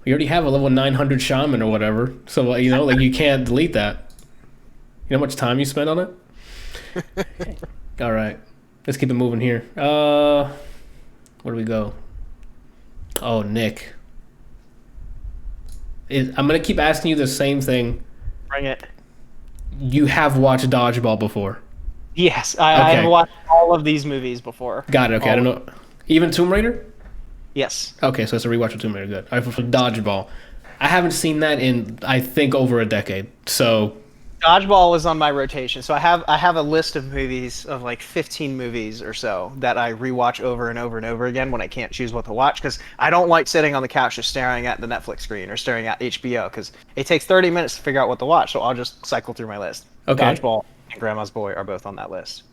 We already have a level 900 shaman or whatever, so like you can't delete that. You know how much time you spend on it? All right, let's keep it moving here. Where do we go? Oh, Nick. I'm gonna keep asking you the same thing. Bring it. You have watched Dodgeball before. Yes, I Okay. have watched all of these movies before. Got it. Okay, I don't know. Even Tomb Raider? Yes. Okay, so it's a rewatch of Tomb Raider. Good. All right, for Dodgeball. I haven't seen that in, I think, over a decade. So, Dodgeball is on my rotation, so I have a list of movies of like 15 movies or so that I rewatch over and over and over again when I can't choose what to watch, because I don't like sitting on the couch just staring at the Netflix screen or staring at HBO, because it takes 30 minutes to figure out what to watch. So I'll just cycle through my list. Okay. Dodgeball and Grandma's Boy are both on that list.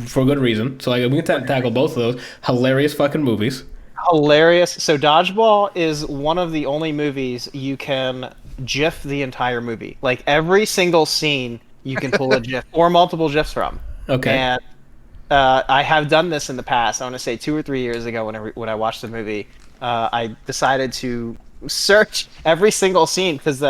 for good reason. So, like, we can tackle both of those. Hilarious fucking movies. Hilarious. So Dodgeball is one of the only movies you can GIF the entire movie. Like every single scene you can pull a GIF or multiple GIFs from. Okay. And I have done this in the past. I want to say 2 or 3 years ago when I watched the movie, I decided to search every single scene because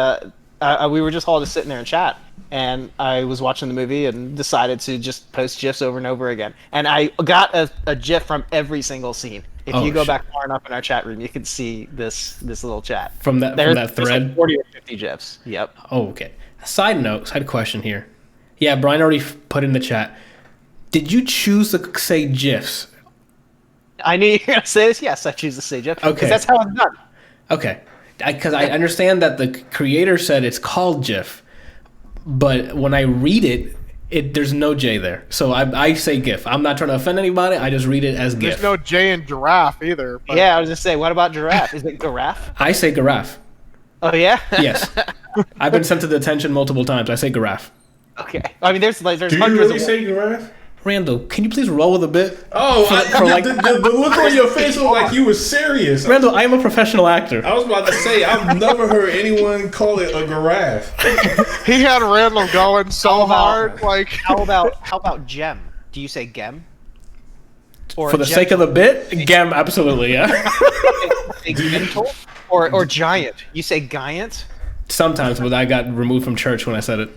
we were just all just sitting there and chat. And I was watching the movie and decided to just post GIFs over and over again. And I got a GIF from every single scene. If Oh, you go shit. back far enough in our chat room, you can see this little chat. From that There's thread? like 40 or 50 GIFs. Yep. Oh, okay. Side question here. Yeah, Brian already put in the chat. Did you choose to say GIFs? I knew you were going to say this. Yes, I choose to say GIF. Okay. Because that's how it's done. Okay. Because I understand that the creator said it's called GIF, but when I read it, there's no J there. So I say GIF. I'm not trying to offend anybody. I just read it as GIF. There's no J in giraffe either. But Yeah, I was just saying, what about giraffe? Is it giraffe? I say giraffe. Oh, yeah? Yes. I've been sent to detention multiple times. I say giraffe. Okay. I mean, there's Do you hundreds really of say giraffe? Randall, can you please roll with a bit? Oh, For like- the look on your face was like you were serious. Randall, I am a professional actor. I was about to say, I've never heard anyone call it a giraffe. he had Randall going so How about- hard. Like, How about gem? Do you say gem? Or For the sake of the bit, Gem, absolutely, yeah. gentle? Or giant? You say giant? Sometimes, but I got removed from church when I said it.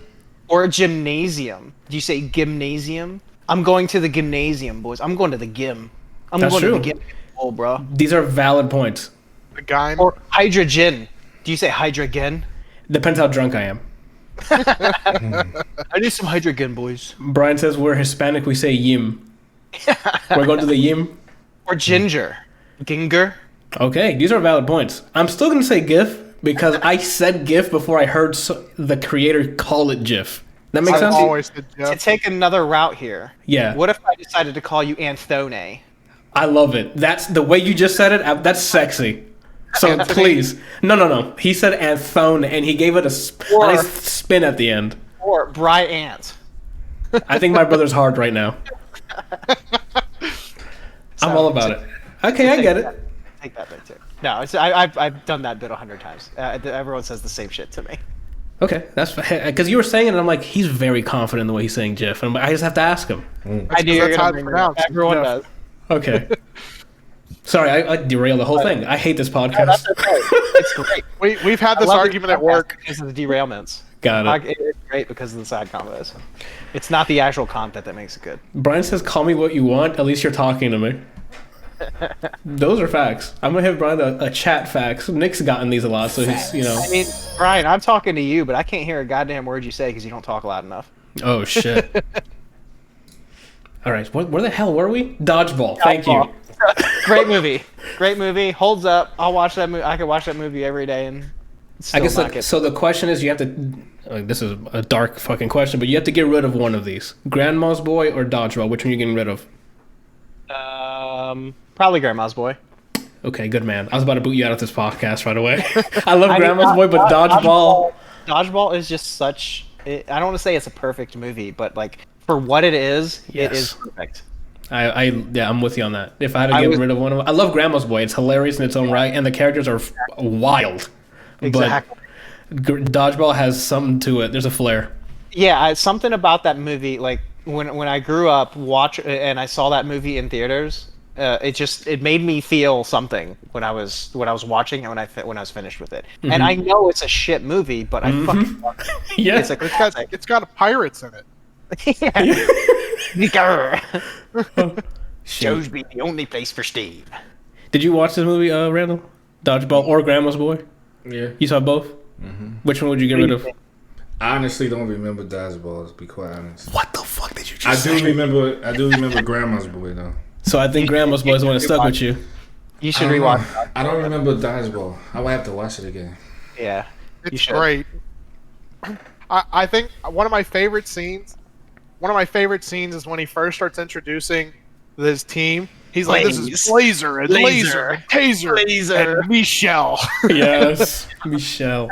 Or gymnasium? Do you say gymnasium? I'm going to the gymnasium, boys. I'm going to the gym. I'm That's going true. to the gym. Oh, bro. These are valid points. the guy. Or hydrogen. Do you say hydrogen? Depends how drunk I am. I need some hydrogen, boys. Brian says we're Hispanic, we say yim. We're going to the yim. Or ginger. Ginger. Okay, these are valid points. I'm still going to say GIF because I said GIF before I heard the creator call it GIF. That makes I've sense? always said To Jeff. take another route here. Yeah. What if I decided to call you Anthone? I love it. That's the way you just said it. That's sexy. So Anthony. please. No. He said Anthone and he gave it a Or- nice spin at the end. Or Bryant. I think my brother's hard right now. I'm all about it. Okay, I get it. Take that bit too. No, I've done that bit 100 times. Everyone says the same shit to me. Okay, that's because you were saying it, and I'm like, he's very confident in the way he's saying GIF, and I just have to ask him. I knew you were that's how gonna it's bring it up. pronounced. Everyone Yeah. does. Okay. Sorry, I derailed the whole thing. I hate this podcast. That's okay. It's great. We've had I this love argument this at work. podcast because of the derailments. Got it. It's great because of the side combos. It's not the actual content that makes it good. Brian says, "Call me what you want. At least you're talking to me." Those are facts. I'm gonna have Brian a chat facts. Nick's gotten these a lot, so he's I mean, Brian, I'm talking to you, but I can't hear a goddamn word you say because you don't talk loud enough. Oh shit. All right, where the hell were we? Dodgeball. Thank you. Great movie. Holds up. I'll watch that movie. I could watch that movie every day and. I guess so. The question is, you have to. This is a dark fucking question, but you have to get rid of one of these: Grandma's Boy or Dodgeball. Which one are you getting rid of? Probably Grandma's Boy. Okay, good man. I was about to boot you out of this podcast right away. I love Grandma's Boy, but Dodgeball. Dodgeball is just such. I don't want to say it's a perfect movie, but like for what it is, Yes. it is perfect. I'm with you on that. If I had to get rid of one of them, I love Grandma's Boy. It's hilarious in its own right, and the characters are wild. Exactly. But Dodgeball has something to it. There's a flair. Yeah, something about that movie. Like when I grew up, and I saw that movie in theaters. It made me feel something when I was watching it when I was finished with it. Mm-hmm. And I know it's a shit movie, but I fucking love it. Yeah. It's got pirates in it. Joe's be the only place for Steve. Did you watch this movie, Randall? Dodgeball or Grandma's Boy? Yeah. You saw both? Mm-hmm. Which one would you get rid of? I honestly don't remember Dodgeball, to be quite honest. What the fuck did you just say? I do remember Grandma's Boy, though. So I think Grandma's Boy is the one that stuck with you. You should rewatch. I don't remember Dodgeball. I will have to watch it again. Yeah. It's great. I think one of my favorite scenes is when he first starts introducing this team. He's like, this is Blazer and Laser and Taser and Michelle. Yes, Michelle.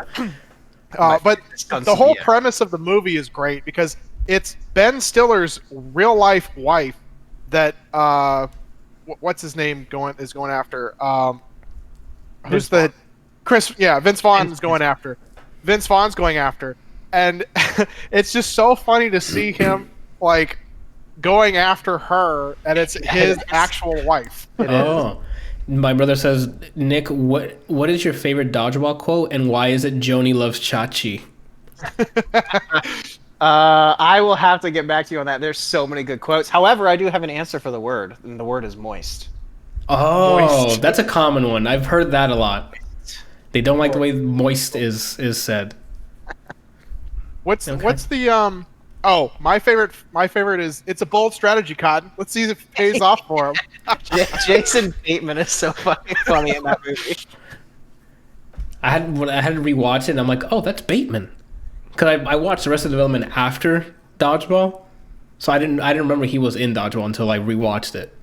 But the whole premise of the movie is great because it's Ben Stiller's real life wife that what's his name is going after. Who's the Chris? Yeah, Vince Vaughn is going after. Vince Vaughn's going after, and it's just so funny to see him like going after her, and it's his actual wife. My brother says, Nick, what is your favorite Dodgeball quote, and why is it Joni loves Chachi? I will have to get back to you on that. There's so many good quotes. However, I do have an answer for the word, and the word is moist. Oh, moist. That's a common one. I've heard that a lot. They don't like the way moist is said. What's the my favorite is it's a bold strategy, Cotton. Let's see if it pays off for him. Jason Bateman is so fucking funny in that movie. I had to rewatch it, and I'm like, oh, that's Bateman. Because I watched Arrested Development after Dodgeball, so I didn't remember he was in Dodgeball until I rewatched it.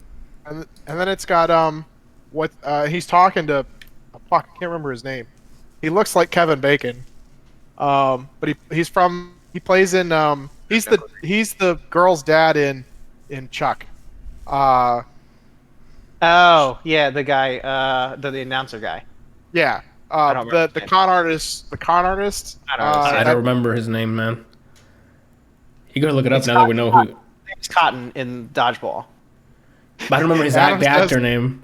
And then it's got he's talking to I can't remember his name. He looks like Kevin Bacon, but he plays in he's the girl's dad in Chuck. Oh yeah, the guy, the announcer guy. Yeah. The con artist. I don't remember his name, man. You gotta look it up now that we know who. It's Cotton in Dodgeball. But I don't remember the actor name.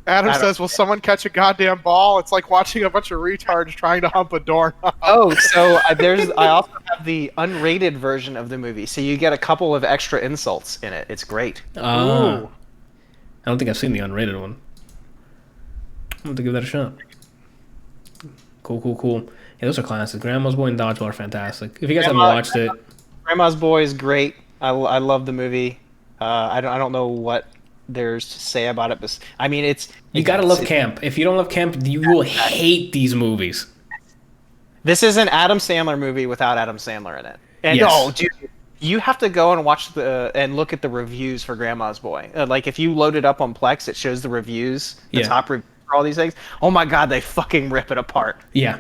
Adam says, "Will someone catch a goddamn ball? It's like watching a bunch of retards trying to hump a doorknob." Oh, so I also have the unrated version of the movie, so you get a couple of extra insults in it. It's great. I don't think I've seen the unrated one. I'm going to give that a shot. Cool. Yeah, those are classics. Grandma's Boy and Dodgeball are fantastic. If you guys haven't watched it, Grandma's Boy is great. I love the movie. I don't know what there's to say about it, but I mean, you gotta love camp. If you don't love camp, you will hate these movies. This is an Adam Sandler movie without Adam Sandler in it. And yes. dude, you have to go and watch and look at the reviews for Grandma's Boy. Like if you load it up on Plex, it shows the reviews, top reviews for all these things. Oh my god, they fucking rip it apart. Yeah.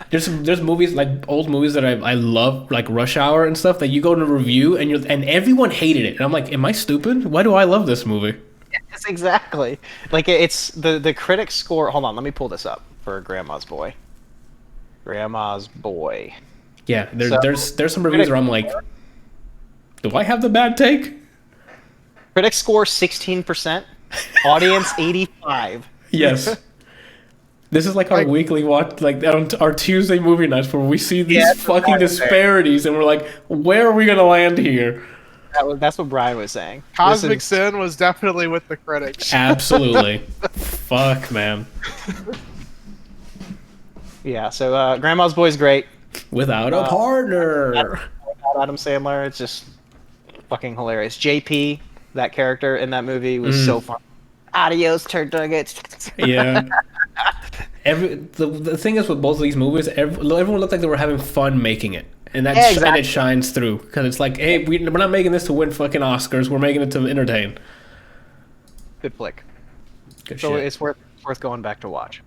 There's movies like old movies that I love, like Rush Hour and stuff, that you go to review and everyone hated it, and I'm like, am I stupid? Why do I love this movie? Yes, exactly. Like it's the critic score. Hold on, let me pull this up for Grandma's Boy. Grandma's Boy. Yeah, there's some reviews where I'm like, do I have the bad take? Critic score 16%, audience 85. Yes. This is like our weekly watch, like our Tuesday movie nights where we see these fucking disparities, and we're like, where are we gonna land here? That's what Brian was saying. Cosmic Sin was definitely with the critics. Absolutely. Fuck, man. Yeah, so Grandma's Boy's great. Without a partner. Adam Sandler, it's just fucking hilarious. JP, that character in that movie, was so fun. Adios, turduckets. Yeah. The thing is with both of these movies, everyone looked like they were having fun making it. And that and it shines through. Because it's like, hey, we're not making this to win fucking Oscars. We're making it to entertain. Good flick. Good so shit. it's worth going back to watch.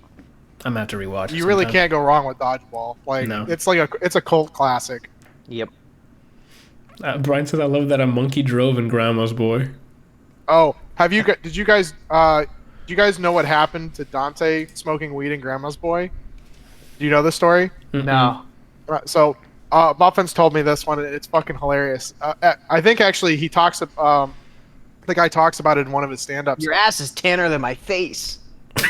I'm gonna have to rewatch it. You really can't go wrong with Dodgeball. Like, No. it's a cult classic. Yep. Brian says, I love that a monkey drove in Grandma's Boy. Oh, did you guys know what happened to Dante smoking weed in Grandma's Boy? Do you know this story? No. Right, so Muffins told me this one. It's fucking hilarious. I think actually he talks. The guy talks about it in one of his stand-ups. Your ass is tanner than my face.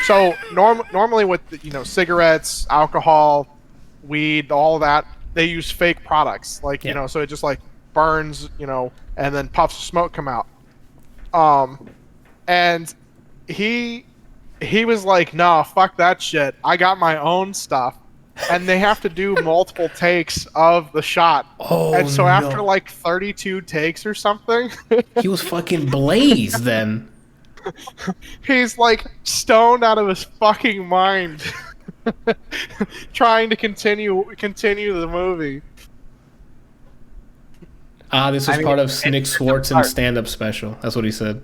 So normally with cigarettes, alcohol, weed, all that, they use fake products. Like so it just like burns, and then puffs of smoke come out. And he was like, "No, fuck that shit. I got my own stuff." And they have to do multiple takes of the shot. Oh, and so after like 32 takes or something, he was fucking blazed then. He's like stoned out of his fucking mind, trying to continue the movie. This is part of Nick Swartzen's stand-up special. That's what he said.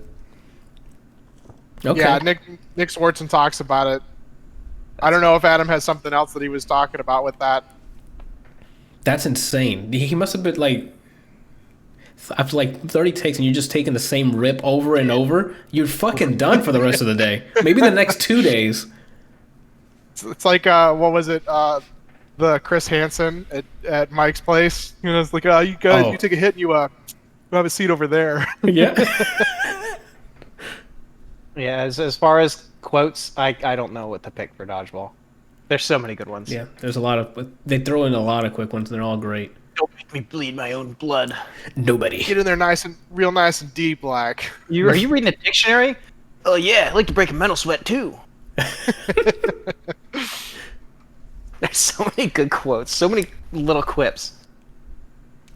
Okay. Yeah, Nick Swartzen talks about it. I don't know if Adam has something else that he was talking about with that. That's insane. He must have been like, after like 30 takes and you're just taking the same rip over and over, you're fucking done for the rest of the day. Maybe the next 2 days. It's like, what was it? The Chris Hansen at Mike's place. It's like, you take a hit and you have a seat over there. Yeah. Yeah, as far as quotes, I don't know what to pick for Dodgeball. There's so many good ones. Yeah, there's a lot of... They throw in a lot of quick ones, and they're all great. Don't make me bleed my own blood. Nobody. Get in there real nice and deep, like. Are you reading a dictionary? Oh yeah, I like to break a mental sweat too. There's so many good quotes, so many little quips.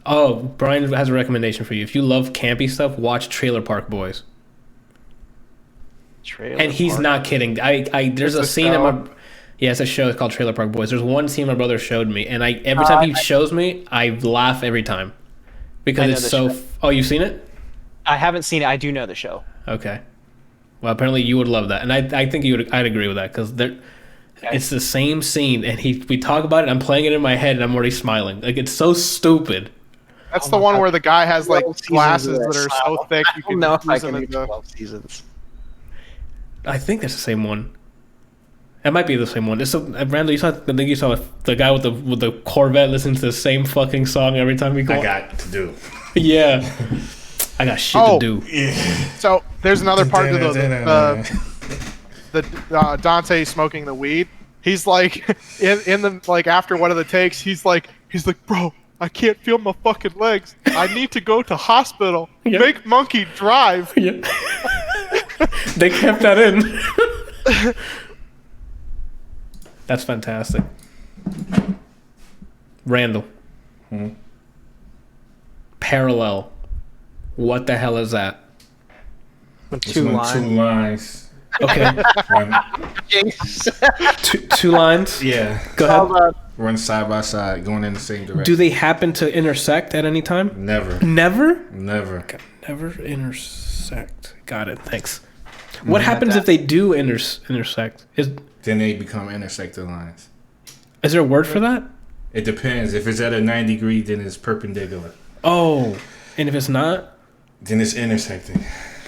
Oh, Brian has a recommendation for you. If you love campy stuff, watch Trailer Park Boys. And he's not kidding. There's a scene in my... Yeah, it's a show. It's called Trailer Park Boys. There's one scene my brother showed me, and every time he shows me, I laugh every time. Because it's so... Oh, you've seen it? I haven't seen it. I do know the show. Okay. Well, apparently you would love that. And I think I'd agree with that, because it's the same scene, and we talk about it, I'm playing it in my head, and I'm already smiling. Like, it's so stupid. That's the one where the guy has, like, glasses that are so thick you can use them into... 12 seasons. I think that's the same one. It might be the same one. Randall, I think you saw the guy with the Corvette listening to the same fucking song every time we go. I got to do. Yeah. I got shit to do. Yeah. So there's another part to the Dante smoking the weed. He's like in the like after one of the takes, he's like, bro, I can't feel my fucking legs. I need to go to hospital. Yeah. Make monkey drive. Yeah. They kept that in. That's fantastic. Randall. Parallel. What the hell is that? Two lines. Okay. two lines? Yeah. Go ahead. Run side by side, going in the same direction. Do they happen to intersect at any time? Never. Never? Never. Never intersect. Got it. Thanks. What happens if they do intersect? Then they become intersected lines. Is there a word for that? It depends. If it's at a 90 degree, then it's perpendicular. Oh, and if it's not? Then it's intersecting.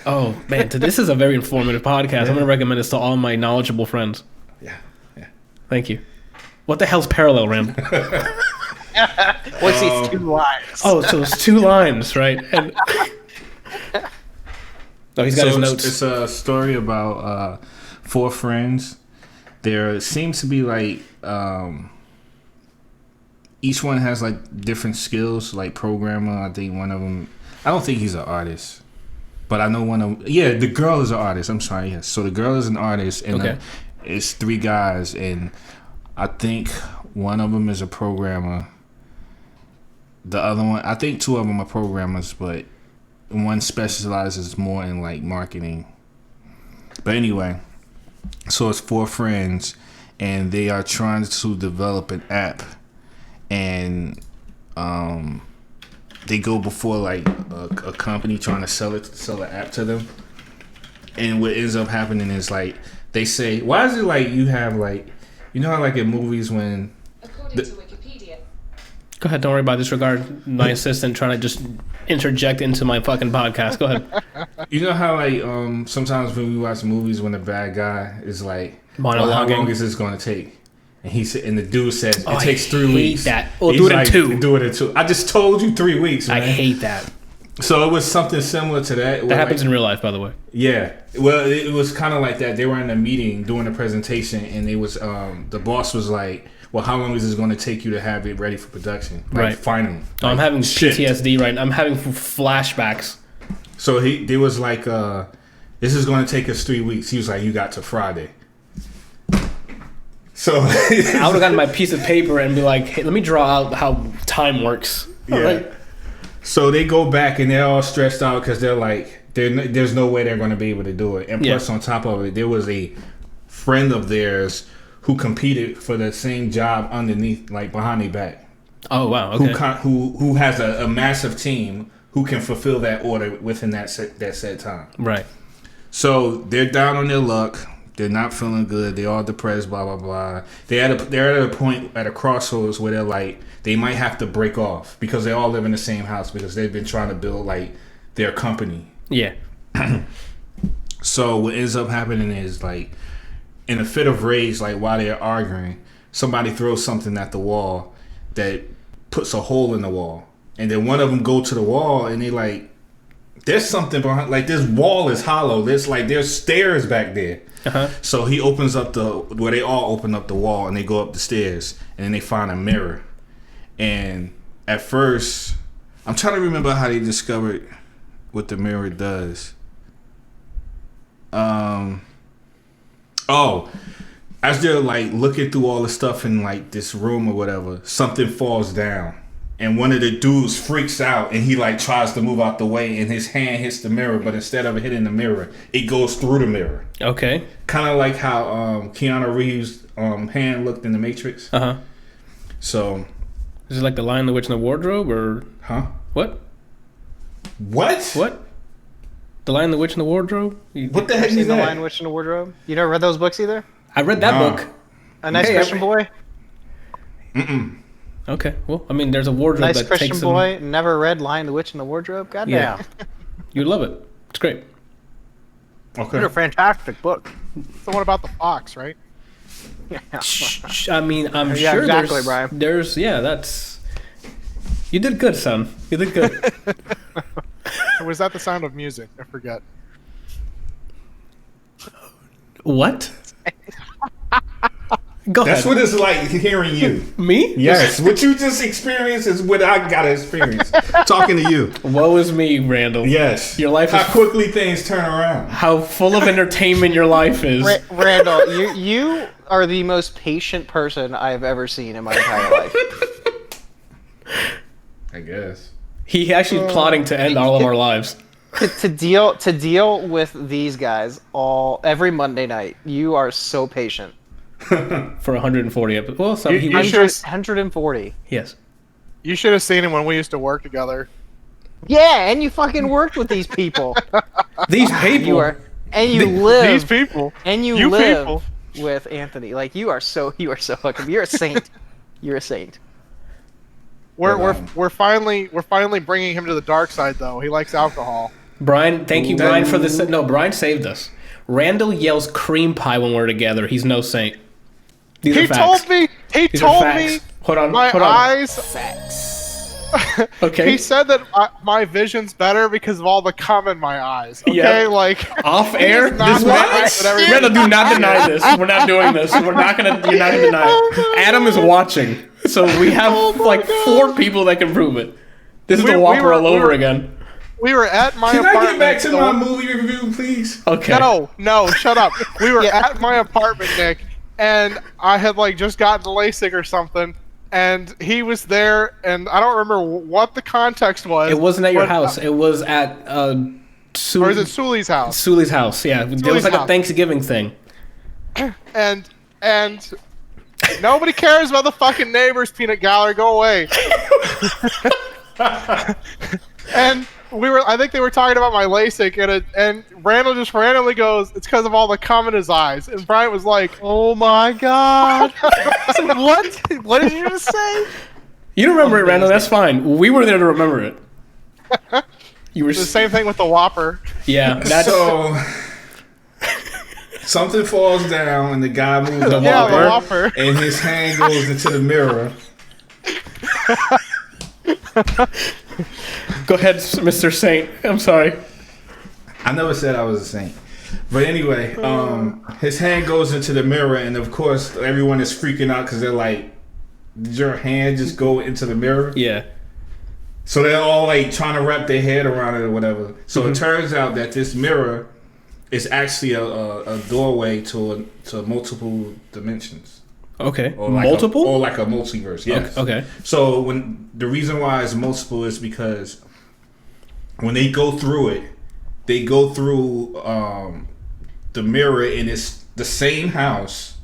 Oh, man. This is a very informative podcast. I'm going to recommend this to all my knowledgeable friends. Yeah. Thank you. What the hell's parallel, Randall? What's these 2 lines? Oh, so it's 2 lines, right? And... Oh, he's got his notes. It's a story about 4 friends. There seems to be like each one has like different skills, like programmer. I think one of them I don't think he's an artist, but I know one of. Yeah, the girl is an artist. I'm sorry. Yes, so the girl is an artist, and it's 3 guys, and I think one of them is a programmer. The other one, I think 2 of them are programmers, but one specializes more in like marketing. But anyway, so it's 4 friends, and they are trying to develop an app, and they go before like a company trying to sell the app to them. And what ends up happening is like they say, why is it like you have like, you know how like in movies when According to Wikipedia. Go ahead, don't worry about disregard my assistant trying to just interject into my fucking podcast. Go ahead. You know how like sometimes when we watch movies when the bad guy is like, Monologuing. well, how long is this going to take? And and the dude says it takes 3 I weeks. hate that. Well, do it in 2. Do it in 2. I just told you 3 weeks. Man. I hate that. So it was something similar to that. That happens in real life, by the way. Yeah. Well, it was kind of like that. They were in a meeting doing a presentation, and they was the boss was like, well, how long is this going to take you to have it ready for production? Like, Right. Finally. Oh, I'm having shit. PTSD right now. I'm having flashbacks. So there was like, this is going to take us 3 weeks. He was like, you got to Friday. So I would have gotten my piece of paper and be like, hey, let me draw out how time works. Yeah. Right? So they go back and they're all stressed out because they're like, there's no way they're going to be able to do it. And plus, on top of it, there was a friend of theirs who competed for the same job underneath, like behind their back. Oh, wow. Okay. Who has a massive team who can fulfill that order within that set time. Right. So they're down on their luck. They're not feeling good. They're all depressed. Blah blah blah. They're at a point at a crossroads where they're like they might have to break off because they all live in the same house because they've been trying to build like their company. Yeah. So what ends up happening is like in a fit of rage, like while they're arguing, somebody throws something at the wall that puts a hole in the wall, and then one of them go to the wall and they like. There's something behind, like this wall is hollow. There's stairs back there. Uh-huh. So he opens up they all open up the wall and they go up the stairs and then they find a mirror. And at first, I'm trying to remember how they discovered what the mirror does. As they're like looking through all the stuff in like this room or whatever, something falls down. And one of the dudes freaks out and he like tries to move out the way and his hand hits the mirror, but instead of hitting the mirror, it goes through the mirror. Okay. Kind of like how Keanu Reeves' hand looked in The Matrix. Uh-huh. So. Is it like The Lion, the Witch, and the Wardrobe, or? Huh? What? The Lion, the Witch, and the Wardrobe? What the heck is that? The Lion, Witch, and the Wardrobe? You never read those books either? I read that book. A Nice Christian Boy? Mm-mm. Okay, well, I mean, there's a wardrobe Nice that Christian takes Boy, never read Lion, the Witch, and the Wardrobe? Goddamn. Yeah. You'd love it. It's great. It's a fantastic book. It's the one about the fox, right? Shh, I mean, I'm Yeah, sure exactly, Brian. that's... You did good, son. You did good. Or was that the sound of music? I forget. What? Go That's ahead. what it's like hearing you. Me? Yes, what you just experienced is what I got to experience. Talking to you. Woe is me, Randall. Yes. Your life How is... quickly things turn around. How full of entertainment your life is. Randall, you are the most patient person I've ever seen in my entire life. I guess. He actually plotting to end all of our lives. to deal with these guys every Monday night, you are so patient. For 140 episodes. Well, so he You was... should- 140. Yes. You should have seen him when we used to work together. Yeah, and you fucking worked with these people. These people... You are, and you live. These people. And you live people. with Anthony. Like you are so fucking. You're a saint. You're a saint. We're finally bringing him to the dark side though. He likes alcohol. Brian, thank you, Brian, for this. No, Brian saved us. Randall yells cream pie when we're together. He's no saint. These He are facts. told me. He These are told facts. me. Hold on. My hold on. eyes. Okay. He said that my vision's better because of all the cum in my eyes. Okay, Yeah. like Off air. He's not This right, what? but everything- Randall, do not deny this. We're not doing this. You're not gonna deny it. Adam is watching, so we have like 4 people that can prove it. This is the Whopper all over again. we were at my Can apartment. I get back to my movie review, please? Okay. No, shut up. We were at my apartment, Nick, and I had like just gotten LASIK or something, and he was there, and I don't remember what the context was. It wasn't at your house. It was at or is it Sully's house? Sully's house, yeah. There was like a Thanksgiving thing. And nobody cares about the fucking neighbors, Peanut Gallery. Go away. And I think they were talking about my LASIK, and Randall just randomly goes, "It's because of all the cum in his eyes." And Bryant was like, Oh my god! What? What did you just say? You don't remember it, Randall. That's fine. We were there to remember it. You were the same thing with the Whopper. Yeah. That's So something falls down and the guy moves the Whopper, and his hand goes into the mirror. Go ahead, Mr. Saint. I'm sorry. I never said I was a saint. But anyway, his hand goes into the mirror, and of course, everyone is freaking out because they're like, did your hand just go into the mirror? Yeah. So they're all like trying to wrap their head around it or whatever. So it turns out that this mirror is actually a doorway to multiple dimensions. Okay. Or like multiple? Or like a multiverse, yes. Okay. So the reason why it's multiple is because when they go through it, they go through the mirror, and it's the same house.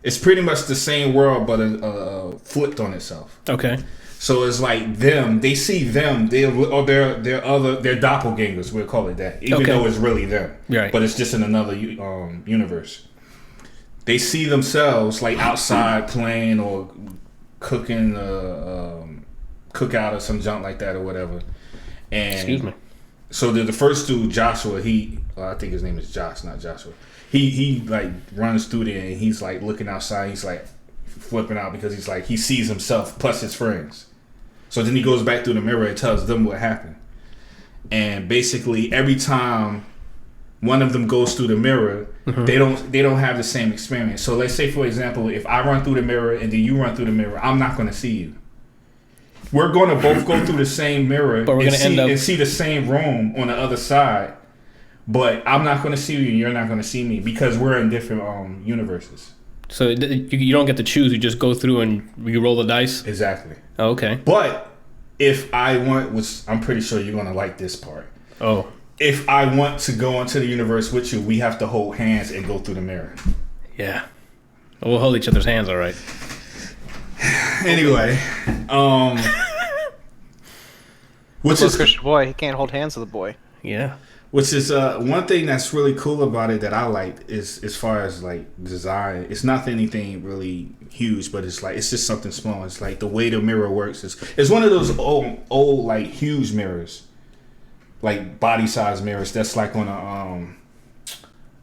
It's pretty much the same world, but flipped on itself. Okay. So it's like them. They see them. They're doppelgangers. We'll call it that, even though it's really them. Right. But it's just in another universe. They see themselves like outside playing or cooking cookout or some junk like that or whatever. And excuse me. So the first dude, Joshua, I think his name is Josh, not Joshua. He like runs through there and he's like looking outside. He's like flipping out because he's like he sees himself plus his friends. So then he goes back through the mirror and tells them what happened. And basically every time one of them goes through the mirror, they don't have the same experience. So let's say, for example, if I run through the mirror and then you run through the mirror, I'm not going to see you. We're going to both go through the same mirror but we're going to end up and see the same room on the other side. But I'm not going to see you and you're not going to see me because we're in different universes. So you don't get to choose. You just go through and you roll the dice? Exactly. Oh, okay. But if I want, which I'm pretty sure you're going to like this part. Oh. If I want to go into the universe with you, we have to hold hands and go through the mirror. Yeah. We'll hold each other's hands, all right. Anyway, which is Christian boy, he can't hold hands with a boy. Yeah. Which is one thing that's really cool about it that I like is as far as like design. It's not anything really huge, but it's just something small. It's like the way the mirror works. It's one of those old like huge mirrors, like body size mirrors. That's like on a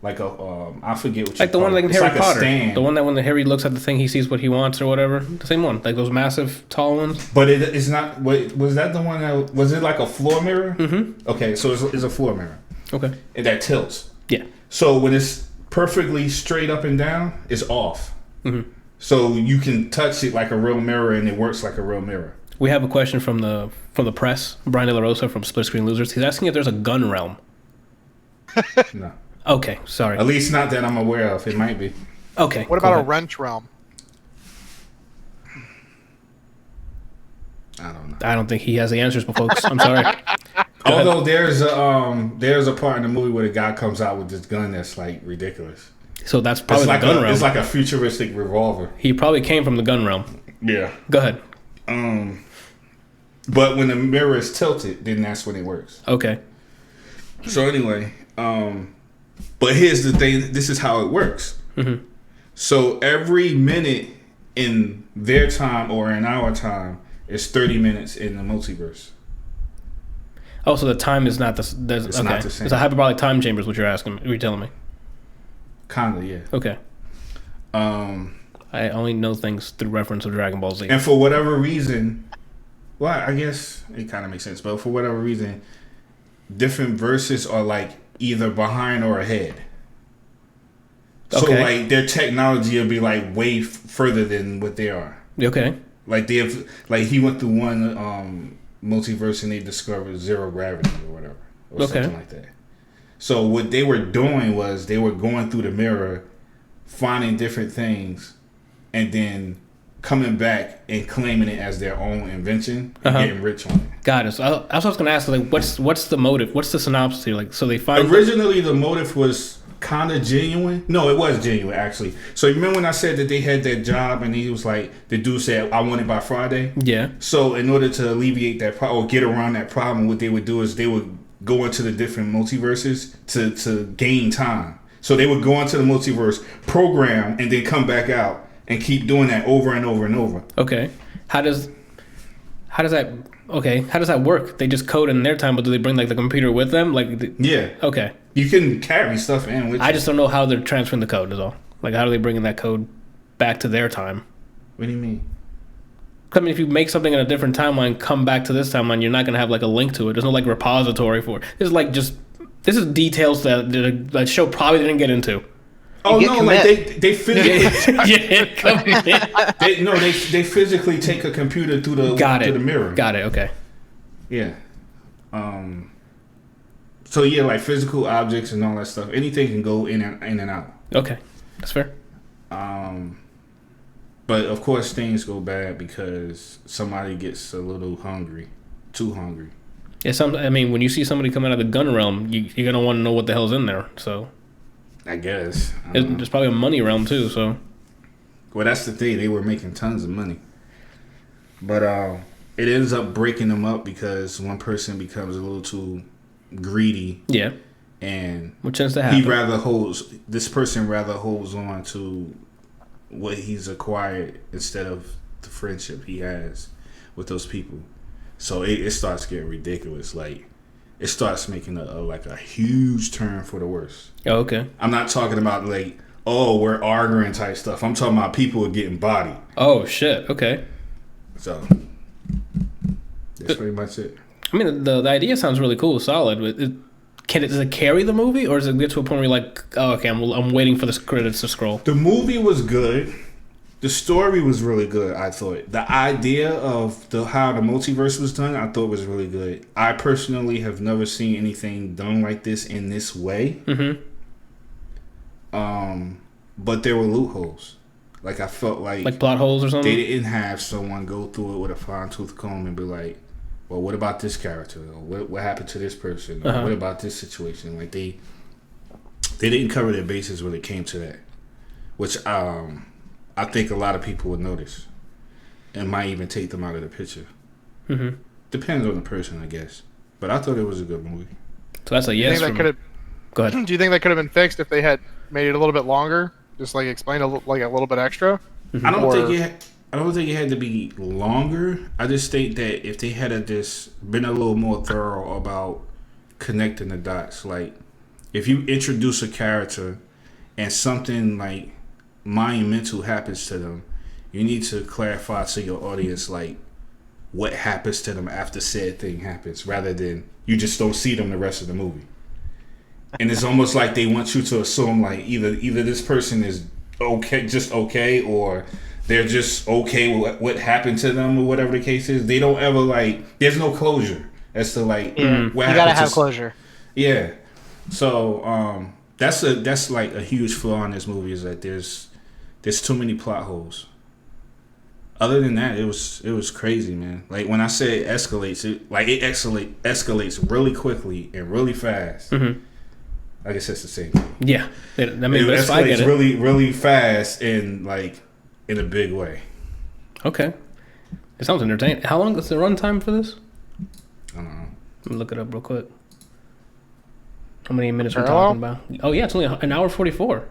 I forget what you like the call one like in it's Harry like Potter. A stand. The one that when the Harry looks at the thing, he sees what he wants or whatever. The same one, like those massive tall ones. But it's not. Wait, was that the one that was it like a floor mirror? Mm-hmm. Okay, so it's a floor mirror. Okay. And that tilts. Yeah. So when it's perfectly straight up and down, it's off. Mm-hmm. So you can touch it like a real mirror, and it works like a real mirror. We have a question from the press. Brian De La Rosa from Split Screen Losers. He's asking if there's a gun realm. No. Okay, sorry. At least not that I'm aware of. It might be. Okay. What about a wrench realm? I don't know. I don't think he has the answers, but folks, I'm sorry. Although there's a part in the movie where the guy comes out with this gun that's like ridiculous. So that's probably like the gun realm. It's like a futuristic revolver. He probably came from the gun realm. Yeah. Go ahead. But when the mirror is tilted, then that's when it works. Okay. So anyway, but here's the thing. This is how it works. Mm-hmm. So every minute in their time or in our time is 30 minutes in the multiverse. Oh, so the time is not the It's okay. not the same. It's a hyperbolic time chamber is what you're asking. You're telling me. Kinda, yeah. Okay. I only know things through reference of Dragon Ball Z. And for whatever reason, well, I guess it kind of makes sense. But for whatever reason, different verses are like either behind or ahead. So like their technology will be like way further than what they are. Okay. Like he went through one multiverse and they discovered zero gravity or whatever, or something like that. So what they were doing was they were going through the mirror, finding different things, and then coming back and claiming it as their own invention and getting rich on it. Got it. So I was going to ask, like, what's the motive? What's the synopsis here? Like, so they find originally the motive was kind of genuine. No, it was genuine actually. So you remember when I said that they had that job and he was like, the dude said, "I want it by Friday." Yeah. So in order to alleviate that problem or get around that problem, what they would do is they would go into the different multiverses to gain time. So they would go into the multiverse, program, and then come back out and keep doing that over and over and over. Okay. How does that work? They just code in their time, but do they bring like the computer with them? Yeah. Okay. You can carry stuff in with you. I just don't know how they're transferring the code is all. Like, how are they bringing that code back to their time? What do you mean? I mean, if you make something in a different timeline, come back to this timeline, you're not going to have like a link to it. There's no like repository for it. This is details that show probably didn't get into. Oh no! Like they physically they physically take a computer through the mirror. Got it. Okay. Yeah. So yeah, like physical objects and all that stuff. Anything can go in and out. Okay, that's fair. But of course things go bad because somebody gets a little hungry, too hungry. Yeah. When you see somebody come out of the gun realm, you're gonna want to know what the hell's in there. So. I guess. There's probably a money realm too, so. Well, that's the thing. They were making tons of money. But it ends up breaking them up because one person becomes a little too greedy. Yeah. And what tends to happen? This person rather holds on to what he's acquired instead of the friendship he has with those people. So it starts getting ridiculous. Like, it starts making a huge turn for the worse. Oh, okay. I'm not talking about like, oh, we're arguing type stuff. I'm talking about people are getting bodied. Oh shit. Okay. So that's pretty much it. I mean, the idea sounds really cool, solid. Does it carry the movie, or does it get to a point where you're like, oh, okay, I'm waiting for the credits to scroll? The movie was good. The story was really good, I thought. The idea of how the multiverse was done, I thought was really good. I personally have never seen anything done like this in this way. Mm-hmm. But there were loopholes. Like, I felt like plot holes or something? They didn't have someone go through it with a fine-tooth comb and be like, well, what about this character? Or what happened to this person? Or what about this situation? Like, they didn't cover their bases when it came to that. Which, I think a lot of people would notice and might even take them out of the picture. Mm-hmm. Depends on the person, I guess. But I thought it was a good movie. So that's a yes. Go ahead. Do you think that could have been fixed if they had made it a little bit longer? Just like explain a little bit extra? Mm-hmm. I don't think it had to be longer. I just think that if they had just been a little more thorough about connecting the dots, like if you introduce a character and something like monumental happens to them, you need to clarify to your audience like what happens to them after said thing happens, rather than you just don't see them the rest of the movie. And it's almost like they want you to assume like either this person is okay, or they're just okay with what happened to them, or whatever the case is. They don't ever like. There's no closure as to like what happened. You gotta have closure. Yeah. So that's like a huge flaw in this movie, is that there's too many plot holes. Other than that, it was crazy, man. Like when I say it escalates, it escalates really quickly and really fast. Mm-hmm. I guess that's the same thing. Yeah, it escalates really, really fast and like in a big way. Okay, it sounds entertaining. How long is the runtime for this? I don't know. Let me look it up real quick. How many minutes we're talking about? Oh yeah, it's only an hour 44.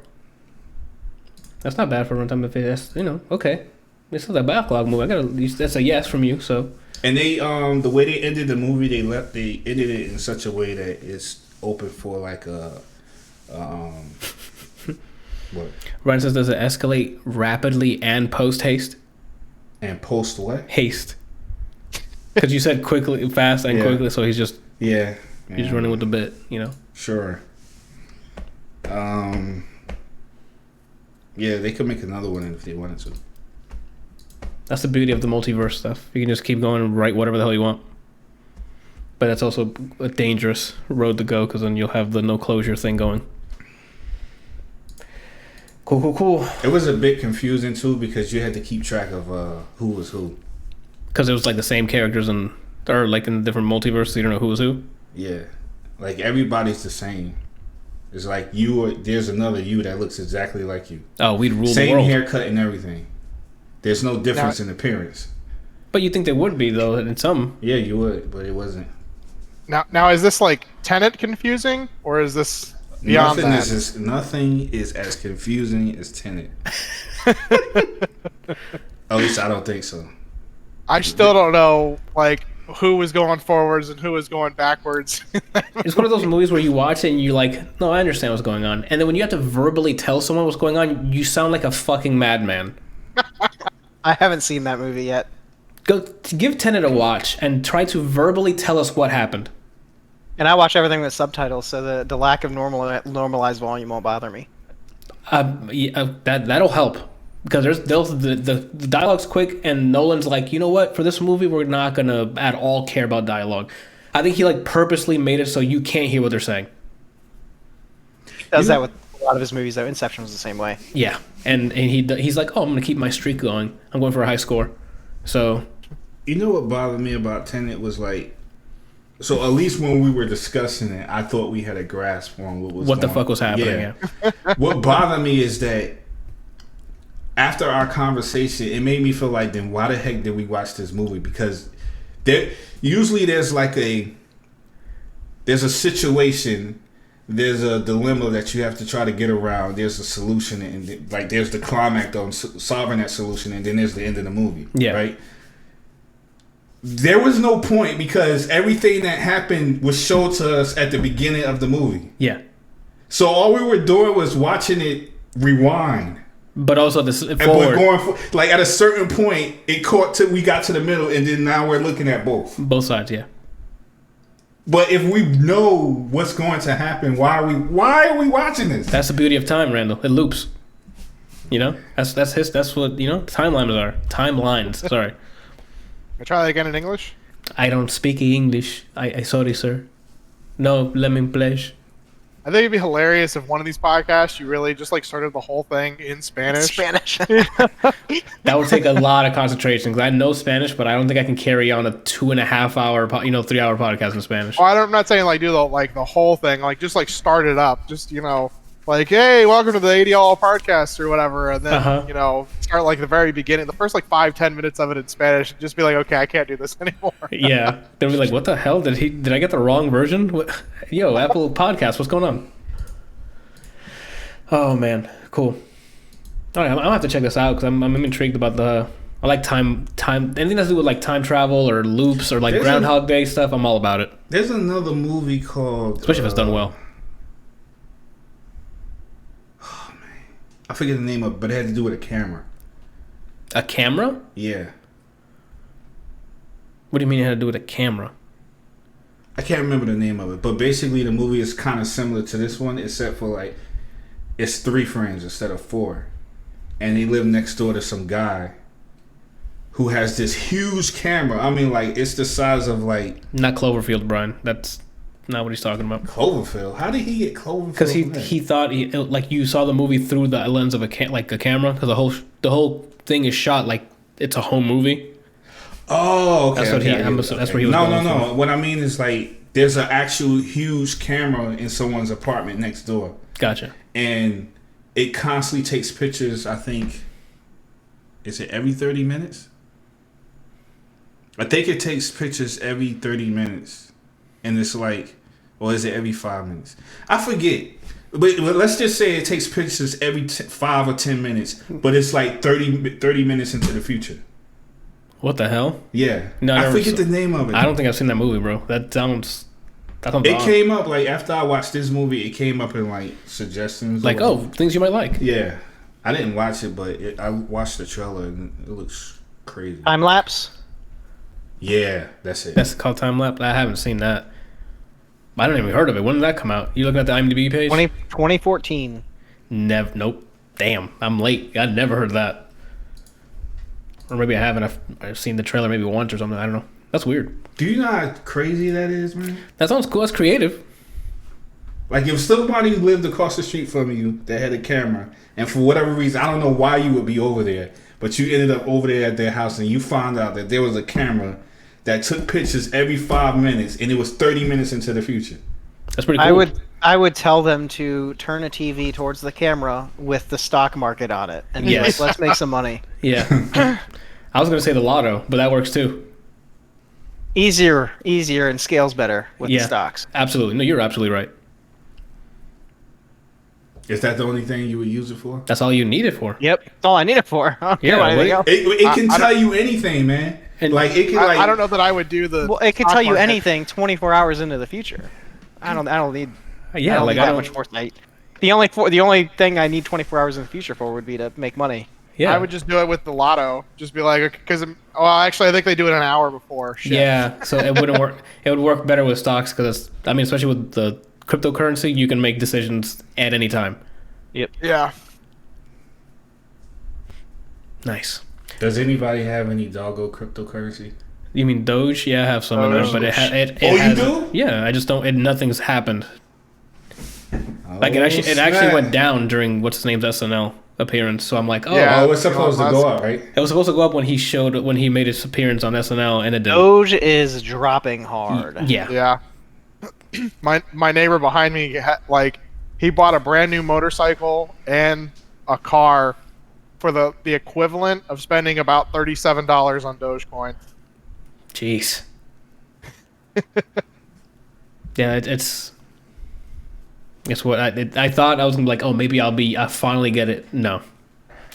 That's not bad for a runtime. If it's okay. This is a backlog movie. That's a yes from you. So. And they the way they ended the movie, they ended it in such a way that it's open for like a what? Ryan says, does it escalate rapidly and post haste? And post what? Haste. Because you said quickly, fast, and quickly, so he's just he's running with the bit, Sure. Yeah, they could make another one if they wanted to. That's the beauty of the multiverse stuff. You can just keep going and write whatever the hell you want. But that's also a dangerous road to go because then you'll have the no closure thing going. Cool. It was a bit confusing too because you had to keep track of who was who. Because it was like the same characters or like in different multiverses, you don't know who was who. Yeah, like everybody's the same. It's like there's another you that looks exactly like you. Oh, we'd rule the same world. Haircut and everything. There's no difference in appearance. But you think there would be though in some. Yeah, you would, but it wasn't. Now is this like Tenet confusing, or is this beyond that? Nothing is as confusing as Tenet. At least I don't think so. I still don't know like who was going forwards and who was going backwards. It's one of those movies where you watch it and you're like, no, I understand what's going on. And then when you have to verbally tell someone what's going on, you sound like a fucking madman. I haven't seen that movie yet. Go give Tenet a watch and try to verbally tell us what happened. And I watch everything with subtitles, so the lack of normalized volume won't bother me. That'll help. Because the dialogue's quick, and Nolan's like, you know what? For this movie, we're not gonna at all care about dialogue. I think he like purposely made it so you can't hear what they're saying. He does that with a lot of his movies, though. Inception was the same way. Yeah, and he's like, oh, I'm gonna keep my streak going. I'm going for a high score. So, you know what bothered me about Tenet was like, so at least when we were discussing it, I thought we had a grasp on what the fuck was happening. Yeah. What bothered me is that after our conversation, it made me feel like, then why the heck did we watch this movie? Because usually there's a situation, there's a dilemma that you have to try to get around. There's a solution, and like there's the climax on solving that solution, and then there's the end of the movie. Yeah. Right. There was no point because everything that happened was shown to us at the beginning of the movie. Yeah. So all we were doing was watching it rewind. But also this and forward. Like at a certain point, we got to the middle, and then now we're looking at both sides. Yeah. But if we know what's going to happen, why are we watching this? That's the beauty of time, Randall. It loops. You know, that's what timelines are. Timelines. Sorry. I try that again in English. I don't speak English. I sorry, sir. No, let me pledge. I think it'd be hilarious if one of these podcasts you really just like started the whole thing in Spanish. That would take a lot of concentration because I know Spanish, but I don't think I can carry on a 2.5 hour, 3 hour podcast in Spanish. Well, I'm not saying like do the whole thing, like just like start it up, just like hey, welcome to the ADLR Podcast or whatever, and then start like the very beginning, the first like 5-10 minutes of it in Spanish, and just be like, okay, I can't do this anymore. Yeah, they'll be like, what the hell did I get the wrong version? Yo, Apple Podcast, what's going on? Oh man, cool. All right, I'm gonna have to check this out because I'm intrigued about I like time anything that's to do with like time travel or loops or like Groundhog Day stuff. I'm all about it. There's another movie called, especially if it's done well. I forget the name of it, but it had to do with a camera. A camera? Yeah. What do you mean it had to do with a camera? I can't remember the name of it, but basically the movie is kind of similar to this one, except for like it's 3 friends instead of 4, and they live next door to some guy who has this huge camera. I mean, like it's the size of like not Cloverfield, Brian. That's not what he's talking about. Cloverfield? How did he get Cloverfield? Because he thought like you saw the movie through the lens of a camera. Because the whole thing is shot like it's a home movie. Oh, okay. That's where he was. No. What I mean is like there's an actual huge camera in someone's apartment next door. Gotcha. And it constantly takes pictures. I think is it every 30 minutes? I think it takes pictures every 30 minutes, and it's like. Or is it every 5 minutes? I forget. But let's just say it takes pictures every 5 or 10 minutes. But it's like 30 minutes into the future. What the hell? Yeah. No, I forget the name of it. I don't think I've seen that movie, bro. That sounds it came up, like, after I watched this movie, it came up in, like, suggestions. Like, things you might like. Yeah. I didn't watch it, but I watched the trailer, and it looks crazy. Time lapse? Yeah, that's it. That's called Time Lapse? I haven't seen that. I don't even heard of it. When did that come out? You looking at the IMDb page? 2014. Nope. Damn, I'm late. I never heard of that. Or maybe I haven't. I've seen the trailer maybe once or something. I don't know. That's weird. Do you know how crazy that is, man? That sounds cool. That's creative. Like, if somebody lived across the street from you that had a camera, and for whatever reason, I don't know why you would be over there, but you ended up over there at their house and you found out that there was a camera that took pictures every 5 minutes, and it was 30 minutes into the future. That's pretty cool. I would tell them to turn a TV towards the camera with the stock market on it, and be like, let's make some money. Yeah. I was going to say the lotto, but that works too. Easier, and scales better with the stocks. Absolutely. No, you're absolutely right. Is that the only thing you would use it for? That's all you need it for. Yep, that's all I need it for. It can tell you anything, man. And like it can. I don't know that I would do the. Well, it can tell you anything 24 hours into the future. I don't need. Yeah, I don't need that much foresight. The only thing I need 24 hours in the future for would be to make money. Yeah. I would just do it with the lotto. Just be like, because actually, I think they do it an hour before. Shit. Yeah, so it wouldn't work. It would work better with stocks because especially with the cryptocurrency, you can make decisions at any time. Yep. Yeah. Nice. Does anybody have any doggo cryptocurrency? You mean Doge? Yeah, I have some in there, but it you has, do? Yeah, I just don't. Nothing's happened. Like it actually snap. went down during what's his name's SNL appearance. So I'm like, oh, Yeah. Oh, it's supposed to go up, right? it was supposed to go up when he made his appearance on SNL, and it didn't. Doge is dropping hard. Yeah. Yeah. My neighbor behind me, he bought a brand new motorcycle and a car for the equivalent of spending about $37 on Dogecoin. Jeez. Yeah, it's what I thought I was gonna be like. Oh, maybe I finally get it. No,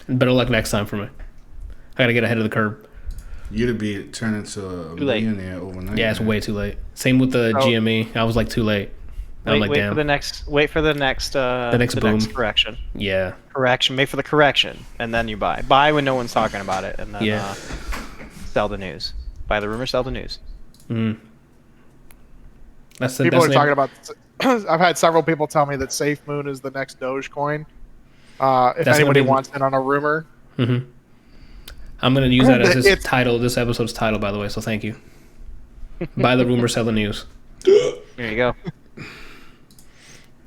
better luck next time for me. I gotta get ahead of the curve. You'd be turning into a millionaire overnight. Yeah, it's way too late. Same with the GME. I was like too late. I'm like, Wait damn. for the next boom. correction. Yeah. Wait for the correction, and then you buy. Buy when no one's talking about it, and then sell the news. Buy the rumor, sell the news. That's People are talking about. I've had several people tell me that Safe Moon is the next Dogecoin. If anybody wants in on a rumor. Mm-hmm. I'm gonna use that as this episode's title, by the way. So thank you. Buy the rumor, sell the news. There you go.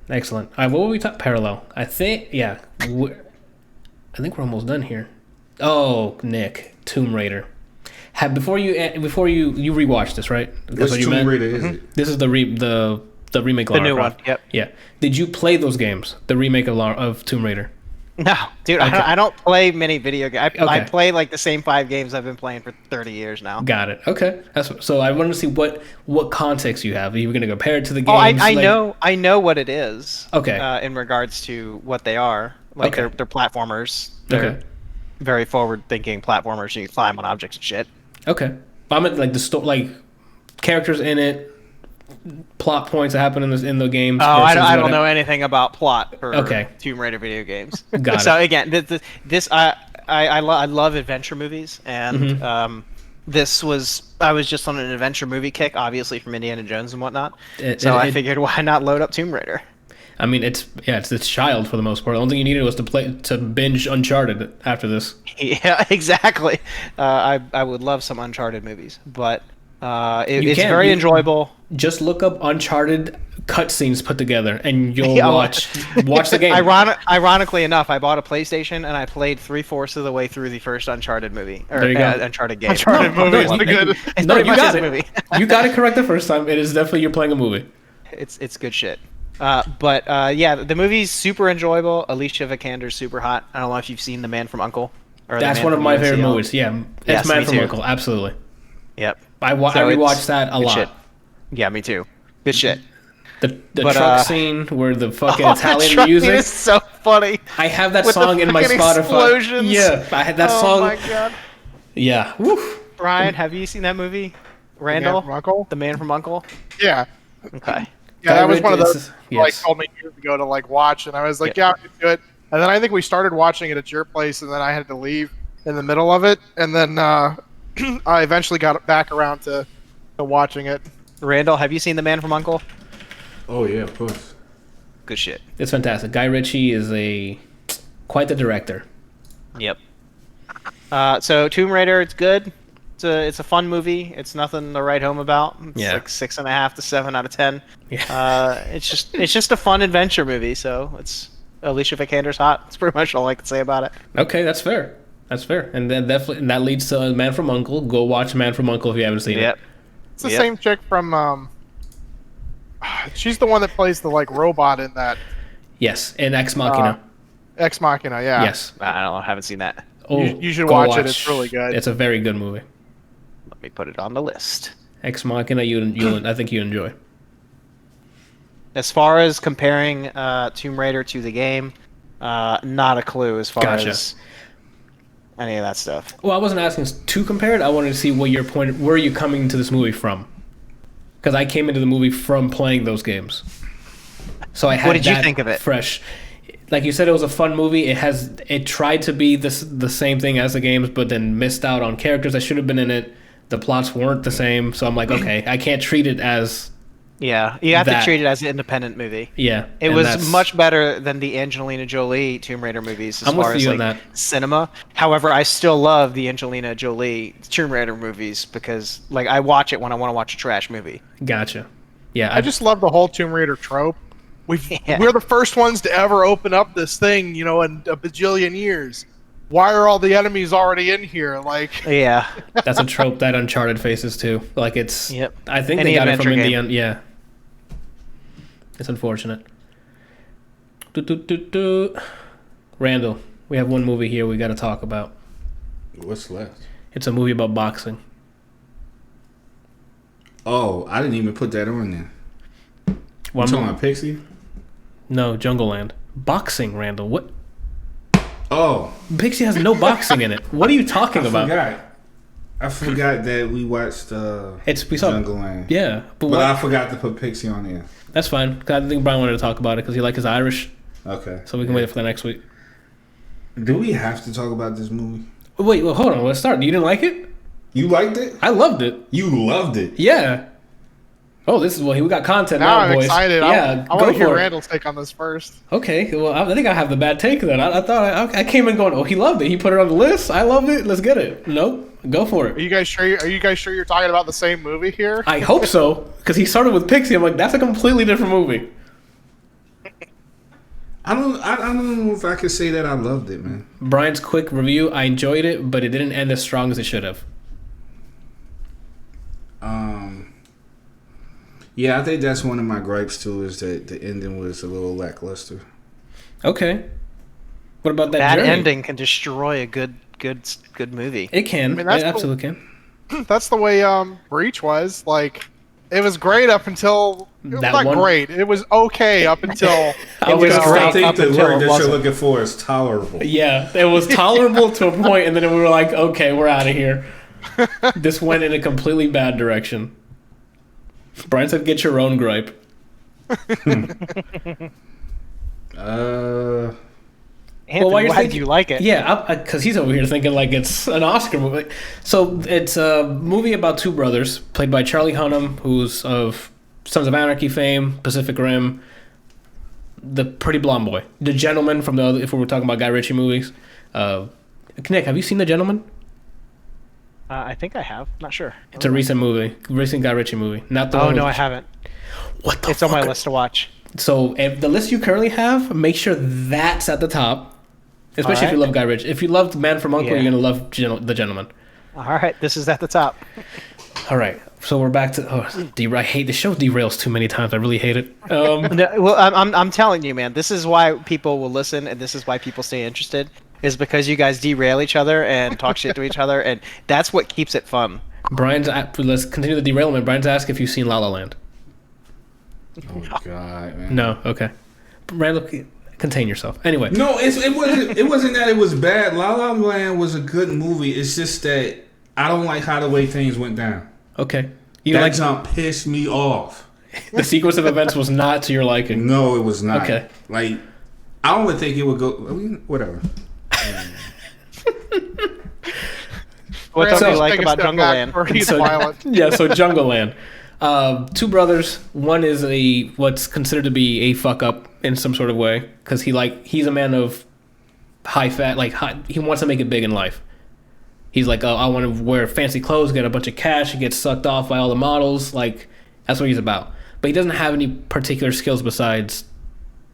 Excellent. All right, what were we talking? Parallel. I think we're almost done here. Oh, Nick, Tomb Raider. Before you rewatched this, right? Which Tomb Raider is it? This is the remake. The new one. Yep. Yeah. Did you play those games? The remake of Tomb Raider. No, dude. Okay. I don't play many video games. I Okay. play like the same 5 games I've been playing for 30 years now. Got it. Okay. So I wanted to see what context you have. Are you going to compare it to the games? Oh, I know what it is. Okay. In regards to what they are, like they're platformers. They're very forward-thinking platformers. You can climb on objects and shit. Okay. I meant like the like characters in it, plot points that happen in the games. Oh, I don't know anything about plot for Tomb Raider video games. Got it. So again, I love adventure movies, and I was just on an adventure movie kick, obviously from Indiana Jones and whatnot. I figured, why not load up Tomb Raider? I mean, it's child for the most part. The only thing you needed was to binge Uncharted after this. Yeah, exactly. I would love some Uncharted movies, but it's very enjoyable. Just look up Uncharted cutscenes put together, and you'll watch the game. Ironically enough, I bought a PlayStation and I played 3/4 of the way through the first Uncharted movie. There you go. Uncharted game. Uncharted movie is good. No, you got it. Movie. You got it correct the first time. It is definitely you're playing a movie. It's good shit. The movie's super enjoyable. Alicia Vikander's super hot. I don't know if you've seen The Man from U.N.C.L.E. That's one of my favorite movies. Yeah, it's Man from U.N.C.L.E. Absolutely. Yep. I rewatched that a lot. Shit. Yeah, me too. Good shit. The truck scene where the fucking Italian the truck music is so funny. I have that song in my Spotify. Explosions. Yeah, I had that song. Oh my god. Yeah. Woof. Brian, have you seen that movie? Randall? The Man from U.N.C.L.E.? Yeah. Okay. Yeah, that was one of those told me years ago to watch, and I was like, yeah, I can do it. And then I think we started watching it at your place, and then I had to leave in the middle of it, and then I eventually got back around to watching it. Randall, have you seen The Man from U.N.C.L.E.? Oh yeah, of course. Good shit. It's fantastic. Guy Ritchie is quite the director. Yep. So Tomb Raider, it's good. It's a fun movie. It's nothing to write home about. It's Yeah. like 6.5 to 7 out of 10. Yeah. It's just a fun adventure movie. So it's Alicia Vikander's hot. That's pretty much all I can say about it. Okay, that's fair. That's fair. And then definitely that leads to Man from U.N.C.L.E. Go watch Man from U.N.C.L.E. if you haven't seen it. It's the same chick from. She's the one that plays the like robot in that Yes, and Ex Machina. Ex Machina. Yeah. Yes. I don't know. I haven't seen that. Oh, You should go watch it. It's really good. It's a very good movie. Let me put it on the list. Ex Machina, I think you enjoy. As far as comparing Tomb Raider to the game, not a clue as far Gotcha. as any of that stuff. Well, I wasn't asking to compare it. I wanted to see what your point. Where are you coming to this movie from? Because I came into the movie from playing those games, so I had What did you that think of it? fresh. Like you said, it was a fun movie. It tried to be the same thing as the games, but then missed out on characters that should have been in it. The plots weren't the same, so I'm like, okay, I can't treat it as Yeah, you have That- to treat it as an independent movie. yeah. It and was that's- much better than the Angelina Jolie Tomb Raider movies as I'm with far as you on like that. cinema. However, I still love the Angelina Jolie Tomb Raider movies because like I watch it when I want to watch a trash movie. Gotcha. Yeah, I just love the whole Tomb Raider trope. Yeah. We're the first ones to ever open up this thing, in a bajillion years. Why are all the enemies already in here? Like, Yeah. that's a trope that Uncharted faces too. Like it's. Yep. I think Any they got it from adventure Indiana. Yeah. It's unfortunate. Randall, we have one movie here we got to talk about. What's left? It's a movie about boxing. Oh, I didn't even put that on there. Well, You talking about Pixie? no, Jungle Land. Boxing, Randall. What? Oh, Pixie has no boxing in it. What are you talking about? I forgot that we watched We saw. Jungle Land. Yeah, but But what? I forgot to put Pixie on there. That's fine. 'Cause I think Brian wanted to talk about it because he likes his Irish, Okay. so we can wait for the next week. Do we have to talk about this movie? Wait, well, hold on. Let's start. You didn't like it? You liked it? I loved it. You loved it. Yeah. Oh, this is we got content now now, I'm boys. excited. Yeah, I want go to hear for it. Randall's take on this first. Okay, well, I think I have the bad take then. I thought I came in going, oh, he loved it. He put it on the list. I loved it. Let's get it. Nope, go for Are it. you guys sure? Are you guys sure you're talking about the same movie here? I hope so, because he started with Pixie. I'm like, that's a completely different movie. I don't know if I could say that I loved it, man. Brian's quick review. I enjoyed it, but it didn't end as strong as it should have. Yeah, I think that's one of my gripes too. Is that the ending was a little lackluster. Okay. What about that Bad journey? ending can destroy a good movie. It can. I mean, that's it absolutely can. That's the way Breach was. Like, it was great up until That not one- great. It was okay up until I was was great I think up the until word it that wasn't. you're looking for is tolerable. Yeah, it was tolerable to a point, and then we were like, okay, we're out of here. This went in a completely bad direction. Brian said, get your own gripe. Anthony, while you're why thinking- do you like it? Yeah, because he's over here thinking like it's an Oscar movie. So it's a movie about two brothers, played by Charlie Hunnam, who's of Sons of Anarchy fame, Pacific Rim, the pretty blonde boy, the gentleman from the other, if we were talking about Guy Ritchie movies. Nick, have you seen The Gentleman? I think I have. Not sure. It's a recent Guy Ritchie movie. Not the Oh one no, with- I haven't. What the It's on my fuck? list to watch. So if the list you currently have, make sure that's at the top. Especially if you Alright. love Guy Ritchie. If you loved Man from U.N.C.L.E., Yeah. you're going to love The Gentleman. All right, this is at the top. All right. So we're back to... I hate the show derails too many times. I really hate it. No, well, I'm telling you, man. This is why people will listen, and this is why people stay interested. Is because you guys derail each other and talk shit to each other, and that's what keeps it fun. Let's continue the derailment. Brian's asked if you've seen La La Land. Oh God, man. No? Okay. Randall, contain yourself. Anyway. No, it wasn't that it was bad. La La Land was a good movie. It's just that I don't like how the way things went down. Okay. You That like jump pissed me off. the sequence of events was not to your liking. No, it was not. Okay. Like, I don't even think it would go. Whatever. What Randall, do you just like take a about step Jungle back Land? before he's So- violent. Yeah, so Jungle Land. Two brothers. One is what's considered to be a fuck up in some sort of way because he's a man of high fat. He wants to make it big in life. He's like, oh, I want to wear fancy clothes, get a bunch of cash, he gets sucked off by all the models. Like, that's what he's about. But he doesn't have any particular skills besides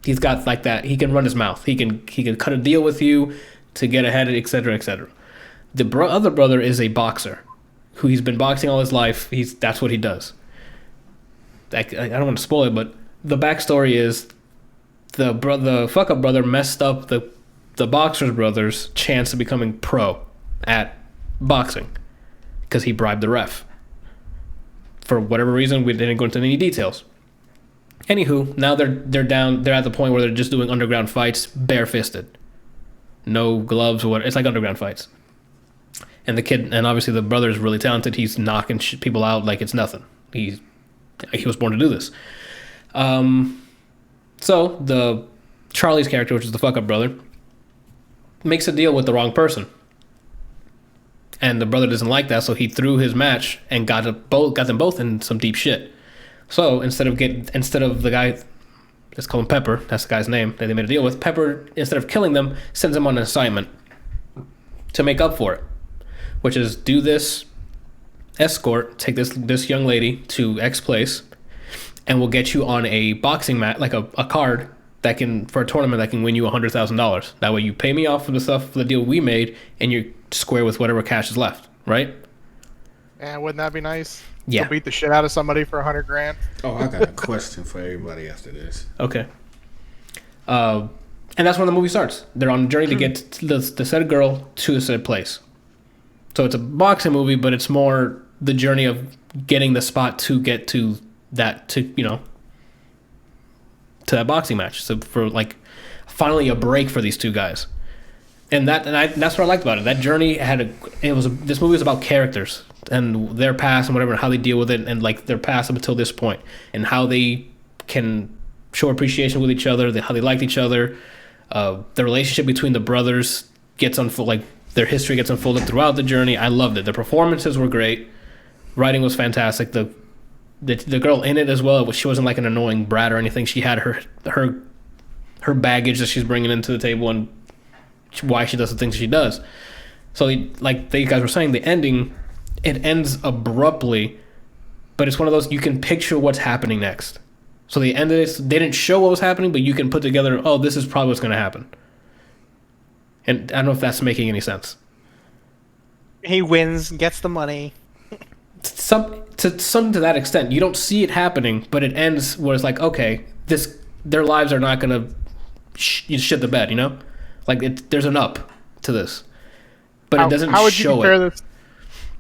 he's got like that. He can run his mouth. He can cut a deal with you to get ahead, etc., etc. The other brother is a boxer who he's been boxing all his life. That's what he does. I don't want to spoil it, but the backstory is the fuck up brother messed up the boxer's brother's chance of becoming pro at boxing because he bribed the ref. For whatever reason, we didn't go into any details. Anywho, now they're at the point where they're just doing underground fights, barefisted, no gloves or what. It's like underground fights. And obviously the brother is really talented. He's knocking people out like it's nothing. He was born to do this. So the Charlie's character, which is the fuck up brother, makes a deal with the wrong person. And the brother doesn't like that, so he threw his match and got them both in some deep shit. So instead of the guy, let's call him Pepper, that's the guy's name that they made a deal with, Pepper, instead of killing them, sends them on an assignment to make up for it, which is do this escort, take this young lady to X place, and we'll get you on a boxing mat, like a card that can, for a tournament that can win you $100,000. That way you pay me off for the deal we made, and you're square with whatever cash is left, right? And wouldn't that be nice? Yeah. To beat the shit out of somebody for $100,000. Oh, I got a question for everybody after this. Okay. And that's when the movie starts. They're on a journey to get the said girl to a said place. So it's a boxing movie, but it's more the journey of getting the spot to get to that, to that boxing match. So for like finally a break for these two guys. That's what I liked about it. That journey this movie was about characters and their past and whatever, and how they deal with it, and like their past up until this point, and how they can show appreciation with each other, how they liked each other. The relationship between the brothers their history gets unfolded throughout the journey. I loved it. The performances were great. Writing was fantastic. The girl in it as well, she wasn't like an annoying brat or anything. She had her baggage that she's bringing into the table and why she does the things she does. So like you guys were saying, the ending, it ends abruptly, but it's one of those, you can picture what's happening next. So the end of this, they didn't show what was happening, but you can put together, oh, this is probably what's going to happen. And I don't know if that's making any sense. He wins, gets the money. Some to that extent. You don't see it happening, but it ends where it's like, okay, their lives are not going to shit the bed, Like there's an up to this, but it doesn't show it.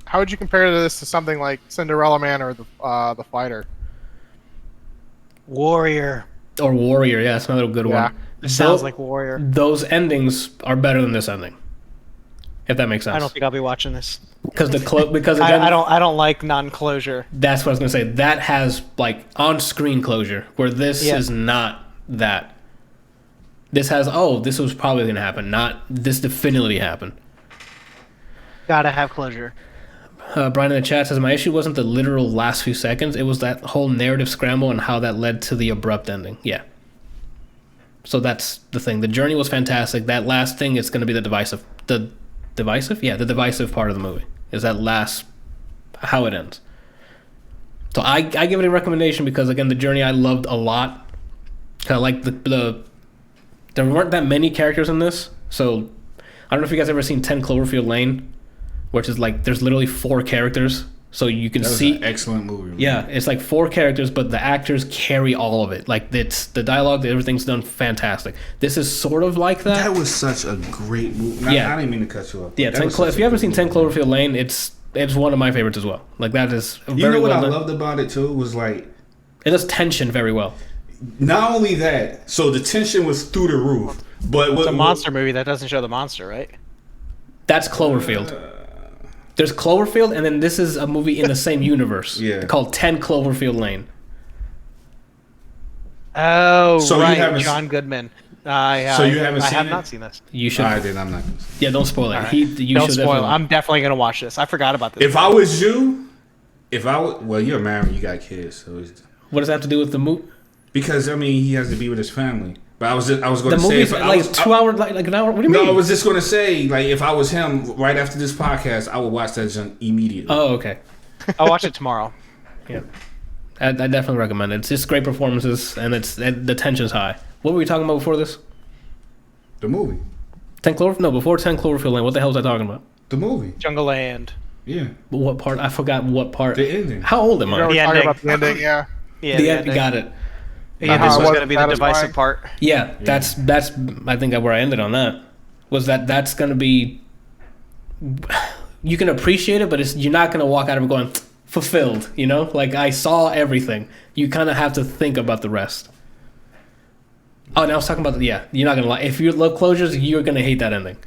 How would you compare this to something like Cinderella Man or the Fighter? Warrior. Or Warrior, yeah, that's another good one. It sounds like Warrior. Those endings are better than this ending, if that makes sense. I don't think I'll be watching this because again, I don't like non-closure. That's what I was gonna say. That has like on-screen closure, where this is not that. This has, this was probably going to happen, not this definitively happened. Gotta have closure. Brian in the chat says, my issue wasn't the literal last few seconds, it was that whole narrative scramble and how that led to the abrupt ending. Yeah. So that's the thing. The journey was fantastic. That last thing is going to be the divisive. The divisive? Yeah, the divisive part of the movie is that last, how it ends. So I give it a recommendation because, again, the journey I loved a lot. Kind of like there weren't that many characters in this, so I don't know if you guys ever seen 10 Cloverfield Lane, which is like there's literally 4 characters, so you can see. An excellent movie. Man. Yeah, it's like 4 characters, but the actors carry all of it. Like it's the dialogue, everything's done fantastic. This is sort of like that. That was such a great movie. I didn't mean to cut you off. Yeah, if you haven't seen 10 Cloverfield Lane, it's one of my favorites as well. Like that is very You know what well I done. loved about it too was like it does tension very well. Not only that, so the tension was through the roof. But it's a monster movie that doesn't show the monster, right? That's Cloverfield. There's Cloverfield, and then this is a movie in the same universe called 10 Cloverfield Lane. Oh, so right, John Goodman. You haven't seen it? I have not seen this. You should. I did. I'm not. Yeah, don't spoil it. Right. Don't spoil it. I'm definitely gonna watch this. I forgot about this. If I was you, well, you're married, you got kids, so what does that have to do with the movie? Because he has to be with his family. But I was going The to say movie's like 2 hours, like an hour. What do you mean? No, I was just going to say, like, if I was him, right after this podcast, I would watch that junk immediately. Oh, okay. I'll watch it tomorrow. Yeah, I definitely recommend it. It's just great performances, and the tension's high. What were we talking about before this? The movie. 10 Cloverfield? No, before 10 Cloverfield Lane. What the hell was I talking about? The movie. Jungle Land. Yeah. But what part? I forgot what part. The ending. How old am I? We're The talking ending. about the ending, yeah. Yeah, The the end, ending. got it. Yeah, How this it was wasn't going to be the satisfying. divisive part. Yeah, that's I think where I ended on that. Was that's going to be. You can appreciate it, but you're not going to walk out of it going fulfilled. You know, like I saw everything. You kind of have to think about the rest. Oh, and I was talking about you're not gonna lie. If you love closures, you're gonna hate that ending.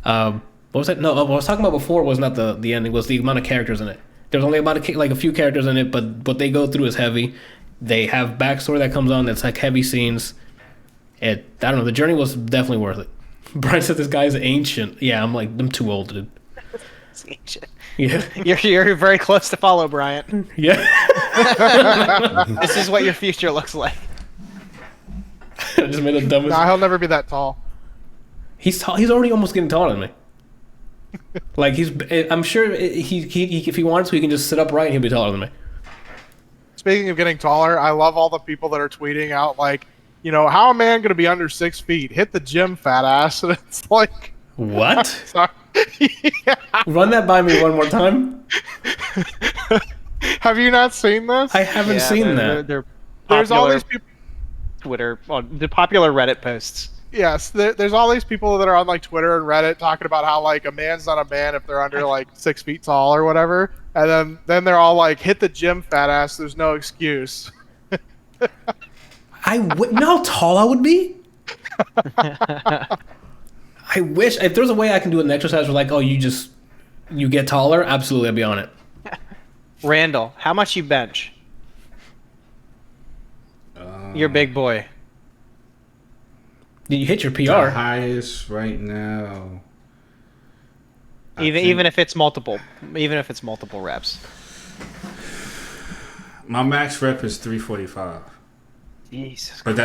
What was that? No, what I was talking about before was not the ending. Was the amount of characters in it. There's only about a few characters in it, but what they go through is heavy. They have backstory that comes on that's like heavy scenes. I don't know. The journey was definitely worth it. Brian said this guy's ancient. Yeah, I'm too old, dude. It's ancient. Yeah, You're very close to follow, Bryant. yeah. This is what your future looks like. I just made the dumbest. Nah, he'll never be that tall. He's tall. He's already almost getting taller than me. Like I'm sure he if he wanted to, he can just sit upright and he'll be taller than me. Speaking of getting taller, I love all the people that are tweeting out like, how a man gonna be under 6 feet? Hit the gym, fat ass. And it's like, What? sorry. Yeah. Run that by me one more time. Have you not seen this? I haven't seen that. They're There's all popular these people. Twitter, the popular Reddit posts. Yes, there's all these people that are on like Twitter and Reddit talking about how like a man's not a man if they're under like 6 feet tall or whatever, and then they're all like, "Hit the gym, fat ass. There's no excuse." You know how tall I would be? I wish if there's a way I can do an exercise where like, oh, you get taller. Absolutely, I'd be on it. Randall, how much you bench? You're a big boy. Did you hit your The PR? highest right now. Even if it's multiple reps. My max rep is 345. Jesus. But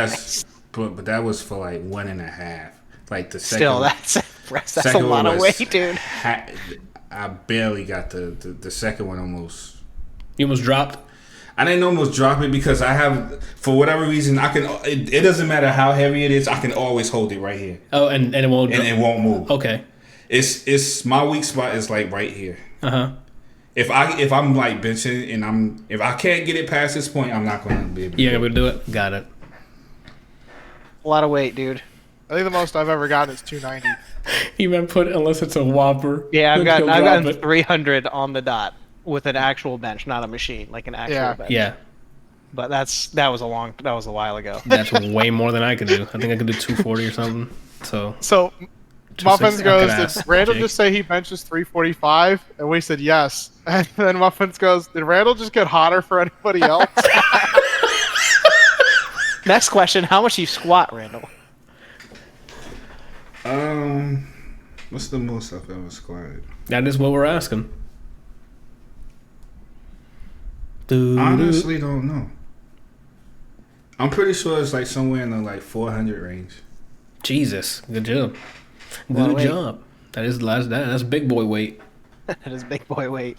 but that was for like 1.5. Like the second. Still, that's a second lot one of was weight, dude. I barely got the second one almost. You almost dropped. I didn't almost drop it because I have, for whatever reason, I can. It doesn't matter how heavy it is. I can always hold it right here, Oh, and it won't. and it won't move. Okay. It's my weak spot is like right here. Uh huh. If I'm like benching and if I can't get it past this point, I'm not going to be able to. You gonna do it? Got it. A lot of weight, dude. I think the most I've ever gotten is 290. You meant put unless it's a Whopper. Yeah, I've He'll gotten drop it. 300 on the dot with an actual bench, not a machine, like an actual bench. Yeah, But that was a while ago. that's way more than I can do. I think I can do 240 or something. So So Just Muffins like- goes, I could did ask Randall Jake. just say he benches 345? And we said yes. And then Muffins goes, did Randall just get hotter for anybody else? Next question: how much you squat, Randall? What's the most I've ever squatted? that is what we're asking. Honestly, don't know. I'm pretty sure it's like somewhere in the like 400 range. Jesus, good job. Well, Good wait. job. That's big boy weight. That is big boy weight.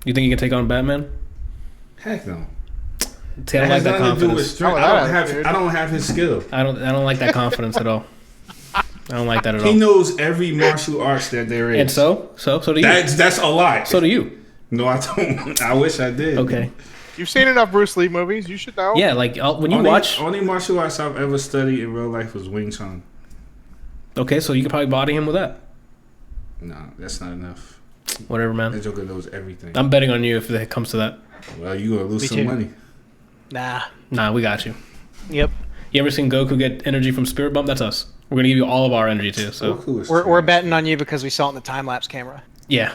You think you can take on Batman? Heck no. See, I It don't like has that nothing to do with confidence. strength. Oh, that I don't have his skill. I don't like that confidence at all. I don't like that at He all. knows every martial arts that there is. And so do you. That's a lot. So do you. No, I don't. I wish I did. Okay. You've seen enough Bruce Lee movies. You should know. Yeah, like when you watch. Only martial arts I've ever studied in real life was Wing Chun. Okay, so you could probably body him with that. No, that's not enough. Whatever, That man. Joker knows everything. I'm betting on you if it comes to that. Well, you gonna lose Me some too. money. Nah. Nah, we got you. Yep. You ever seen Goku get energy from Spirit Bump? That's us. We're gonna give you all of our energy too. So Goku is We're trash. betting on you because we saw it in the time lapse camera. yeah,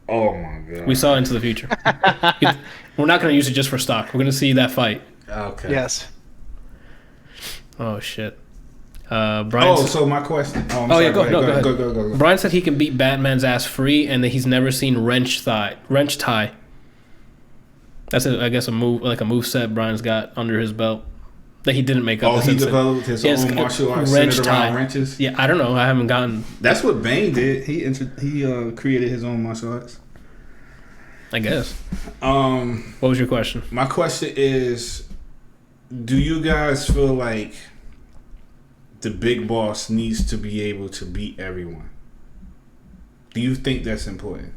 Oh my god. we saw into the future. We're not gonna use it just for stock. We're gonna see that fight. Okay. Yes. Oh shit. Brian. Oh, so my question. I'm Oh, sorry, yeah, go ahead. Go. Brian said he can beat Batman's ass free, and that he's never seen wrench tie. That's I guess a move set Brian's got under his belt. that he didn't make up. Oh, he developed his own martial arts centered around wrenches? Yeah, I don't know. I haven't gotten... That's what Bane did. He created his own martial arts. I guess. What was your question? My question is, do you guys feel like the big boss needs to be able to beat everyone? Do you think that's important?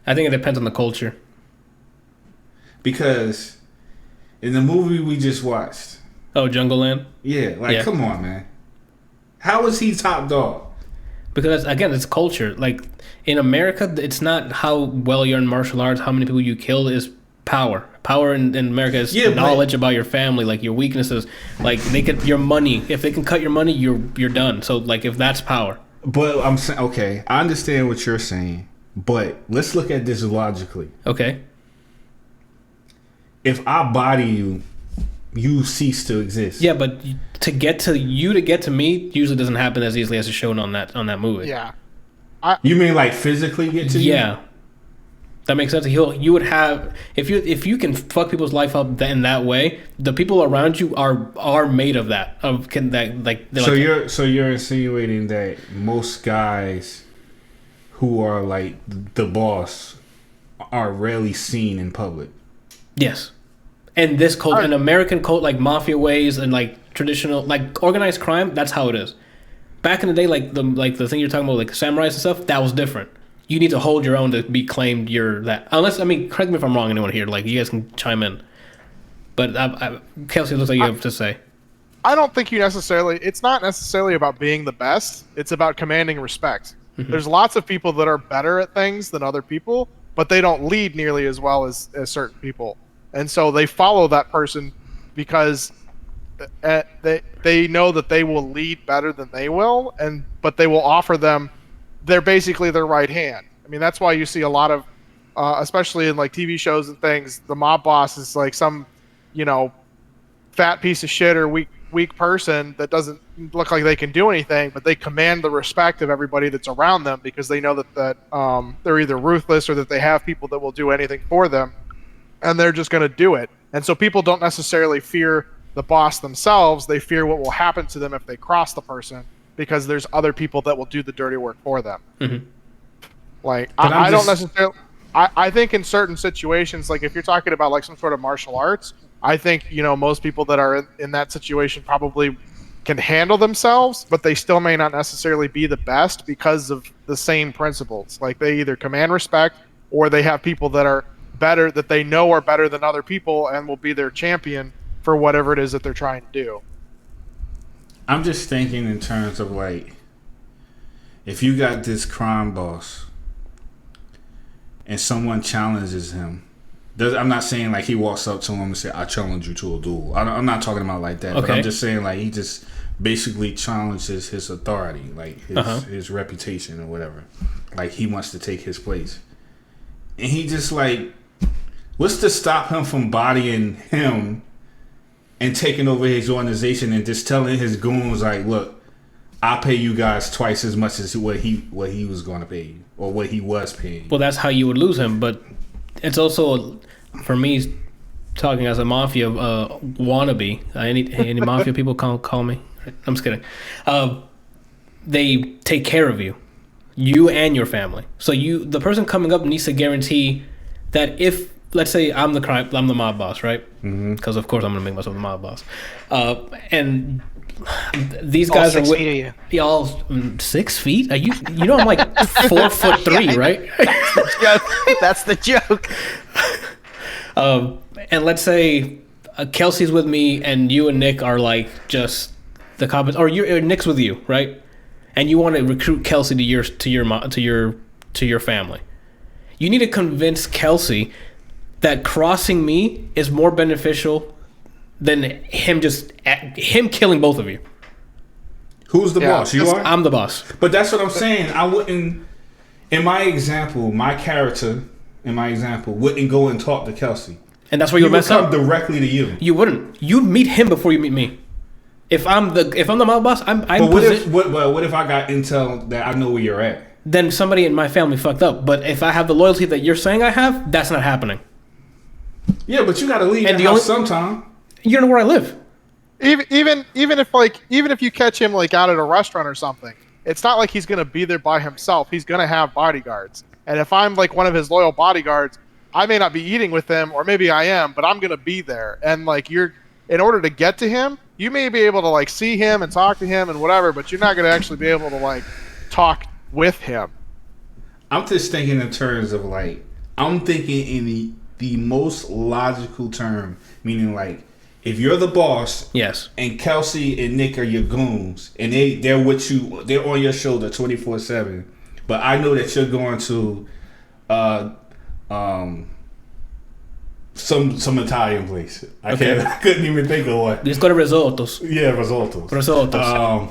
I think it depends on the culture. Because in the movie we just watched... Oh, Jungle Land? Yeah, come on, man. How is he top dog? Because, again, it's culture. Like, in America, it's not how well you're in martial arts, how many people you kill, is power. Power in America is knowledge about your family, like your weaknesses. Like, your money. If they can cut your money, you're done. So, like, if that's power. But I'm saying, okay, I understand what you're saying, but let's look at this logically. Okay. If I body you, you cease to exist. Yeah, but to get to me usually doesn't happen as easily as it's shown on that movie. Yeah. You mean like physically get to you? Yeah. That makes sense. You would have, if you can fuck people's life up in that way, the people around you are made of that. So you're insinuating that most guys who are like the boss are rarely seen in public. Yes. And this cult, an American cult, like mafia ways and like traditional, like organized crime, that's how it is. Back in the day, like the thing you're talking about, like samurais and stuff, that was different. You need to hold your own to be claimed you're that. Unless, correct me if I'm wrong, anyone here, like you guys can chime in. But Kelsey, looks like you have to say. I don't think it's not necessarily about being the best. It's about commanding respect. Mm-hmm. There's lots of people that are better at things than other people, but they don't lead nearly as well as certain people. And so they follow that person because they know that they will lead better than they will, but they will offer them. They're basically their right hand. I mean, that's why you see a lot of, especially in like TV shows and things, the mob boss is like some, fat piece of shit or weak person that doesn't look like they can do anything, but they command the respect of everybody that's around them because they know that they're either ruthless or that they have people that will do anything for them. And they're just going to do it. And so people don't necessarily fear the boss themselves. They fear what will happen to them if they cross the person because there's other people that will do the dirty work for them. Mm-hmm. Like, I don't necessarily... I think in certain situations, like if you're talking about like some sort of martial arts, I think, most people that are in that situation probably can handle themselves, but they still may not necessarily be the best because of the same principles. Like they either command respect or they have people that are better, that they know are better than other people and will be their champion for whatever it is that they're trying to do. I'm just thinking in terms of like, if you got this crime boss and someone challenges him, I'm not saying like he walks up to him and say, I challenge you to a duel. I'm not talking about like that, okay. But I'm just saying like he just basically challenges his authority, like his reputation or whatever. Like he wants to take his place. And he just like, what's to stop him from bodying him and taking over his organization and just telling his goons like, look, I'll pay you guys twice as much as what he was going to pay you or what he was paying. Well, that's how you would lose him. But it's also, for me, talking as a mafia wannabe, any mafia people call me. I'm just kidding. They take care of you and your family. So the person coming up needs to guarantee that if, let's say I'm the mob boss, right? Because of course I'm gonna make myself the mob boss, and these guys all 6 feet of you. Y'all 6 feet? Are you know I'm like 4'3", right? That's the joke. And let's say Kelsey's with me, and you and Nick are like just the cops, or Nick's with you, right? And you want to recruit Kelsey to your family. You need to convince Kelsey that crossing me is more beneficial than him killing both of you. Who's the boss? You are? I'm the boss. But that's what I'm saying. I wouldn't. In my example, my character in my example wouldn't go and talk to Kelsey. And that's where you mess up. Directly to you. You wouldn't. You'd meet him before you meet me. If I'm the mob boss, But what if I got intel that I know where you're at? Then somebody in my family fucked up. But if I have the loyalty that you're saying I have, that's not happening. Yeah, but you got to leave the house sometime. You don't know where I live. even if you catch him like out at a restaurant or something, it's not like he's gonna be there by himself. He's gonna have bodyguards. And if I'm like one of his loyal bodyguards, I may not be eating with him, or maybe I am, but I'm gonna be there. And like in order to get to him, you may be able to like see him and talk to him and whatever, but you're not gonna actually be able to like talk with him. I'm just thinking in terms of like, I'm thinking in the most logical term, meaning like, if you're the boss, yes, and Kelsey and Nick are your goons, and they're with you, they're on your shoulder 24/7. But I know that you're going to some Italian place. I couldn't even think of what. Let's go to Risottos. Yeah, Risottos.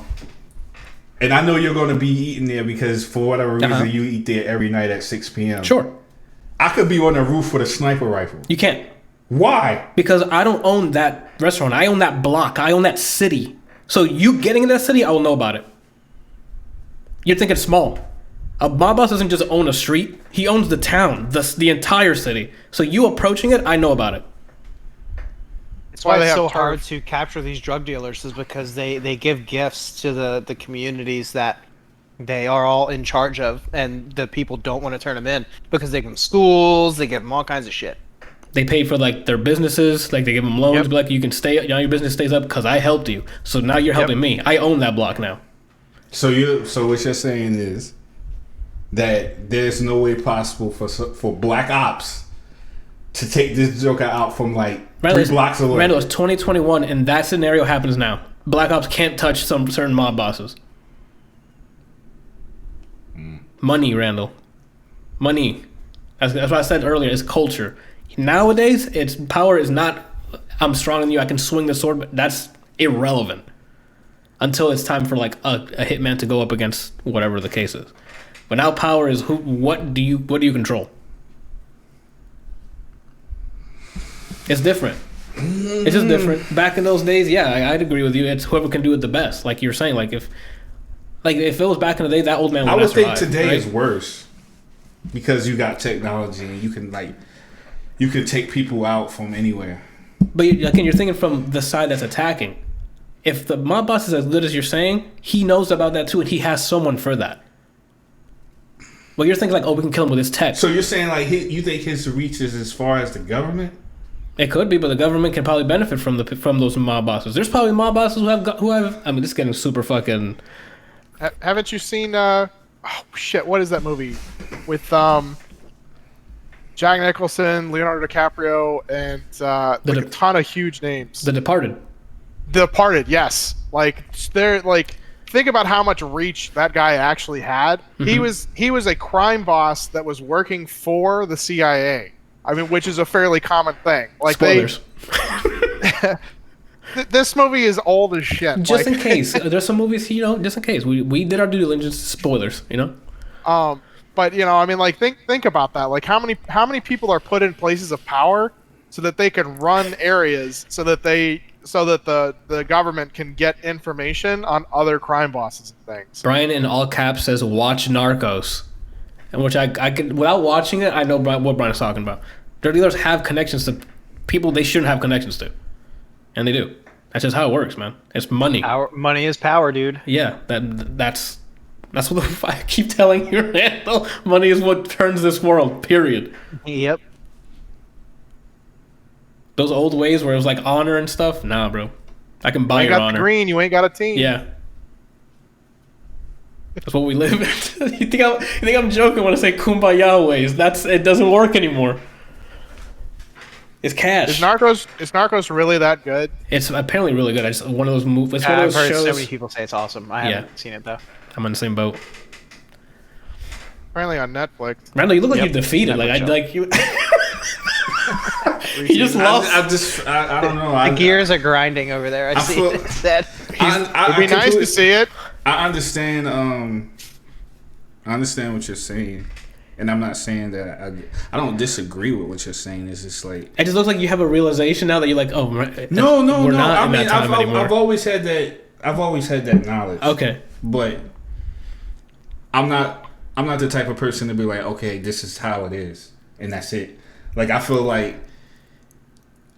And I know you're going to be eating there because for whatever reason you eat there every night at 6 p.m. Sure. I could be on the roof with a sniper rifle. You can't. Why? Because I don't own that restaurant. I own that block. I own that city. So you getting in that city, I will know about it. You're thinking small. A mob boss doesn't just own a street. He owns the town, the entire city. So you approaching it, I know about it. That's why it's so hard to capture these drug dealers, is because they give gifts to the communities that they are all in charge of, and the people don't want to turn them in because they give them schools, they give them all kinds of shit. They pay for like their businesses, like they give them loans, like you can stay, your business stays up because I helped you. So now you're helping me. I own that block now. So what you're saying is that there's no way possible for black ops to take this joker out from like Randall, 3 blocks away. Randall, it's 2021 and that scenario happens now. Black ops can't touch some certain mob bosses. Money, Randall. Money. That's what I said earlier. It's culture. Nowadays, it's power is not, I'm stronger than you, I can swing the sword, but that's irrelevant. Until it's time for like a hitman to go up against whatever the case is. But now power is what do you control? It's different. It's just different. Back in those days, yeah, I'd agree with you. It's whoever can do it the best. Like you're saying, like if it was back in the day, that old man would I would think survive, today right? is worse because you got technology and you can take people out from anywhere. But again, you're thinking from the side that's attacking. If the mob boss is as good as you're saying, he knows about that too, and he has someone for that. But you're thinking like, oh, we can kill him with his tech. So you're saying like you think his reach is as far as the government? It could be, but the government can probably benefit from those mob bosses. There's probably mob bosses who have. I mean, this is getting super fucking. Haven't you seen? Oh shit! What is that movie with Jack Nicholson, Leonardo DiCaprio, and a ton of huge names? The Departed. The Departed, yes. Like they're like, think about how much reach that guy actually had. Mm-hmm. He was a crime boss that was working for the CIA. I mean, which is a fairly common thing. Like spoilers. This movie is old as shit. Just in case, there's some movies, just in case we did our due diligence. Spoilers, But I mean, like think about that. Like how many people are put in places of power so that they can run areas so that the government can get information on other crime bosses and things. Brian in all caps says, "Watch Narcos," and which I could, without watching it, I know what Brian is talking about. Drug dealers have connections to people they shouldn't have connections to, and they do. That's just how it works, man. It's money. Money is power, dude. Yeah, that's what I keep telling you, Randall. Money is what turns this world. Period. Yep. Those old ways where it was like honor and stuff. Nah, bro. I can buy your honor. You ain't got the green. You ain't got a team. Yeah. That's what we live in. You think I'm joking when I say kumbaya ways? It doesn't work anymore. It's cash. Is Narcos really that good? It's apparently really good. It's one of those movies. It's one I've of those heard shows. so many people say it's awesome. I haven't seen it though. I'm on the same boat. Apparently on Netflix. Randall, you look like you're defeated. Like you. He just lost. I don't know. The gears are grinding over there. I see it said. It'd be nice to see it. I understand. I understand what you're saying, and I'm not saying that I don't disagree with what you're saying. It's just like it just looks like you have a realization now that you're like, oh, no. We're not in that time anymore. I've always had that knowledge. Okay, but I'm not the type of person to be like, okay, this is how it is, and that's it. Like, I feel like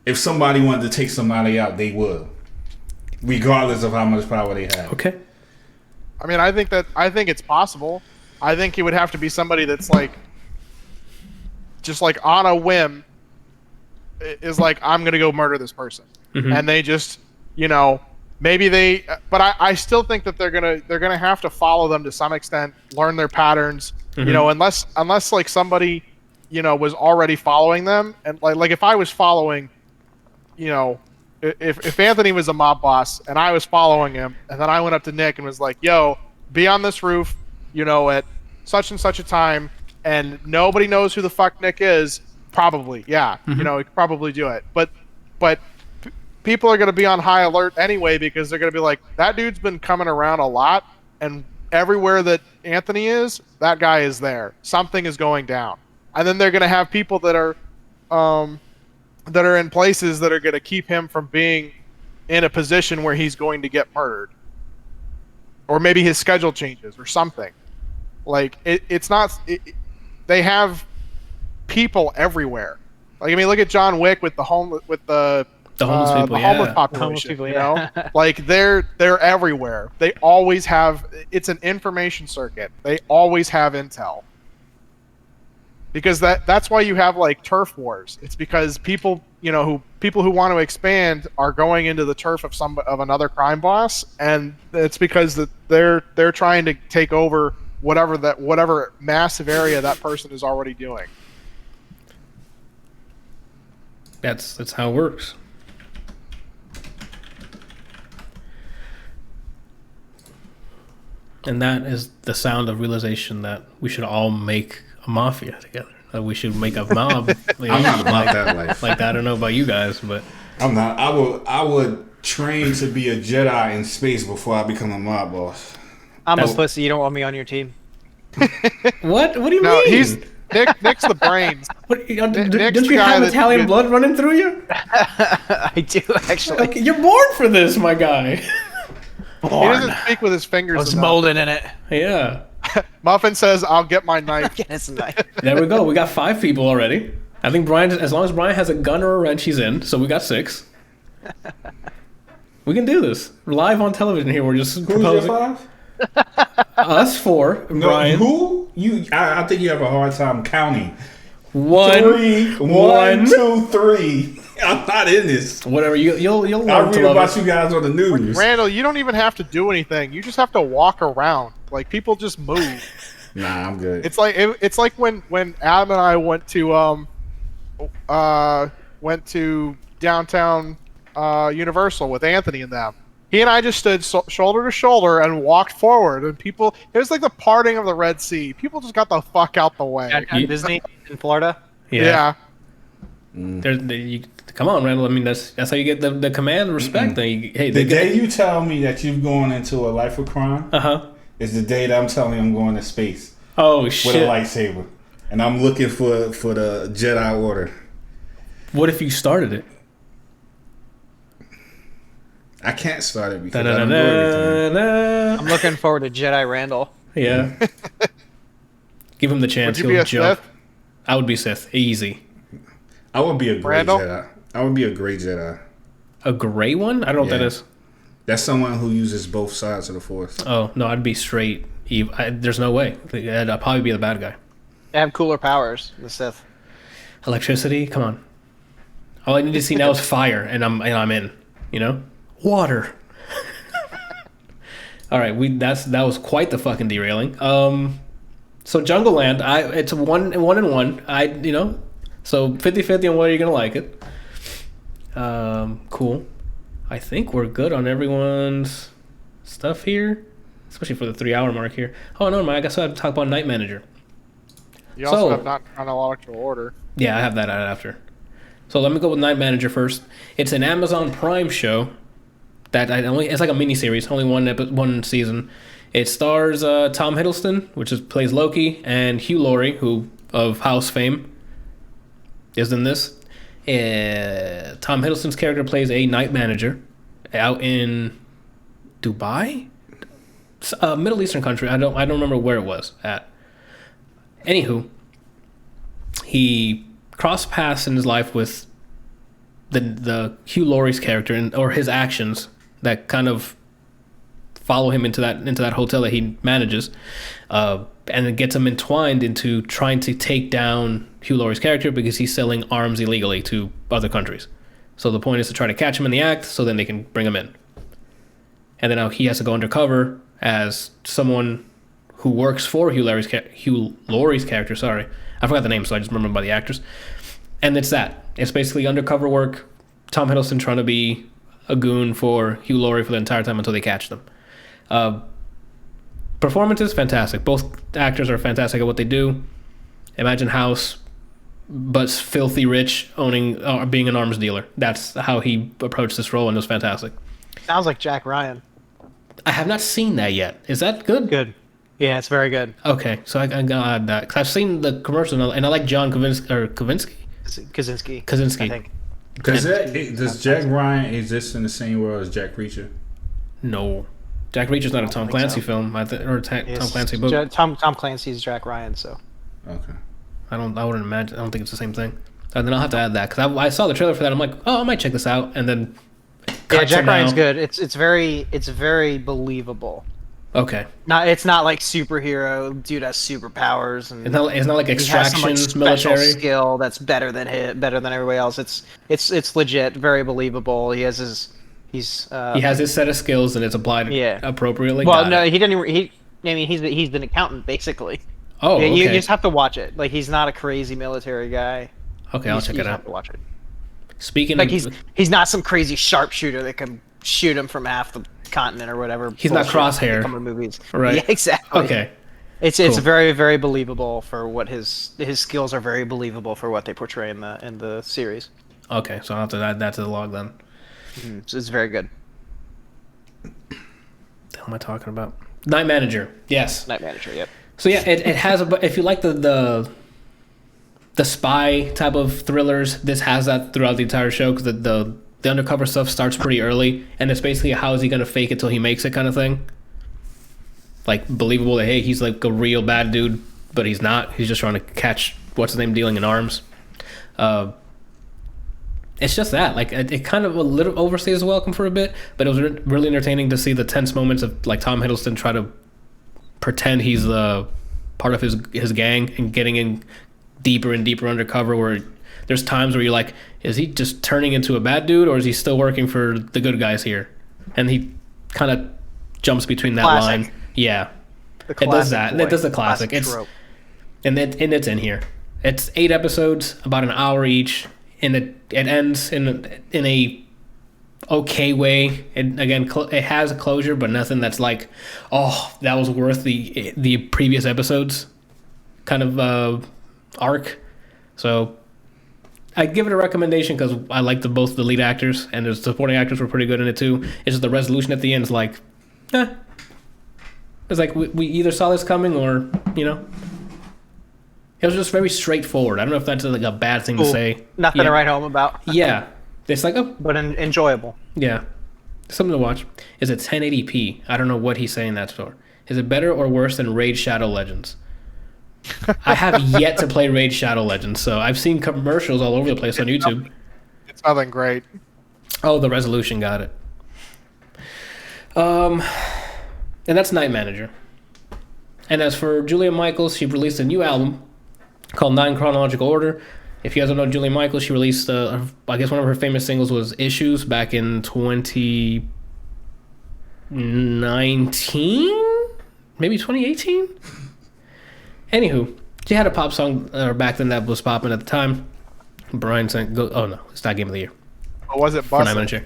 if somebody wanted to take somebody out, they would. regardless of how much power they have. Okay. I mean, I think it's possible. I think he would have to be somebody that's like, just like on a whim, is like, I'm gonna go murder this person, and they just, maybe they. But I still think that they're gonna have to follow them to some extent, learn their patterns, unless like somebody, was already following them, and like if I was following, if Anthony was a mob boss and I was following him, and then I went up to Nick and was like, "Yo, be on this roof, at such and such a time," and nobody knows who the fuck Nick is. Probably, yeah, he could probably do it. But people are going to be on high alert anyway, because they're going to be like, that dude's been coming around a lot, and everywhere that Anthony is, that guy is there. Something is going down, and then they're going to have people that are in places that are going to keep him from being in a position where he's going to get murdered, or maybe his schedule changes or something. Like it's not. They have people everywhere. Like, I mean, look at John Wick with the homeless people, homeless population. Homeless people, yeah. Like they're everywhere. They always have. It's an information circuit. They always have intel. Because that's why you have like turf wars. It's because people who want to expand are going into the turf of another crime boss, and it's because that they're trying to take over whatever massive area that person is already doing. That's how it works. And that is the sound of realization that we should all make a mafia together. That we should make a mob. I'm not about that life. Like I don't know about you guys, but I'm not. I would train to be a Jedi in space before I become a mob boss. I'm a pussy. You don't want me on your team. What do you No, mean? Nick's the brains. Don't you the have guy Italian blood running through you? I do, actually. Okay, you're born for this, my guy. He doesn't speak with his fingers. I was enough. molded in it. Yeah. Muffin says, "I'll get my knife." Get his knife. There we go. We got 5 people already. I think Brian, as long as Brian has a gun or a wrench, he's in. So we got 6. We can do this. We're live on television here. We're just proposing. Who's your 5? Us 4. No, Brian. who? I think you have a hard time counting. 1, 1, 2, 3. I'm not in this. Whatever. You'll learn I to read love about it. you guys on the news. Randall, you don't even have to do anything. You just have to walk around. Like, people just move. Nah, I'm good. It's like when Adam and I went to downtown Universal with Anthony and them. He and I just stood shoulder to shoulder and walked forward, and people. It was like the parting of the Red Sea. People just got the fuck out the way. At Disney in Florida. Yeah. Yeah. Come on, Randall. I mean, that's how you get the command respect. Hey, The day you tell me that you've gone into a life of crime is the day that I'm telling you I'm going to space Oh shit! with a lightsaber, and I'm looking for the Jedi Order. What if you started it? I can't start it because I don't do everything. I'm looking forward to Jedi Randall. Yeah. Give him the chance. Would you be a jump. Sith? I would be Sith. Easy. I would be a gray Randall? Jedi. I would be a gray Jedi. A gray one? I don't know what that Yeah. is. That's someone who uses both sides of the Force. Oh no, I'd be straight. There's no way. I'd probably be the bad guy. They have cooler powers, the Sith. Electricity? Come on. All I need to see now is fire, and I'm in. Water. All right, that was quite the fucking derailing. So Jungle Land, it's one and one. So 50-50 on whether you're gonna like it. Cool. I think we're good on everyone's stuff here, especially for the 3-hour mark here. Oh no, I guess I have to talk about Night Manager. You also have not chronological order. Yeah, I have that after. So let me go with Night Manager first. It's an Amazon Prime show that it's like a miniseries, only one season. It stars Tom Hiddleston, plays Loki, and Hugh Laurie, who of House fame, is in this. Tom Hiddleston's character plays a night manager out in Dubai, Middle Eastern country. I don't remember where it was at. Anywho, he crossed paths in his life with the Hugh Laurie's character or his actions that kind of follow him into that hotel that he manages, and it gets him entwined into trying to take down Hugh Laurie's character because he's selling arms illegally to other countries. So the point is to try to catch him in the act so then they can bring him in. And then now he has to go undercover as someone who works for Hugh Laurie's character. Sorry, I forgot the name, so I just remember by the actors. And it's basically undercover work. Tom Hiddleston trying to be a goon for Hugh Laurie for the entire time until they catch them. Performances fantastic. Both actors are fantastic at what they do. Imagine House, but filthy rich, being an arms dealer. That's how he approached this role, and it was fantastic. Sounds like Jack Ryan. I have not seen that yet. Is that good? Good. Yeah, it's very good. Okay, so I gotta add that because I've seen the commercial and I like John Krasinski. I think. Does Jack Ryan exist in the same world as Jack Reacher? No, Jack Reacher's not a Tom Clancy film, or Tom Clancy book. Tom Clancy's Jack Ryan, so. Okay. I wouldn't imagine. I don't think it's the same thing. And then I'll have to add that because I saw the trailer for that. I'm like, oh, I might check this out, and then. Yeah, Jack Ryan's good. It's very believable. Okay. It's not like superhero dude has superpowers and it's not like Extraction, he has some, like, special military skill that's better than everybody else. It's legit, very believable. He has his set of skills and it's applied appropriately. Well, no, he didn't. He's an accountant basically. Oh, okay. You just have to watch it. Like he's not a crazy military guy. Okay, I'll check it out. Have to watch it. Speaking like of, he's not some crazy sharpshooter that can shoot him from half the continent or whatever. He's not Crosshair. Some of the movies, right? Yeah, exactly. Okay, it's very, very believable for what his skills are. Very believable for what they portray in the series. Okay, so I'll have to add that to the log then. So it's very good. What the hell am I talking about? Night Manager. Yes. Night Manager. Yep. So yeah, it has if you like the spy type of thrillers, this has that throughout the entire show because the undercover stuff starts pretty early, and it's basically how is he gonna fake it till he makes it kind of thing. Like believable that hey, he's like a real bad dude, but he's not. He's just trying to catch what's his name dealing in arms. It's just that like it kind of a little overstays the welcome for a bit, but it was really entertaining to see the tense moments of like Tom Hiddleston try to pretend he's the part of his gang and getting in deeper and deeper undercover where there's times where you're like, is he just turning into a bad dude or is he still working for the good guys here? And he kind of jumps between that line. Yeah. It does that. It does the classic. It's it's in here. It's 8 episodes, about an hour each, and it ends in a okay way. And again, it has a closure, but nothing that's like, oh, that was worth the previous episodes kind of arc. So I give it a recommendation because I like both the lead actors and the supporting actors were pretty good in it too. It's just the resolution at the end is like, it's like we either saw this coming or it was just very straightforward. I don't know if that's like a bad thing to say. Nothing to write home about. Yeah, it's like but enjoyable. Yeah, something to watch. Is it 1080p? I don't know what he's saying that for. Is it better or worse than Raid Shadow Legends? I have yet to play Raid Shadow Legends, so I've seen commercials all over the place on YouTube. It's nothing great. Oh, the resolution got it. And that's Night Manager. And as for Julia Michaels, she released a new album called In Chronological Order. If you guys don't know Julia Michaels, she released, I guess one of her famous singles was Issues back in 2019? Maybe 2018? Anywho, she had a pop song back then that was popping at the time. Brian sang, oh no, it's not Game of the Year. Or was it bussin'?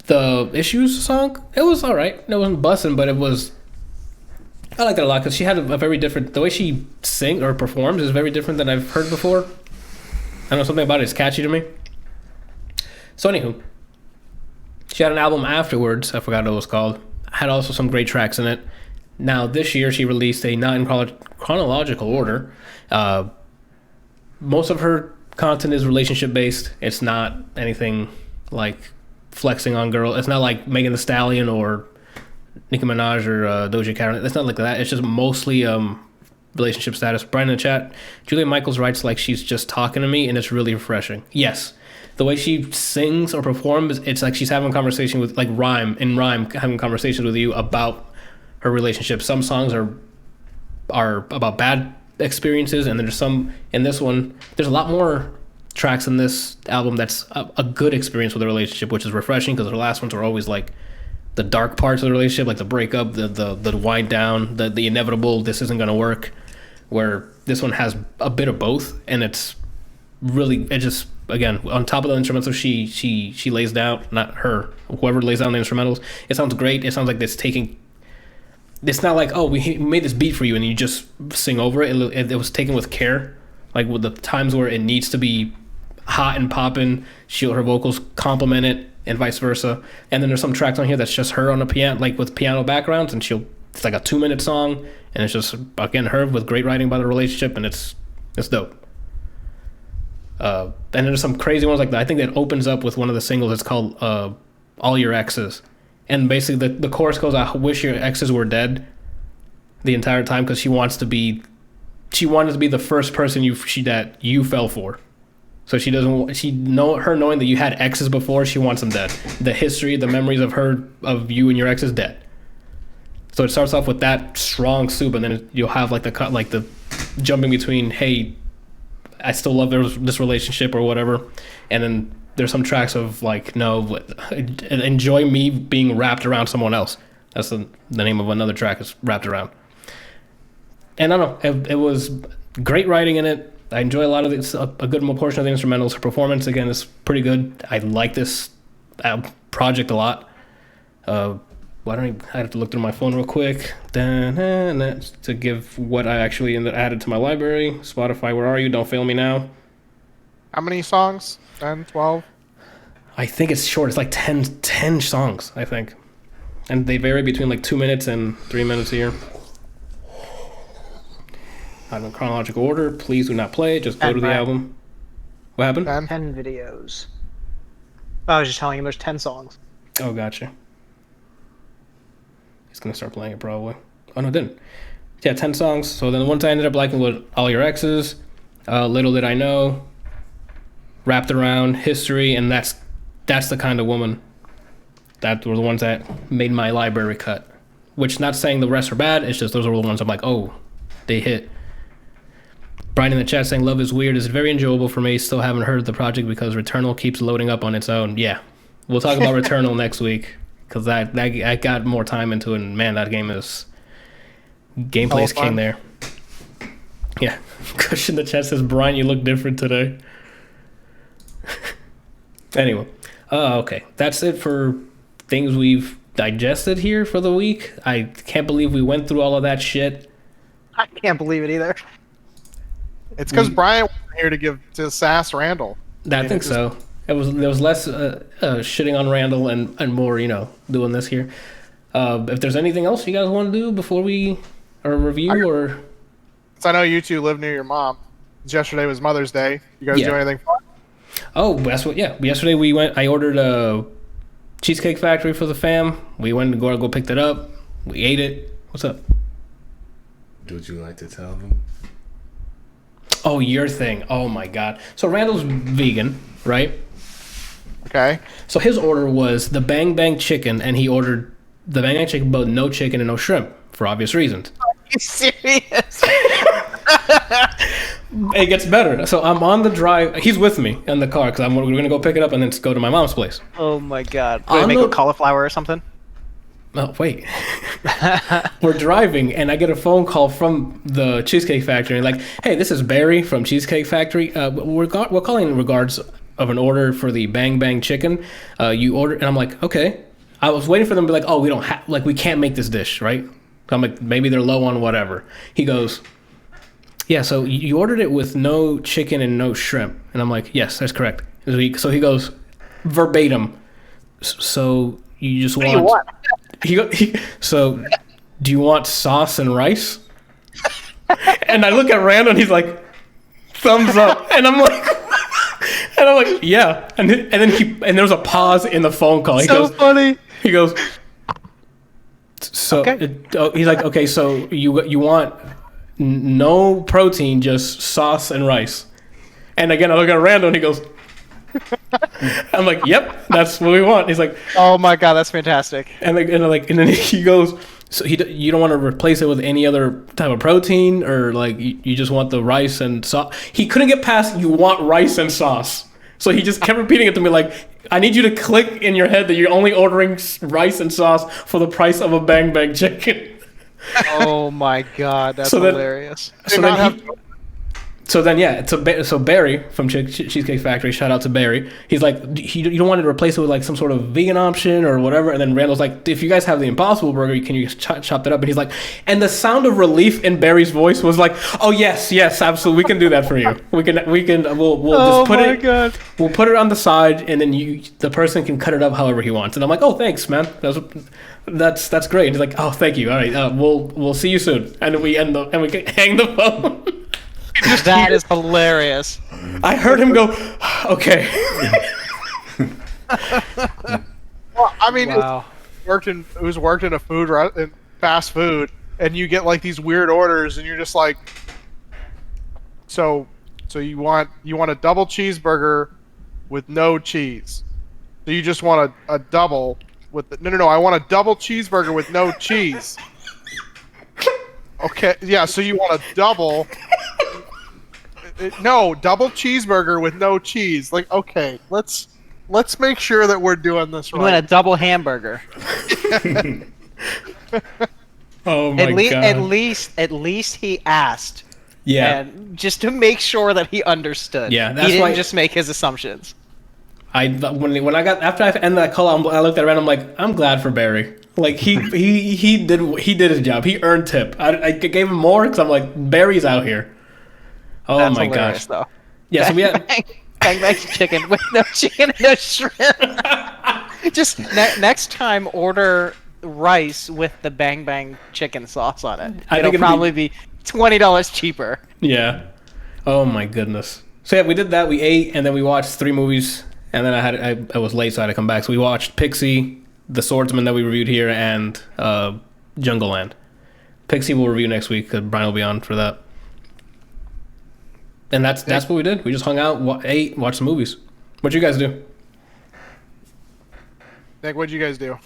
The Issues song, it was alright. It wasn't bussin', but it was, I liked it a lot because she had a very different, the way she sings or performs is very different than I've heard before. I don't know, something about it is catchy to me. So anywho, she had an album afterwards, I forgot what it was called. Had also some great tracks in it. Now, this year, she released a Not in Chronological Order. Most of her content is relationship-based. It's not anything like flexing on girls. It's not like Megan Thee Stallion or Nicki Minaj or Doja Cat. It's not like that. It's just mostly relationship status. Brian in the chat, Julia Michaels writes like she's just talking to me, and it's really refreshing. Yes, the way she sings or performs, it's like she's having a conversation with like rhyme, having conversations with you about her relationship. Some songs are about bad experiences, and there's some in this one. There's a lot more tracks in this album that's a good experience with a relationship, which is refreshing because the last ones were always like the dark parts of the relationship, like the breakup, the wind down, the inevitable, this isn't gonna work. Where this one has a bit of both, and it's really, it just, again, on top of the instrumentals she lays down, not her, whoever lays down the instrumentals, it sounds great. It sounds like it's not like, oh, we made this beat for you and you just sing over it. It was taken with care, like with the times where it needs to be hot and popping, her vocals complement it, and vice versa. And then there's some tracks on here that's just her on the piano, like with piano backgrounds, and it's like a 2-minute song, and it's just, again, her with great writing about the relationship, and it's dope. And then there's some crazy ones like that. I think that opens up with one of the singles. It's called All Your Exes. And basically the chorus goes, I wish your exes were dead the entire time, because she wanted to be the first person that you fell for. So knowing that you had exes before, she wants them dead. The history, the memories of you and your exes dead. So it starts off with that strong soup, and then you'll have like the jumping between, hey, I still love this relationship or whatever, and then there's some tracks of like, no, enjoy me being wrapped around someone else. That's the name of another track, is Wrapped Around. And I don't know, it was great writing in it. I enjoy a lot of it. A good portion of the instrumentals. Her performance, again, is pretty good. I like this project a lot. I have to look through my phone real quick to give what I actually added to my library. Spotify, where are you? Don't fail me now. How many songs? 10, 12? I think it's short. It's like 10 songs, I think. And they vary between like 2 minutes and 3 minutes here. Out in chronological order. Please do not play it. Just go to the album. What happened? 10 videos. I was just telling him there's 10 songs. Oh, gotcha. He's going to start playing it probably. Oh, no, it didn't. Yeah, 10 songs. So then the ones I ended up liking were All Your Exes, Little Did I Know, Wrapped Around, History, and that's the kind of woman. That were the ones that made my library cut. Which, not saying the rest are bad, it's just those are the ones I'm like, oh, they hit. Brian in the chat saying, love is weird. Is very enjoyable for me. Still haven't heard the project because Returnal keeps loading up on its own. Yeah, we'll talk about Returnal next week, because I got more time into it, and man, that game is... Gameplay is king there. Yeah. Kush in the chat says, Brian, you look different today. Anyway. Okay. That's it for things we've digested here for the week. I can't believe we went through all of that shit. I can't believe it either. It's because Brian wasn't here to sass Randall. I think so. There was less shitting on Randall and more, doing this here. If there's anything else you guys want to do before we review or... So I know you two live near your mom. Yesterday was Mother's Day. You guys do anything fun? Oh, that's what. Yeah, yesterday I ordered a Cheesecake Factory for the fam. We went to go pick that up. We ate it. What's up? Would you like to tell them? Oh, your thing. Oh my God. So Randall's vegan, right? Okay. So his order was the Bang Bang chicken, and he ordered the Bang Bang chicken, but no chicken and no shrimp for obvious reasons. Are you serious? It gets better. So I'm on the drive. He's with me in the car because we're going to go pick it up and then go to my mom's place. Oh my God. Did I make with cauliflower or something? Oh, wait. We're driving, and I get a phone call from the Cheesecake Factory. Like, hey, this is Barry from Cheesecake Factory. We're calling in regards of an order for the Bang Bang chicken. You ordered, and I'm like, okay. I was waiting for them to be like, oh, we can't make this dish, right? I'm like, maybe they're low on whatever. He goes, yeah, so you ordered it with no chicken and no shrimp. And I'm like, yes, that's correct. So he goes, verbatim. So you just want... What do you want? So do you want sauce and rice? And I look at Randall, and he's like, thumbs up. And I'm like, yeah. And then there was a pause in the phone call. He goes, funny. He goes, so okay. He's like, okay, so you want no protein, just sauce and rice. And again, I look at Randall, and he goes, I'm like, yep, that's what we want. He's like, Oh my god, that's fantastic. and then he goes, so you don't want to replace it with any other type of protein, or like you just want the rice and sauce. He couldn't get past you want rice and sauce, so he just kept repeating it to me like, I need you to click in your head that you're only ordering rice and sauce for the price of a bang bang chicken. Oh my god, that's So then- hilarious. So Barry from Cheesecake Factory, shout out to Barry. He's like, you don't want to replace it with like some sort of vegan option or whatever. And then Randall's like, if you guys have the Impossible Burger, can you chop that up? And he's like, and the sound of relief in Barry's voice was like, oh yes, absolutely, we can do that for you. We'll just put it. God. We'll put it on the side, and then the person can cut it up however he wants. And I'm like, oh, thanks, man. That's great. And he's like, oh, thank you. All right, we'll see you soon. And we hang the phone. That is hilarious. I heard him go, okay. Well, I mean, Wow. it was worked in in fast food, and you get like these weird orders, and you're just like, so you want a double cheeseburger with no cheese. So you just want a double with no. I want a double cheeseburger with no cheese. Okay, yeah. So you want a double. No, double cheeseburger with no cheese. Like, okay, let's make sure that we're doing this You want right. a double hamburger. Oh my god. At least he asked. Yeah. And just to make sure that he understood. Yeah, he that's didn't why- just make his assumptions. When I got after I ended that call, I looked at it and I'm like, I'm glad for Barry. Like he did his job. He earned tip. I gave him more because I'm like, Barry's out here. Oh That's my hilarious, gosh. though. Yeah, so we had Bang bang chicken with no chicken and no shrimp. Just next time, order rice with the bang bang chicken sauce on it. I It'll think it'll probably be $20 cheaper. yeah. Oh my goodness. So yeah, we did that. We ate and then we watched 3 movies. And then I was late, so I had to come back. So we watched Pixie, The Swordsman that we reviewed here, and Jungle Land. Pixie we'll review next week because Brian will be on for that. And that's what we did. We just hung out, ate, watched some movies. What'd you guys do? Nick, what'd you guys do?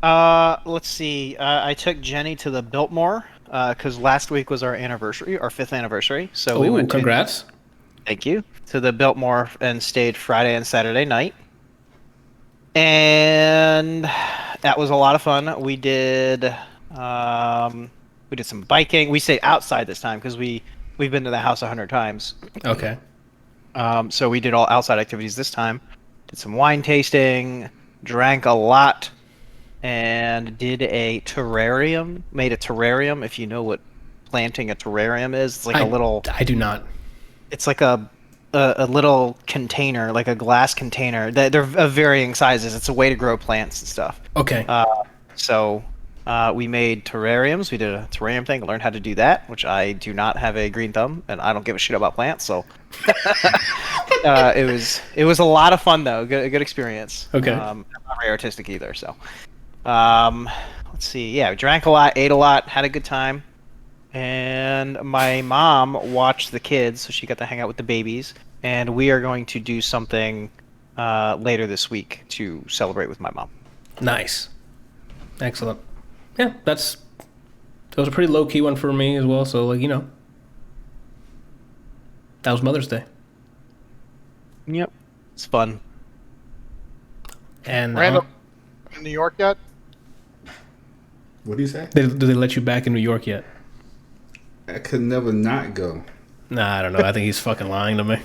Let's see. I took Jenny to the Biltmore because last week was our anniversary, our 5th anniversary. So we Oh, went congrats. Thank you. To the Biltmore and stayed Friday and Saturday night. And that was a lot of fun. We did some biking. We stayed outside this time because we've been to the house 100 times. Okay. So we did all outside activities this time. Did some wine tasting, drank a lot, and did a terrarium. Made a terrarium. If you know what planting a terrarium is, it's like a little. I do not. It's like a little container, like a glass container. They're of varying sizes. It's a way to grow plants and stuff. Okay. So we made terrariums. We did a terrarium thing. Learned how to do that, which I do not have a green thumb, and I don't give a shit about plants. So it was a lot of fun though. Good experience. Okay. I'm not very artistic either. So let's see. Yeah, we drank a lot, ate a lot, had a good time. And my mom watched the kids, so she got to hang out with the babies. And we are going to do something later this week to celebrate with my mom. Nice. Excellent. Yeah, that was a pretty low-key one for me as well, so, like, that was Mother's Day. Yep. It's fun. And Randall, in New York yet? What do you say? do they let you back in New York yet? I could never not go. Nah, I don't know. I think he's fucking lying to me.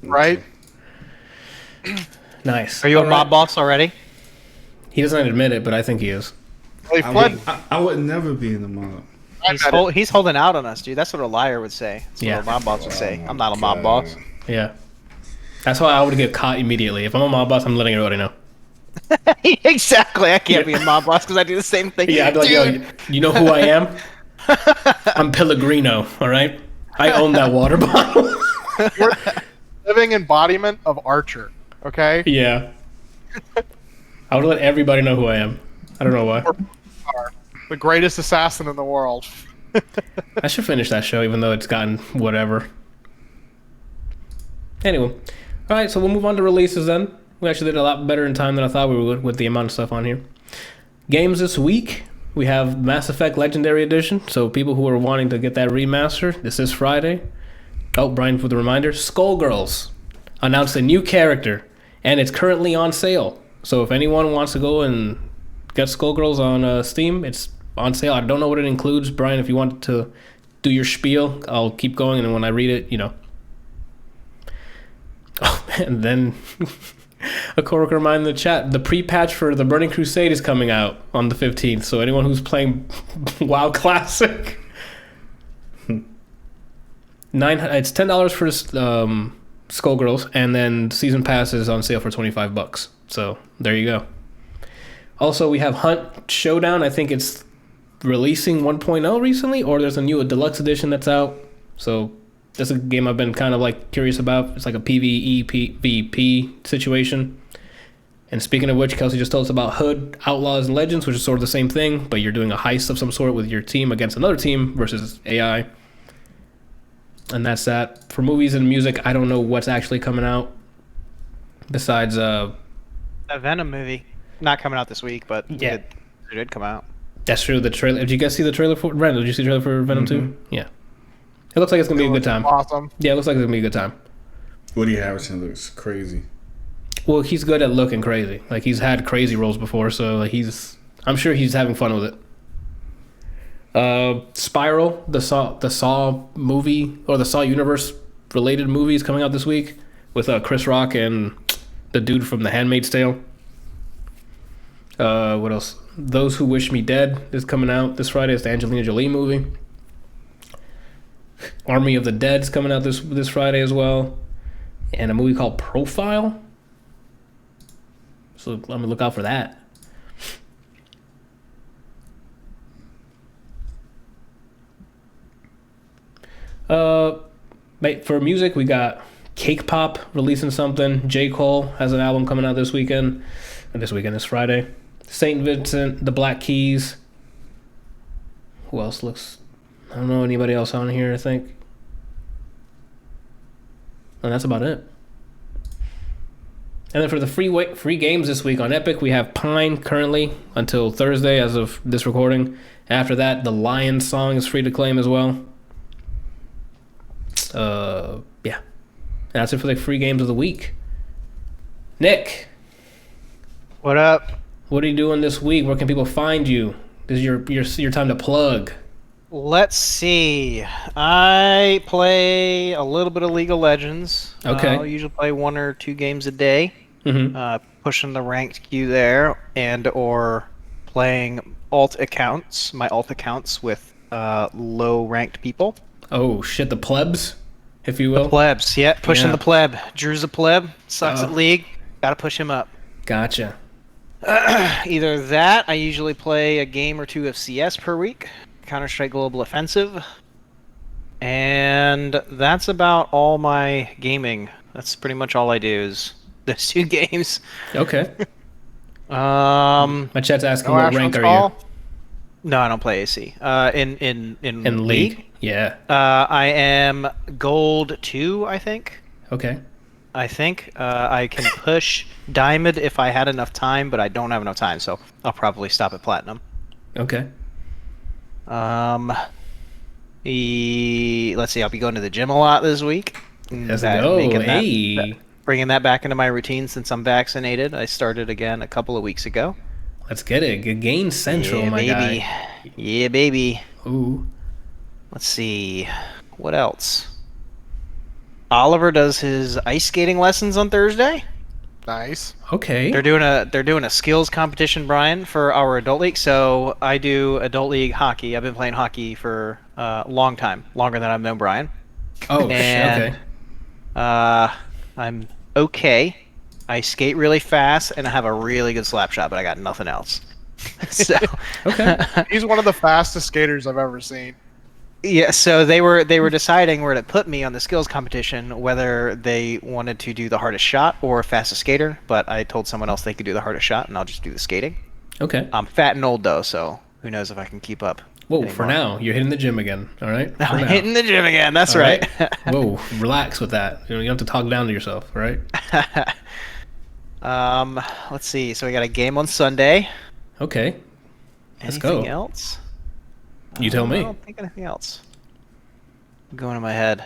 Right? Nice. Are you a All right. mob boss already? He doesn't admit it, but I think he is. Well, he fled. I would never be in the mob. He's holding out on us, dude. That's what a liar would say. That's Yeah. what a mob boss would say. I'm not a mob boss. Yeah. That's why I would get caught immediately. If I'm a mob boss, I'm letting everybody know. Exactly. I can't be a mob boss because I do the same thing. Yeah, I'd be like, Dude. yo, you know who I am? I'm Pellegrino, all right? I own that water bottle. You're living embodiment of Archer. Okay? Yeah. I would let everybody know who I am. I don't know why. The greatest assassin in the world. I should finish that show, even though it's gotten whatever. Anyway, All right, so we'll move on to releases then. We actually did a lot better in time than I thought we would with the amount of stuff on here. Games this week, we have Mass Effect Legendary Edition. So people who are wanting to get that remaster, this is Friday. Oh, Brian, for the reminder, Skullgirls announced a new character, and it's currently on sale. So if anyone wants to go and get Skullgirls on Steam, it's on sale. I don't know what it includes. Brian, if you want to do your spiel, I'll keep going, and then when I read it, Oh, and then a coworker of mine in the chat, the pre-patch for the Burning Crusade is coming out on the 15th. So anyone who's playing WoW Classic, it's $10 for Skullgirls, and then Season Pass is on sale for $25. So there you go. Also, we have Hunt Showdown. I think it's releasing 1.0 recently, or there's a new deluxe edition that's out. So that's a game I've been kind of like curious about. It's like a PvE PvP situation. And speaking of which, Kelsey just told us about Hood Outlaws and Legends, which is sort of the same thing, but you're doing a heist of some sort with your team against another team versus AI. And that's that. For movies and music, I don't know what's actually coming out besides a Venom movie. Not coming out this week, but yeah, it did come out. That's true. The trailer. Did you guys see the trailer for Venom? Did you see the trailer for Venom 2? Yeah. It looks like it's gonna be a good time. Awesome. Yeah, it looks like it's gonna be a good time. Woody Harrelson looks crazy. Well, he's good at looking crazy. Like, he's had crazy roles before, so like I'm sure he's having fun with it. Spiral, the Saw movie, or the Saw universe related movie is coming out this week with Chris Rock and the dude from The Handmaid's Tale. What else? Those Who Wish Me Dead is coming out this Friday. It's the Angelina Jolie movie. Army of the Dead's coming out this Friday as well. And a movie called Profile. So let me look out for that. For music, we got Cake Pop releasing something. J. Cole has an album coming out this weekend. And this Friday. St. Vincent, The Black Keys. Who else looks... I don't know anybody else on here, I think. And that's about it. And then for the free games this week on Epic, we have Pine currently until Thursday as of this recording. After that, the Lion song is free to claim as well. Yeah. And that's it for the free games of the week. Nick. What up? What are you doing this week? Where can people find you? This is your time to plug. Let's see. I play a little bit of League of Legends. Okay. I'll usually play 1 or 2 games a day. Mm-hmm. Pushing the ranked queue there, and or playing my alt accounts with low ranked people. Oh shit, the plebs, if you will. The plebs, yeah, pushing the pleb. Drew's a pleb, sucks at League. Gotta push him up. Gotcha. Either that, I usually play a game or 2 of CS per week. Counter-Strike Global Offensive, and that's about all my gaming. That's pretty much all I do is those 2 games. Okay. My chat's asking what rank are you? No, I don't play AC. In League? Yeah. I am Gold 2, I think. Okay. I think I can push Diamond if I had enough time, but I don't have enough time, so I'll probably stop at Platinum. Okay. Let's see. I'll be going to the gym a lot this week. Let's go. Bringing that back into my routine since I'm vaccinated. I started again a couple of weeks ago. Let's get it. Gain Central, yeah, my baby. guy. Yeah, baby. Ooh. Let's see. What else? Oliver does his ice skating lessons on Thursday. Nice. Okay. They're doing a skills competition, Brian, for our adult league. So I do adult league hockey. I've been playing hockey for a long time, longer than I've known Brian. Oh, and, okay. I'm okay. I skate really fast and I have a really good slap shot, but I got nothing else. So okay. He's one of the fastest skaters I've ever seen. Yeah, so they were deciding where to put me on the skills competition, whether they wanted to do the hardest shot or fastest skater, but I told someone else they could do the hardest shot, and I'll just do the skating. Okay. I'm fat and old, though, so who knows if I can keep up. Whoa, for now, you're hitting the gym again, all right? I'm hitting the gym again, that's all right. Whoa, relax with that. You don't have to talk down to yourself, all right? Let's see. So we got a game on Sunday. Okay. Let's Anything go. else? You tell me. I don't think anything else. Going in my head.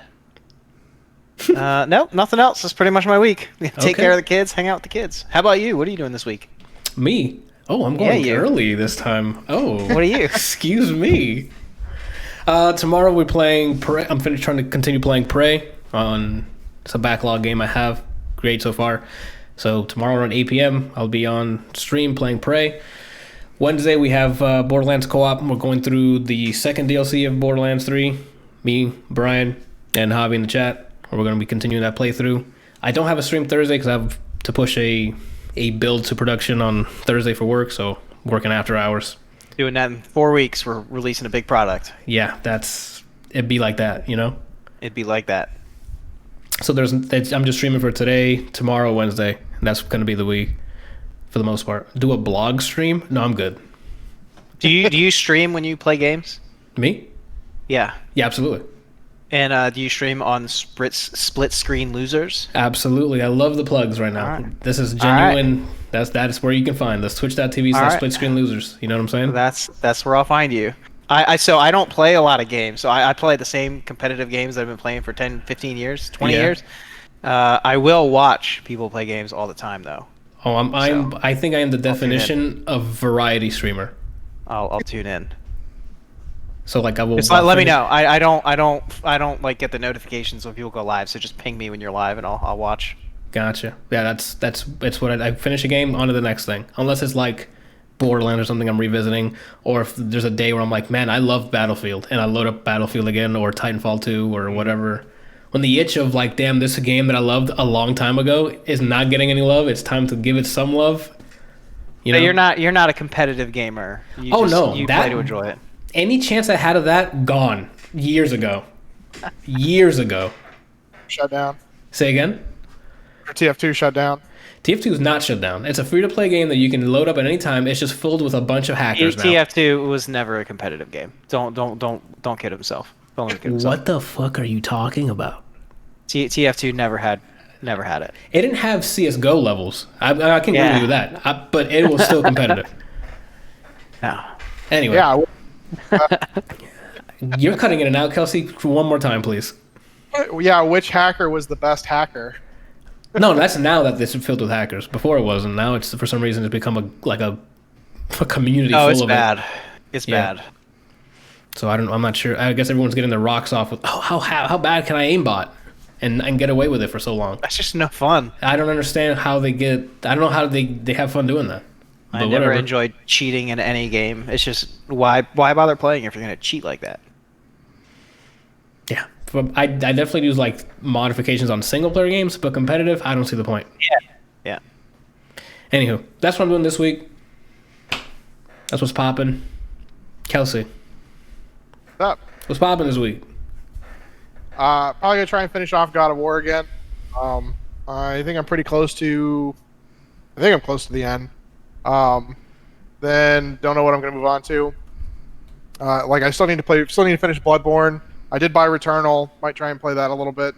No, nothing else. That's pretty much my week. Take Okay. care of the kids, hang out with the kids. How about you? What are you doing this week? Me? Oh, I'm going you. early this time. Oh. What are you? Excuse me. Tomorrow we're playing Prey. I'm trying to continue playing Prey on it's a backlog game I have. Great so far. So tomorrow around 8 p.m. I'll be on stream playing Prey. Wednesday we have Borderlands co-op. We're going through the second DLC of Borderlands 3. Me, Brian, and Javi in the chat. We're going to be continuing that playthrough. I don't have a stream Thursday because I have to push a build to production on Thursday for work, so working after hours. Doing that in 4 weeks. We're releasing a big product. Yeah, it'd be like that, you know? It'd be like that. So I'm just streaming for today, tomorrow, Wednesday, and that's going to be the week for the most part. Do a blog stream? No, I'm good. Do you stream when you play games? Me? Yeah. Yeah, absolutely. And do you stream on split screen losers? Absolutely. I love the plugs right now. Right. This is genuine. Right. That is where you can find us. Twitch.tv/split screen losers. You know what I'm saying? That's where I'll find you. So I don't play a lot of games. So I play the same competitive games that I've been playing for 10, 15 years, 20 years. I will watch people play games all the time though. Oh, I think I am the definition of variety streamer. I'll tune in. So like I will. Just let me know. I don't like get the notifications when people go live. So just ping me when you're live, and I'll watch. Gotcha. Yeah, it's what I finish a game, on to the next thing. Unless it's like Borderlands or something I'm revisiting, or if there's a day where I'm like, man, I love Battlefield, and I load up Battlefield again, or Titanfall 2, or whatever. When the itch of like, damn, this is a game that I loved a long time ago is not getting any love, it's time to give it some love. You know? You're not a competitive gamer. You play to enjoy it. Any chance I had of that, gone. Years ago. Years ago. Shut down. Say again? Or TF2 shut down. TF2 is not shut down. It's a free-to-play game that you can load up at any time. It's just filled with a bunch of hackers now. TF2 was never a competitive game. Don't kid himself. Don't kid himself. What the fuck are you talking about? TF2 never had it. It didn't have CS:GO levels. I can agree with that. But it was still competitive. No. Anyway. Yeah. You're cutting in and out, Kelsey. One more time, please. Yeah, which hacker was the best hacker? No, that's now that it's filled with hackers. Before it wasn't. Now it's for some reason it's become a community full of it. It's bad. It's bad. So I'm not sure. I guess everyone's getting their rocks off with how bad can I aimbot and get away with it for so long? That's just no fun. I don't understand how they get. I don't know how they have fun doing that. I never enjoyed cheating in any game. It's just why bother playing if you're gonna cheat like that? Yeah, I definitely do like modifications on single player games, but competitive, I don't see the point. Yeah. Anywho, that's what I'm doing this week. That's what's popping. Kelsey, What's up? what's popping this week? Probably gonna try and finish off God of War again. I think I'm pretty close to. I think I'm close to the end. Then don't know what I'm gonna move on to. I still need to finish Bloodborne. I did buy Returnal. Might try and play that a little bit.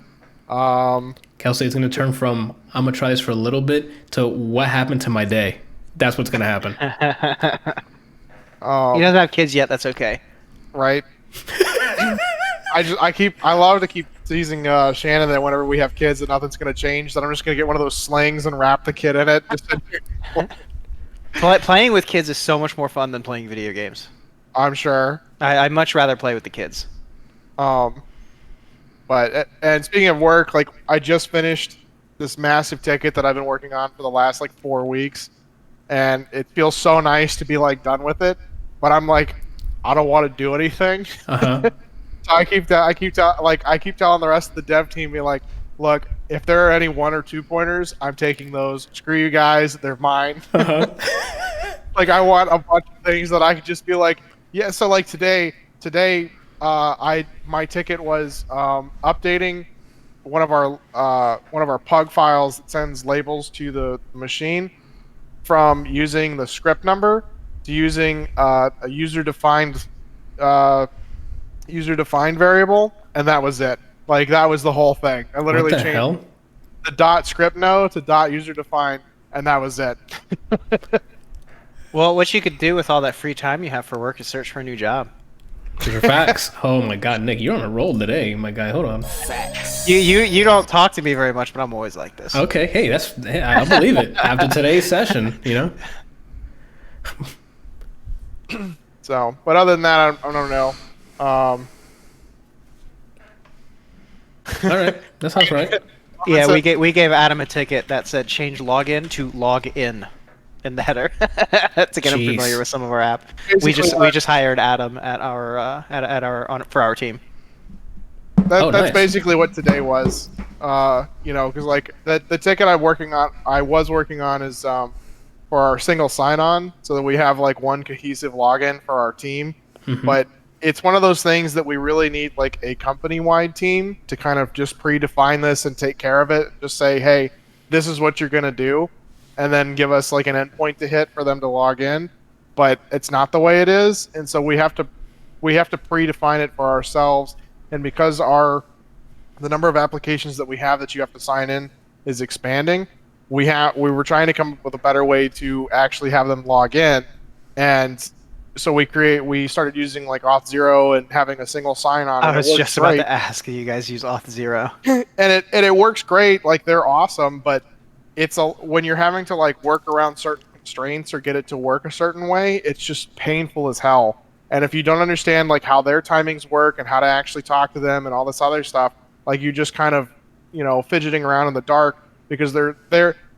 Kelsey, it's gonna turn from I'm gonna try this for a little bit to what happened to my day. That's what's gonna happen. He doesn't have kids yet. That's okay. Right. I love to keep teasing Shannon that whenever we have kids that nothing's gonna change. That I'm just gonna get one of those slings and wrap the kid in it. Playing with kids is so much more fun than playing video games. I'm sure. I'd much rather play with the kids. And speaking of work, like I just finished this massive ticket that I've been working on for the last 4 weeks, and it feels so nice to be done with it. But I'm like, I don't want to do anything. Uh-huh. So I keep telling the rest of the dev team, be like, look, if there are any 1 or 2 pointers, I'm taking those. Screw you guys, they're mine. Uh-huh. I want a bunch of things that I could just be like, yeah. So today, my ticket was updating one of our pug files that sends labels to the machine from using the script number to using a user-defined user-defined variable, and that was it. Like, that was the whole thing. I literally What the changed hell? the dot script no to dot user-defined, and that was it. Well, what you could do with all that free time you have for work is search for a new job. These are facts. Oh my God, Nick, you're on a roll today, my guy. Hold on. You don't talk to me very much, but I'm always like this. Okay, hey, I believe it. After today's session, you know. So, but other than that, I don't know. All right, that sounds right. Yeah, we gave Adam a ticket that said change login to log in the header to get him Jeez. familiar with some of our app. Basically, We just hired Adam at our for our team. Oh, That's nice. basically what today was. Because like the ticket I was working on is for our single sign-on, so that we have like one cohesive login for our team. Mm-hmm. But it's one of those things that we really need like a company-wide team to kind of just predefine this and take care of it. Just say, hey, this is what you're gonna do, and then give us like an endpoint to hit for them to log in. But it's not the way it is, and so we have to predefine it for ourselves. And because the number of applications that we have that you have to sign in is expanding, we were trying to come up with a better way to actually have them log in, and so we started using like Auth0 and having a single sign-on. I was just about great. to ask, you guys use Auth0? And it works great. Like, they're awesome, but when you're having to like work around certain constraints or get it to work a certain way, it's just painful as hell. And if you don't understand like how their timings work and how to actually talk to them and all this other stuff, like, you just kind of, fidgeting around in the dark, because they're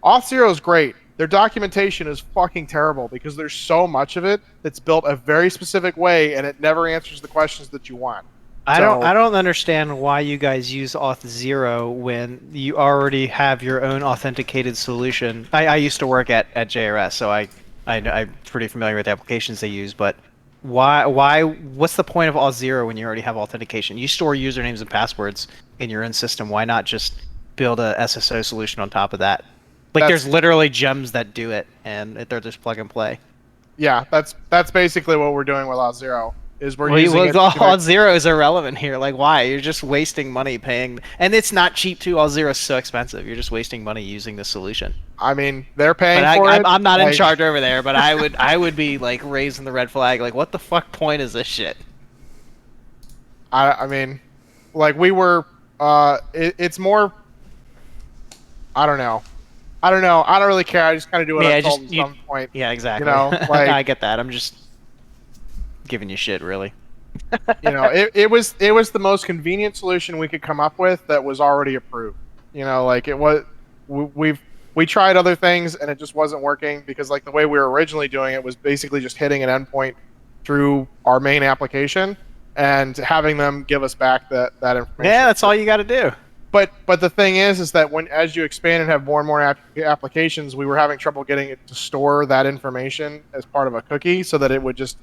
Auth0 is great. Their documentation is fucking terrible because there's so much of it that's built a very specific way, and it never answers the questions that you want. I don't understand why you guys use Auth0 when you already have your own authenticated solution. I used to work at JRS, so I'm pretty familiar with the applications they use, but what's the point of Auth0 when you already have authentication? You store usernames and passwords in your own system. Why not just build a SSO solution on top of that? Like, there's literally gems that do it, and they're just plug and play. Yeah, that's basically what we're doing with Auth0. Is we're using it. Auth0 is irrelevant here. Like, why? You're just wasting money paying, and it's not cheap too. Auth0 is so expensive. You're just wasting money using this solution. I mean, they're paying for it. I'm not in charge over there, but I would be like raising the red flag. Like, what the fuck point is this shit? I mean, like, we were. It's more. I don't know. I don't really care. I just kind of do what I'm told at some point. Yeah, exactly. Like, I get that. I'm just giving you shit, really. It was the most convenient solution we could come up with that was already approved. Like, it was. We tried other things and it just wasn't working because, like, the way we were originally doing it was basically just hitting an endpoint through our main application and having them give us back that information. Yeah, that's all you got to do. But the thing is that as you expand and have more and more applications, we were having trouble getting it to store that information as part of a cookie so that it would just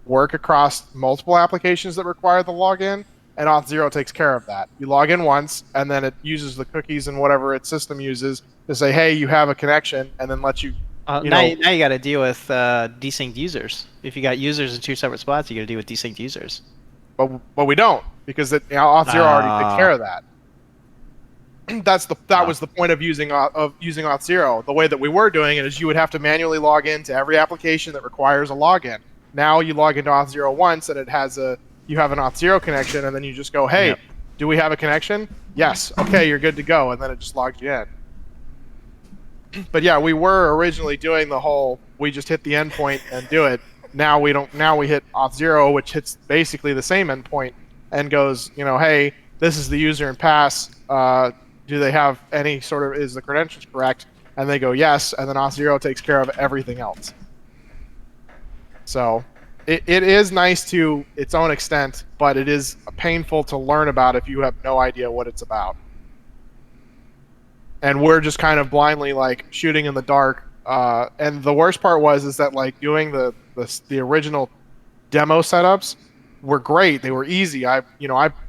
work across multiple applications that require the login. And Auth0 takes care of that. You log in once, and then it uses the cookies and whatever its system uses to say, "Hey, you have a connection," and then lets you. Now you got to deal with desynced users. If you got users in two separate spots, you got to deal with desynced users. But we don't, because Auth0 already takes care of that. That was the point of using Auth0. The way that we were doing it is you would have to manually log into every application that requires a login. Now you log into Auth0 once, and you have an Auth0 connection, and then you just go, "Hey, Yep. Do we have a connection? Yes. Okay, you're good to go," and then it just logs you in. But yeah, we were originally doing the whole we just hit the endpoint and do it. Now we don't. Now we hit Auth0, which hits basically the same endpoint and goes, "Hey, this is the user and pass. Do they have any sort of, is the credentials correct?" And they go yes, and then Auth0 takes care of everything else. So it is nice to its own extent, but it is painful to learn about if you have no idea what it's about. And we're just kind of blindly like shooting in the dark. And the worst part is that like doing the original demo setups were great. They were easy. I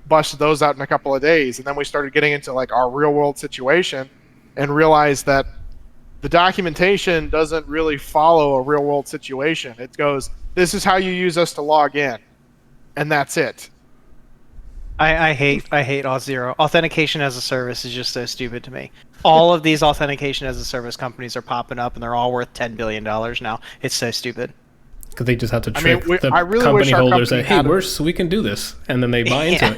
busted those out in a couple of days, and then we started getting into like our real world situation and realized that the documentation doesn't really follow a real world situation. It goes, "This is how you use us to log in." and that's it. I hate Auth0. Authentication as a service is just so stupid to me. All of these authentication as a service companies are popping up, and they're all worth $10 billion now. It's so stupid. Because they just have to trick I really wish company our holders company that, hey, had we can do this. And then they buy into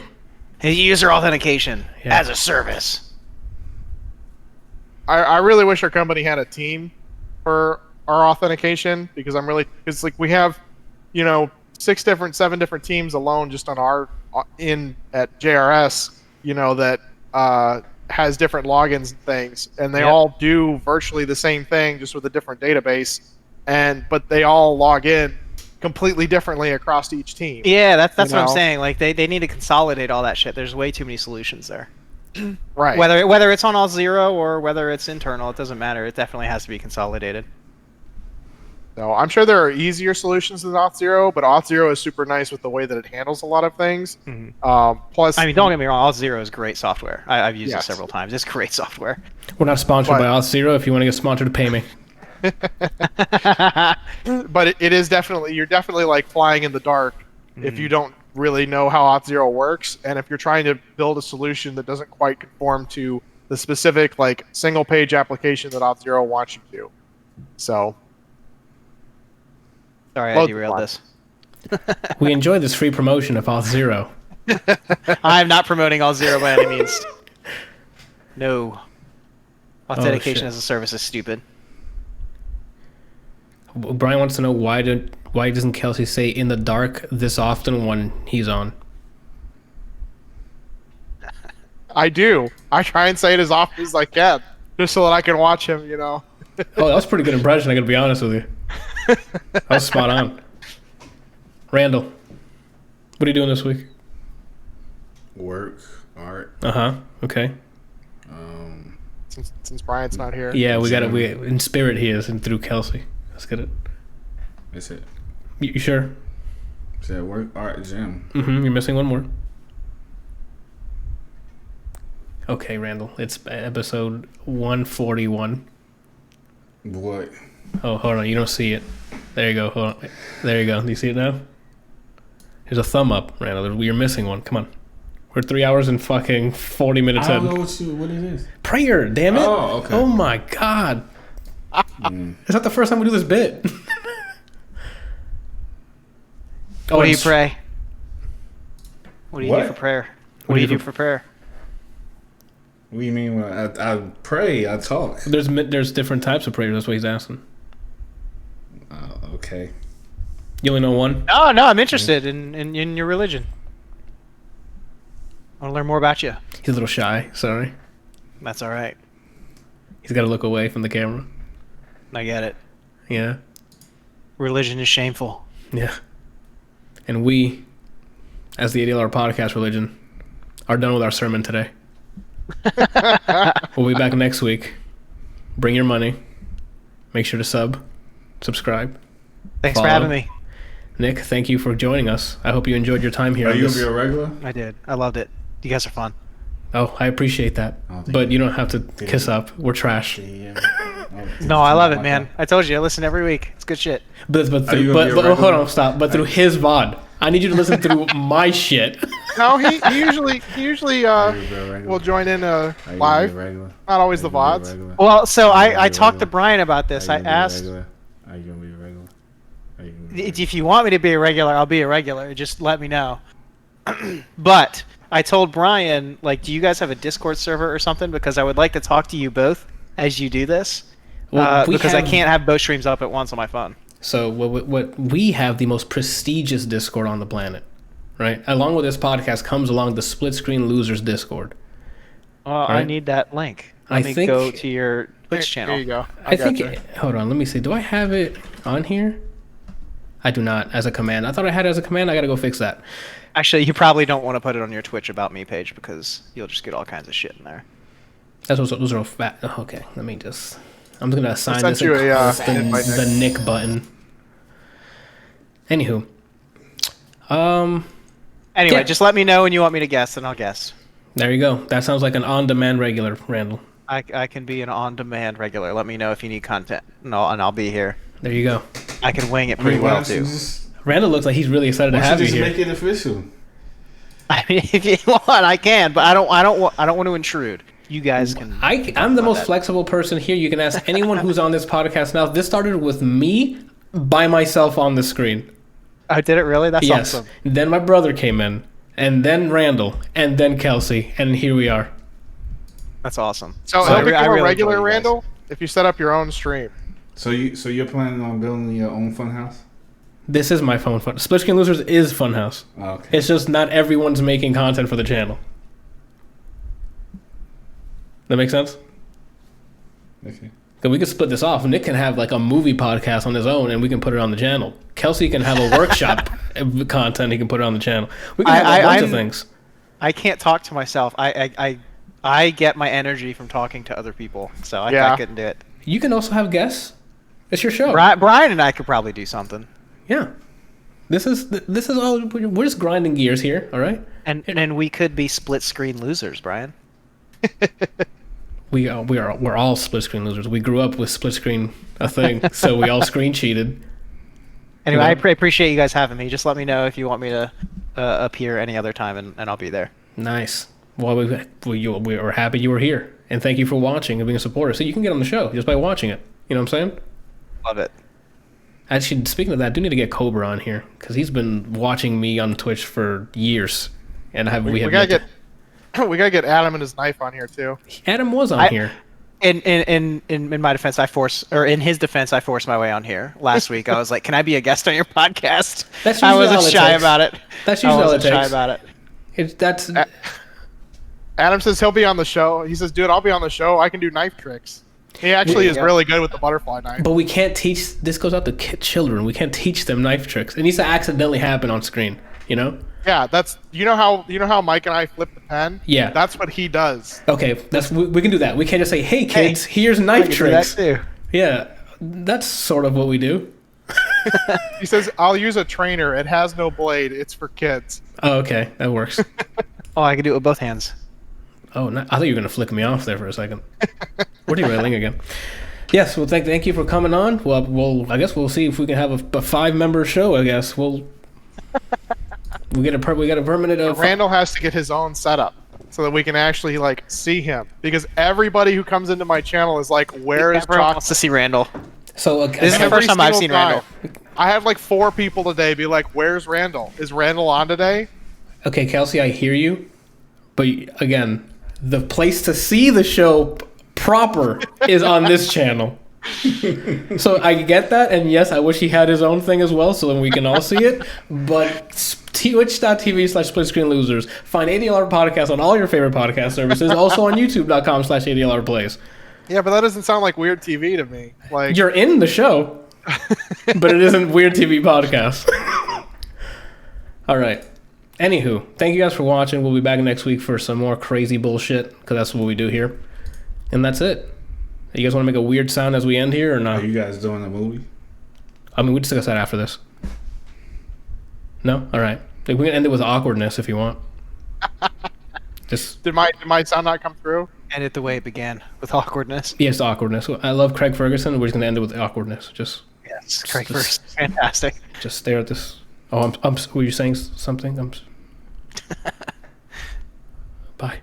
it. User authentication Yeah. as a service. I really wish our company had a team for our authentication, because it's like we have, 7 different teams alone just on our at JRS, that has different logins and things, and they all do virtually the same thing, just with a different database, but they all log in completely differently across each team. Yeah, that's what I'm saying. Like they need to consolidate all that shit. There's way too many solutions there. Right. Whether it's on Auth0 or whether it's internal, it doesn't matter. It definitely has to be consolidated. So I'm sure there are easier solutions than Auth0, but Auth0 is super nice with the way that it handles a lot of things. Mm-hmm. Plus, don't get me wrong, Auth0 is great software. I've used it Yes. several times. It's great software. We're not sponsored by Auth0. If you want to get sponsored, pay me. but it is definitely, you're definitely like flying in the dark if you don't really know how Auth0 works, and if you're trying to build a solution that doesn't quite conform to the specific like single page application that Auth0 wants you to. So Sorry, I derailed this. We enjoy this free promotion of Auth0. I'm not promoting Auth0 by any means. No. Authentication as a service is stupid. Brian wants to know why doesn't Kelsey say in the dark this often when he's on? I do. I try and say it as often as I can, just so that I can watch him, Oh, that was a pretty good impression, I gotta be honest with you. That was spot on. Randall, what are you doing this week? Work, art. Okay. Since Brian's not here. Yeah, we in spirit he is, and through Kelsey. Let's get it. That's it. You sure? Is that work, art, gym? You're missing one more. Okay, Randall, it's episode 141. What? Oh, hold on, you don't see it. There you go. Hold on. There you go. Do you see it now? Here's a thumb up, Randall. You're missing one. Come on. We're 3 hours and fucking 40 minutes in. I don't know what it is. Prayer, damn it. Oh, okay. Oh my god. Is that the first time we do this bit? What do you pray? What do you do for prayer? What do you do for prayer? What do you mean? When I pray, I talk. There's different types of prayers. That's what he's asking. Okay. You only know one? No, I'm interested in your religion. I want to learn more about you. He's a little shy. Sorry. That's all right. He's got to look away from the camera. I get it. Yeah. Religion is shameful. Yeah. And we, as the ADLR Podcast religion, are done with our sermon today. We'll be back next week. Bring your money. Make sure to subscribe. Thanks for having me. Nick, thank you for joining us. I hope you enjoyed your time here. Are you going to be a regular? I did. I loved it. You guys are fun. Oh, I appreciate that. But you don't have to kiss up. We're trash. No, I love it, man. I told you, I listen every week. It's good shit. But hold on, stop. But through his VOD. I need you to listen through my shit. No, he usually will join in live. Not always the VODs. Well, so I talked to Brian about this. I asked, Are you going to be a regular? if you want me to be a regular, I'll be a regular. Just let me know. But I told Brian, like, do you guys have a Discord server or something? Because I would like to talk to you both as you do this. Because I can't have both streams up at once on my phone. So what we have the most prestigious Discord on the planet, right? Along with this podcast comes along the Split Screen Losers Discord. Right? I need that link. Let me go to your Twitch channel. There you go. I think. Hold on. Let me see. Do I have it on here? I do not as a command. I thought I had it as a command. I gotta go fix that. Actually, you probably don't want to put it on your Twitch About Me page because you'll just get all kinds of shit in there. Those are fat. Okay, let me just. I'm just gonna assign this the Nick button. Anywho. Anyway, just let me know when you want me to guess, and I'll guess. There you go. That sounds like an on-demand regular, Randall. I can be an on-demand regular. Let me know if you need content, and I'll be here. There you go. I can wing it pretty well too. Randall looks like he's really excited to have you just here. make it official. I mean, if you want, I can, but I don't want to intrude. You guys can. I'm the most flexible person here. You can ask anyone who's on this podcast now. This started with me by myself on the screen. Oh, did it really? That's Yes. awesome. Then my brother came in, and then Randall, and then Kelsey, and here we are. That's awesome. So I it'll become a really regular enjoy you guys. Randall if you set up your own stream. So you're planning on building your own funhouse? This is my phone fun. Split Screen Losers is Funhouse. Oh, okay. It's just not everyone's making content for the channel. That make sense? Okay. Because we could split this off. Nick can have like a movie podcast on his own, and we can put it on the channel. Kelsey can have a workshop content. He can put it on the channel. We can have a bunch of things. I can't talk to myself. I get my energy from talking to other people, so I couldn't do it. You can also have guests. It's your show. Brian and I could probably do something. Yeah. This is all. We're just grinding gears here. All right. And we could be split screen losers, Brian. We're all split screen losers. We grew up with split screen a thing, so we all screen cheated. Anyway, I appreciate you guys having me. Just let me know if you want me to appear any other time, and I'll be there. Nice. Well, we were happy you were here, and thank you for watching and being a supporter. So you can get on the show just by watching it. You know what I'm saying? Love it. Actually, speaking of that, I do need to get Cobra on here because he's been watching me on Twitch for years, and We gotta get Adam and his knife on here too. Adam was on here. In my defense, in his defense, I forced my way on here last week. I was like, "Can I be a guest on your podcast?" That's I usually all wasn't it shy takes. about it. That's usually all it shy takes. about it. That's Adam says he'll be on the show. He says, "Dude, I'll be on the show. I can do knife tricks." He actually is really good with the butterfly knife. But we can't teach. This goes out to children. We can't teach them knife tricks. It needs to accidentally happen on screen. You know. Yeah, that's you know how Mike and I flip the pen. Yeah. That's what he does. Okay, we can do that. We can't just say, "Hey kids, here's knife I can do tricks." that too. Yeah, that's sort of what we do. He says, "I'll use a trainer. It has no blade. It's for kids." Oh, okay, that works. Oh, I can do it with both hands. Oh, no, I thought you were gonna flick me off there for a second. We're derailing again. Yes, well, thank you for coming on. Well, I guess we'll see if we can have a 5-member show. I guess we got a permanent. Randall has to get his own setup so that we can actually like see him because everybody who comes into my channel is like, "Where is Everyone Jock?" wants to see Randall. So This is the Every first time I've single seen time. Randall. I had like 4 people today be like, "Where's Randall? Is Randall on today?" Okay, Kelsey, I hear you, but again, the place to see the show proper is on this channel. So I get that, and yes, I wish he had his own thing as well, so then we can all see it. But twitch.tv/split screen losers. Find ADLR Podcast on all your favorite podcast services. Also on youtube.com/ADLR plays. Yeah, but that doesn't sound like weird TV to me. Like You're in the show, but it isn't Weird TV Podcast. All right. Anywho, thank you guys for watching. We'll be back next week for some more crazy bullshit, because that's what we do here. And that's it. You guys want to make a weird sound as we end here, or Are not? you guys doing a movie? I mean, we discuss that after this. No? All right. We can end it with awkwardness if you want. Just, did my sound not come through? End it the way it began, with awkwardness. yes, awkwardness. I love Craig Ferguson. We're just going to end it with awkwardness. Just Yes, Craig first. Fantastic. stare at this. Oh, were you saying something? Bye.